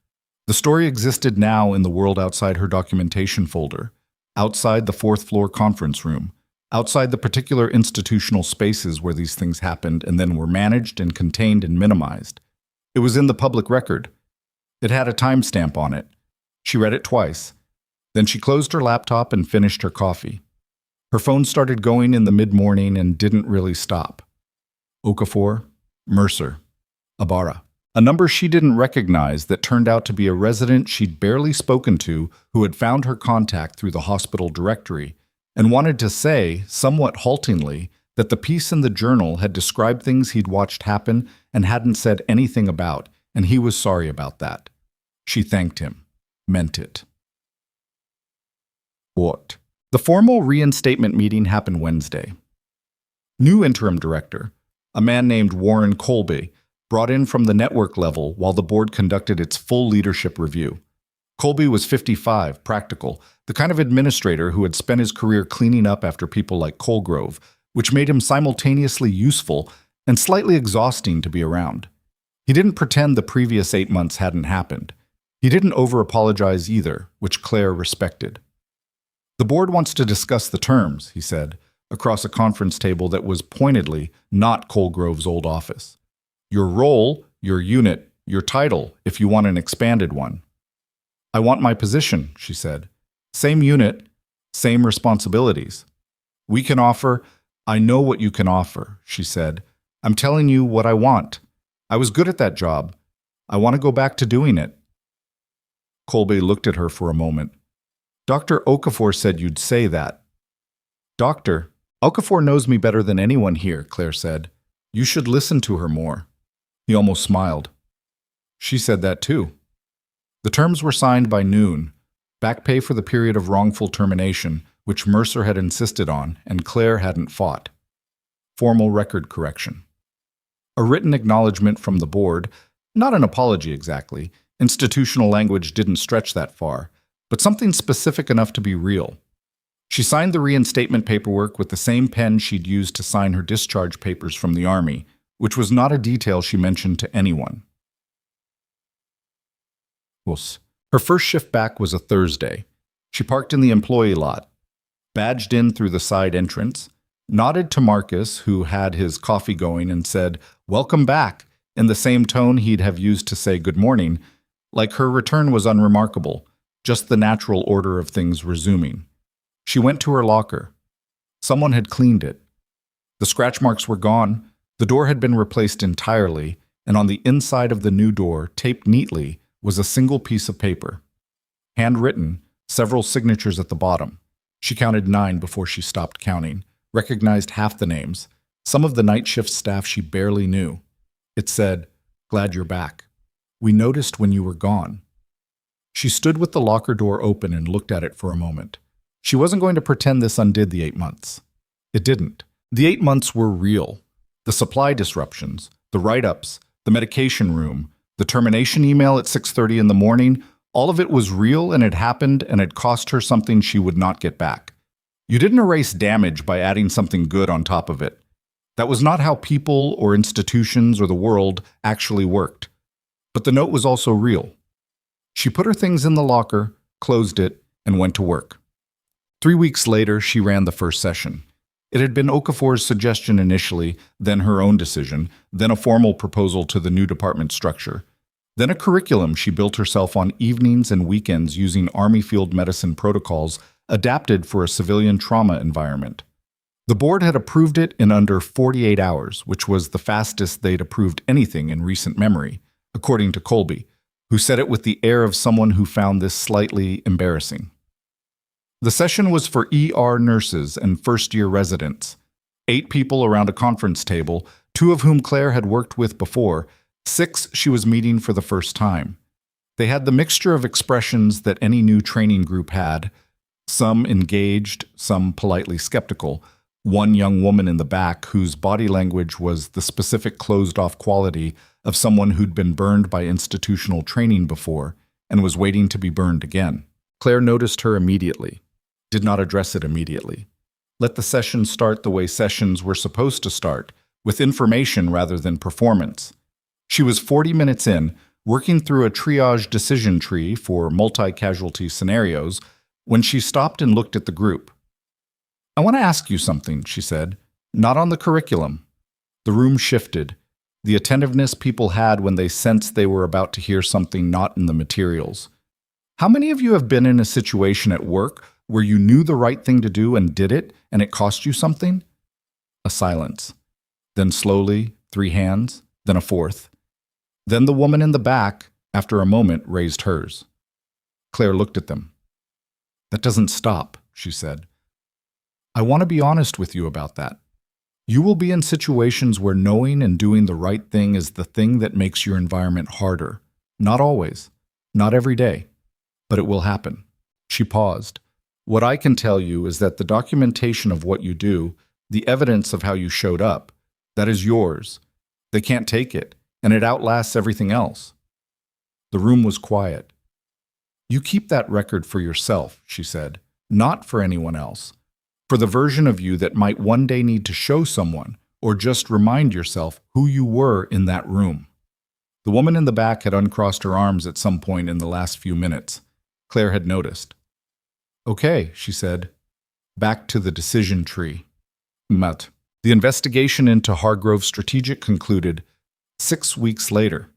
The story existed now in the world outside her documentation folder, outside the 4th floor conference room, outside the particular institutional spaces where these things happened and then were managed and contained and minimized. It was in the public record. It had a timestamp on it. She read it twice. Then she closed her laptop and finished her coffee. Her phone started going in the mid-morning and didn't really stop. Okafor, Mercer, Ibarra. A number she didn't recognize that turned out to be a resident she'd barely spoken to who had found her contact through the hospital directory and wanted to say, somewhat haltingly, that the piece in the journal had described things he'd watched happen and hadn't said anything about, and he was sorry about that. She thanked him. Meant it. What? The formal reinstatement meeting happened Wednesday. New interim director, a man named Warren Colby, brought in from the network level while the board conducted its full leadership review. Colby was 55, practical, the kind of administrator who had spent his career cleaning up after people like Colgrove, which made him simultaneously useful and slightly exhausting to be around. He didn't pretend the previous 8 months hadn't happened. He didn't over-apologize either, which Claire respected. The board wants to discuss the terms, he said, across a conference table that was pointedly not Colgrove's old office. Your role, your unit, your title, if you want an expanded one. I want my position, she said. Same unit, same responsibilities. We can offer, I know what you can offer, she said. I'm telling you what I want. I was good at that job. I want to go back to doing it. Colby looked at her for a moment. Dr. Okafor said you'd say that. Doctor, Okafor knows me better than anyone here, Claire said. You should listen to her more. He almost smiled. She said that too. The terms were signed by noon. Back pay for the period of wrongful termination, which Mercer had insisted on and Claire hadn't fought. Formal record correction. A written acknowledgement from the board, not an apology exactly. Institutional language didn't stretch that far, but something specific enough to be real. She signed the reinstatement paperwork with the same pen she'd used to sign her discharge papers from the Army, which was not a detail she mentioned to anyone. Her first shift back was a Thursday. She parked in the employee lot, badged in through the side entrance, nodded to Marcus, who had his coffee going, and said, "Welcome back," in the same tone he'd have used to say good morning, like her return was unremarkable, just the natural order of things resuming. She went to her locker. Someone had cleaned it. The scratch marks were gone, the door had been replaced entirely, and on the inside of the new door, taped neatly, was a single piece of paper. Handwritten, several signatures at the bottom. She counted 9 before she stopped counting, recognized half the names, some of the night shift staff she barely knew. It said, "Glad you're back. We noticed when you were gone." She stood with the locker door open and looked at it for a moment. She wasn't going to pretend this undid the 8 months. It didn't. The 8 months were real. The supply disruptions, the write-ups, the medication room, the termination email at 6:30 in the morning, all of it was real and it happened and it cost her something she would not get back. You didn't erase damage by adding something good on top of it. That was not how people or institutions or the world actually worked. But the note was also real. She put her things in the locker, closed it, and went to work. 3 weeks later, she ran the first session. It had been Okafor's suggestion initially, then her own decision, then a formal proposal to the new department structure, then a curriculum she built herself on evenings and weekends using Army field medicine protocols adapted for a civilian trauma environment. The board had approved it in under 48 hours, which was the fastest they'd approved anything in recent memory, according to Colby, who said it with the air of someone who found this slightly embarrassing. The session was for ER nurses and first-year residents. 8 people around a conference table, 2 of whom Claire had worked with before, 6 she was meeting for the first time. They had the mixture of expressions that any new training group had, some engaged, some politely skeptical, one young woman in the back whose body language was the specific closed-off quality of someone who'd been burned by institutional training before and was waiting to be burned again. Claire noticed her immediately. Did not address it immediately. Let the session start the way sessions were supposed to start, with information rather than performance. She was 40 minutes in, working through a triage decision tree for multi-casualty scenarios, when she stopped and looked at the group. "I want to ask you something," she said. "Not on the curriculum." The room shifted, the attentiveness people had when they sensed they were about to hear something not in the materials. How many of you have been in a situation at work where you knew the right thing to do and did it, and it cost you something? A silence. Then slowly, 3 hands, then a 4th. Then the woman in the back, after a moment, raised hers. Claire looked at them. "That doesn't stop," she said. "I want to be honest with you about that. You will be in situations where knowing and doing the right thing is the thing that makes your environment harder. Not always, not every day, but it will happen." She paused. "What I can tell you is that the documentation of what you do, the evidence of how you showed up, that is yours. They can't take it, and it outlasts everything else." The room was quiet. "You keep that record for yourself," she said, "not for anyone else. For the version of you that might one day need to show someone, or just remind yourself who you were in that room." The woman in the back had uncrossed her arms at some point in the last few minutes. Claire had noticed. "Okay," she said. "Back to the decision tree." Mat. The investigation into Hargrove Strategic concluded 6 weeks later.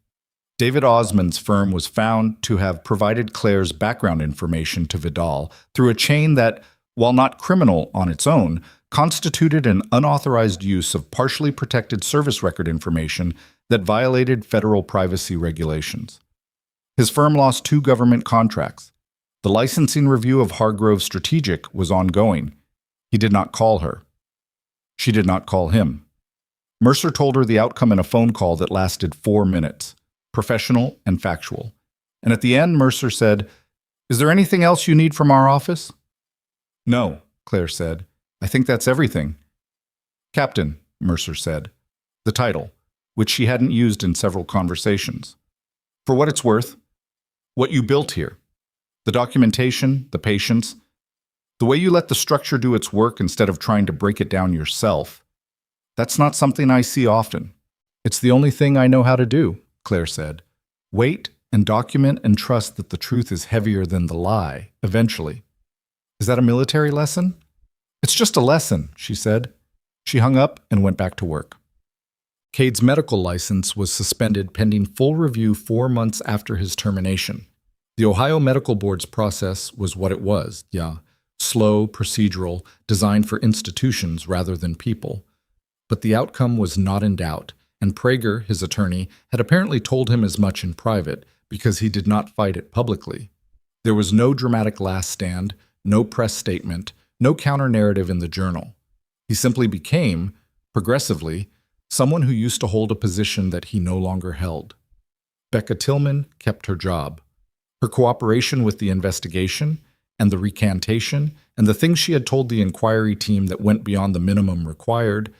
David Osman's firm was found to have provided Claire's background information to Vidal through a chain that, while not criminal on its own, constituted an unauthorized use of partially protected service record information that violated federal privacy regulations. His firm lost 2 government contracts. The licensing review of Hargrove Strategic was ongoing. He did not call her. She did not call him. Mercer told her the outcome in a phone call that lasted 4 minutes, professional and factual. And at the end, Mercer said, "Is there anything else you need from our office?" "No," Claire said. "I think that's everything." "Captain," Mercer said, the title, which she hadn't used in several conversations. "For what it's worth, what you built here, the documentation, the patience, the way you let the structure do its work instead of trying to break it down yourself, that's not something I see often." "It's the only thing I know how to do," Claire said. "Wait and document and trust that the truth is heavier than the lie, eventually." "Is that a military lesson?" "It's just a lesson," she said. She hung up and went back to work. Cade's medical license was suspended pending full review 4 months after his termination. The Ohio Medical Board's process was what it was, slow, procedural, designed for institutions rather than people. But the outcome was not in doubt, and Prager, his attorney, had apparently told him as much in private because he did not fight it publicly. There was no dramatic last stand, no press statement, no counter-narrative in the journal. He simply became, progressively, someone who used to hold a position that he no longer held. Becca Tillman kept her job. Her cooperation with the investigation and the recantation and the things she had told the inquiry team that went beyond the minimum required,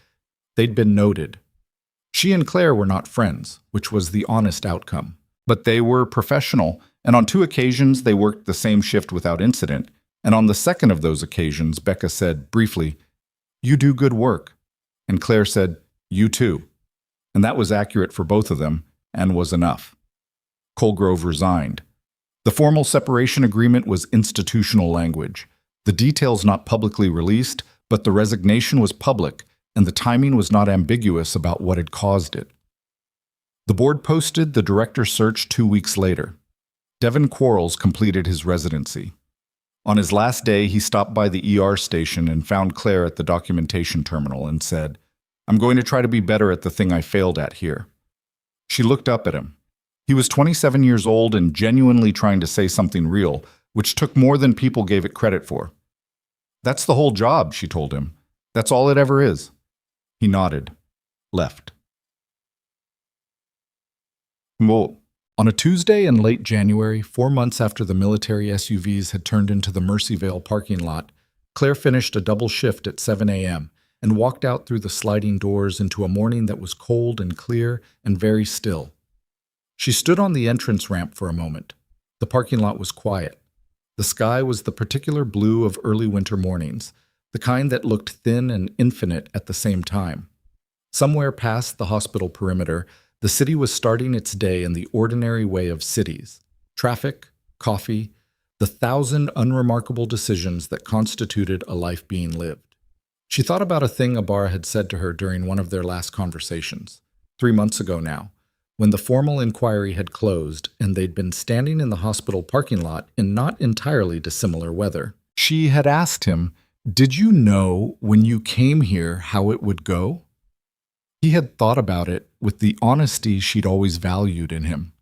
they'd been noted. She and Claire were not friends, which was the honest outcome. But they were professional, and on 2 occasions they worked the same shift without incident, and on the second of those occasions Becca said, briefly, "You do good work," and Claire said, "You too." And that was accurate for both of them, and was enough. Colgrove resigned. The formal separation agreement was institutional language. The details not publicly released, but the resignation was public, and the timing was not ambiguous about what had caused it. The board posted the director search 2 weeks later. Devin Quarles completed his residency. On his last day, he stopped by the ER station and found Claire at the documentation terminal and said, "I'm going to try to be better at the thing I failed at here." She looked up at him. He was 27 years old and genuinely trying to say something real, which took more than people gave it credit for. "That's the whole job," she told him. "That's all it ever is." He nodded, left. Well, on a Tuesday in late January, 4 months after the military SUVs had turned into the Mercy Vale parking lot, Claire finished a double shift at 7 a.m. and walked out through the sliding doors into a morning that was cold and clear and very still. She stood on the entrance ramp for a moment. The parking lot was quiet. The sky was the particular blue of early winter mornings, the kind that looked thin and infinite at the same time. Somewhere past the hospital perimeter, the city was starting its day in the ordinary way of cities: traffic, coffee, the 1,000 unremarkable decisions that constituted a life being lived. She thought about a thing Ibarra had said to her during one of their last conversations, 3 months ago now, when the formal inquiry had closed and they'd been standing in the hospital parking lot in not entirely dissimilar weather. She had asked him, "Did you know when you came here how it would go?" He had thought about it with the honesty she'd always valued in him.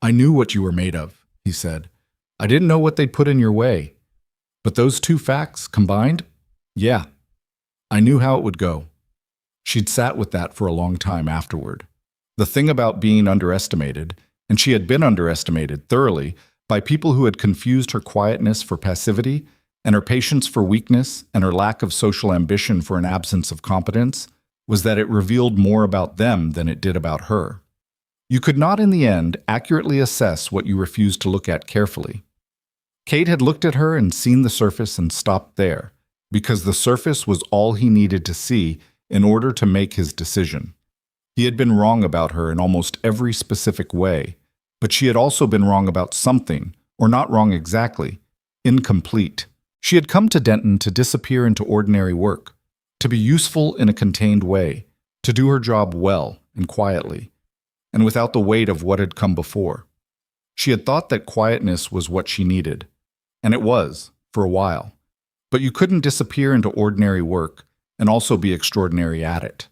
"I knew what you were made of," he said. "I didn't know what they'd put in your way. But those 2 facts combined, yeah, I knew how it would go." She'd sat with that for a long time afterward. The thing about being underestimated, and she had been underestimated thoroughly by people who had confused her quietness for passivity, and her patience for weakness, and her lack of social ambition for an absence of competence, was that it revealed more about them than it did about her. You could not, in the end, accurately assess what you refused to look at carefully. Cade had looked at her and seen the surface and stopped there, because the surface was all he needed to see in order to make his decision. He had been wrong about her in almost every specific way, but she had also been wrong about something, or not wrong exactly, incomplete. She had come to Denton to disappear into ordinary work, to be useful in a contained way, to do her job well and quietly, and without the weight of what had come before. She had thought that quietness was what she needed, and it was, for a while. But you couldn't disappear into ordinary work and also be extraordinary at it.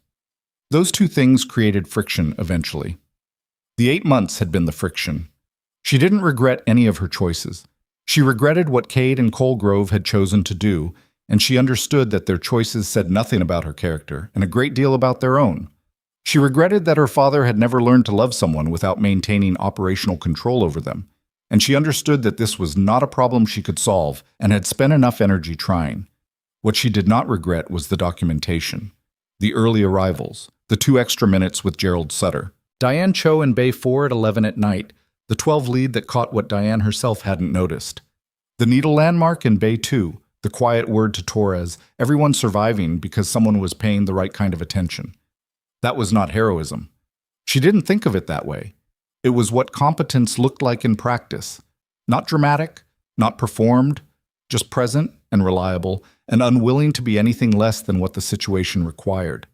Those 2 things created friction eventually. The 8 months had been the friction. She didn't regret any of her choices. She regretted what Cade and Colgrove had chosen to do, and she understood that their choices said nothing about her character and a great deal about their own. She regretted that her father had never learned to love someone without maintaining operational control over them, and she understood that this was not a problem she could solve and had spent enough energy trying. What she did not regret was the documentation, the early arrivals, the 2 extra minutes with Gerald Sutter, Diane Cho in Bay 4 at 11 at night, the 12 lead that caught what Diane herself hadn't noticed, the needle landmark in Bay 2, the quiet word to Torres, everyone surviving because someone was paying the right kind of attention. That was not heroism. She didn't think of it that way. It was what competence looked like in practice. Not dramatic, not performed, just present and reliable, and unwilling to be anything less than what the situation required.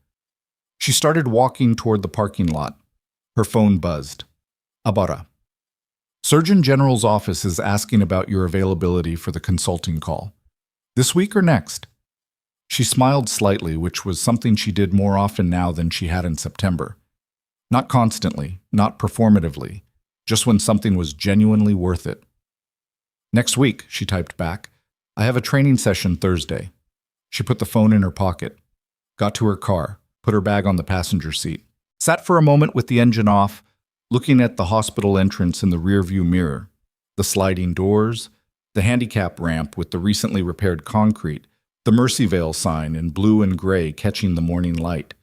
She started walking toward the parking lot. Her phone buzzed. Abara. Surgeon General's office is asking about your availability for the consulting call. This week or next? She smiled slightly, which was something she did more often now than she had in September. Not constantly, not performatively, just when something was genuinely worth it. Next week, she typed back. I have a training session Thursday. She put the phone in her pocket, got to her car, put her bag on the passenger seat, sat for a moment with the engine off, looking at the hospital entrance in the rearview mirror, the sliding doors, the handicap ramp with the recently repaired concrete, the Mercy Vale sign in blue and gray catching the morning light.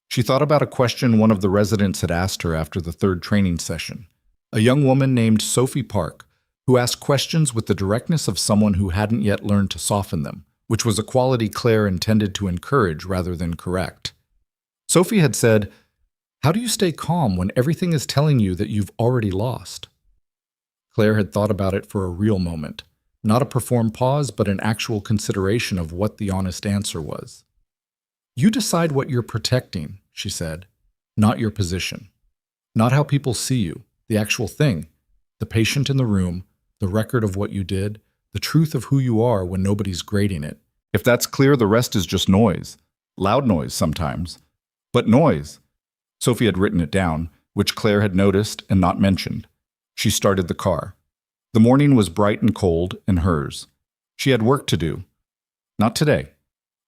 She thought about a question one of the residents had asked her after the 3rd training session, a young woman named Sophie Park, who asked questions with the directness of someone who hadn't yet learned to soften them, which was a quality Claire intended to encourage rather than correct. Sophie had said, "How do you stay calm when everything is telling you that you've already lost?" Claire had thought about it for a real moment, not a performed pause, but an actual consideration of what the honest answer was. You decide what you're protecting, she said, not your position, not how people see you, the actual thing, the patient in the room, the record of what you did, the truth of who you are when nobody's grading it. If that's clear, the rest is just noise. Loud noise sometimes, but noise. Sophie had written it down, which Claire had noticed and not mentioned. She started the car. The morning was bright and cold, and hers. She had work to do. Not today.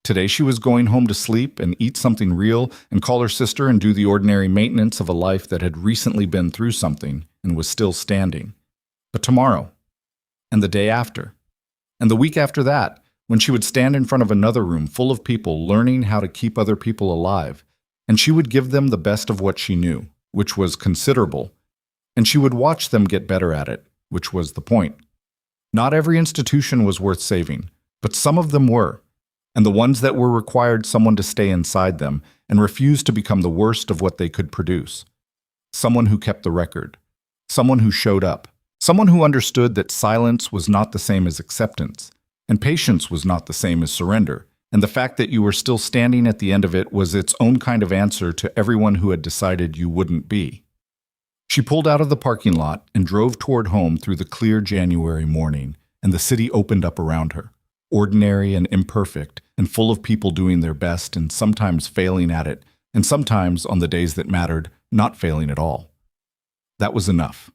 Today she was going home to sleep and eat something real and call her sister and do the ordinary maintenance of a life that had recently been through something and was still standing. But tomorrow, and the day after, and the week after that, when she would stand in front of another room full of people learning how to keep other people alive, and she would give them the best of what she knew, which was considerable, and she would watch them get better at it, which was the point. Not every institution was worth saving, but some of them were, and the ones that were required someone to stay inside them and refuse to become the worst of what they could produce. Someone who kept the record, someone who showed up, someone who understood that silence was not the same as acceptance, and patience was not the same as surrender, and the fact that you were still standing at the end of it was its own kind of answer to everyone who had decided you wouldn't be. She pulled out of the parking lot and drove toward home through the clear January morning, and the city opened up around her, ordinary and imperfect, and full of people doing their best and sometimes failing at it, and sometimes, on the days that mattered, not failing at all. That was enough.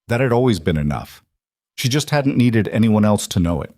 That had always been enough. She just hadn't needed anyone else to know it.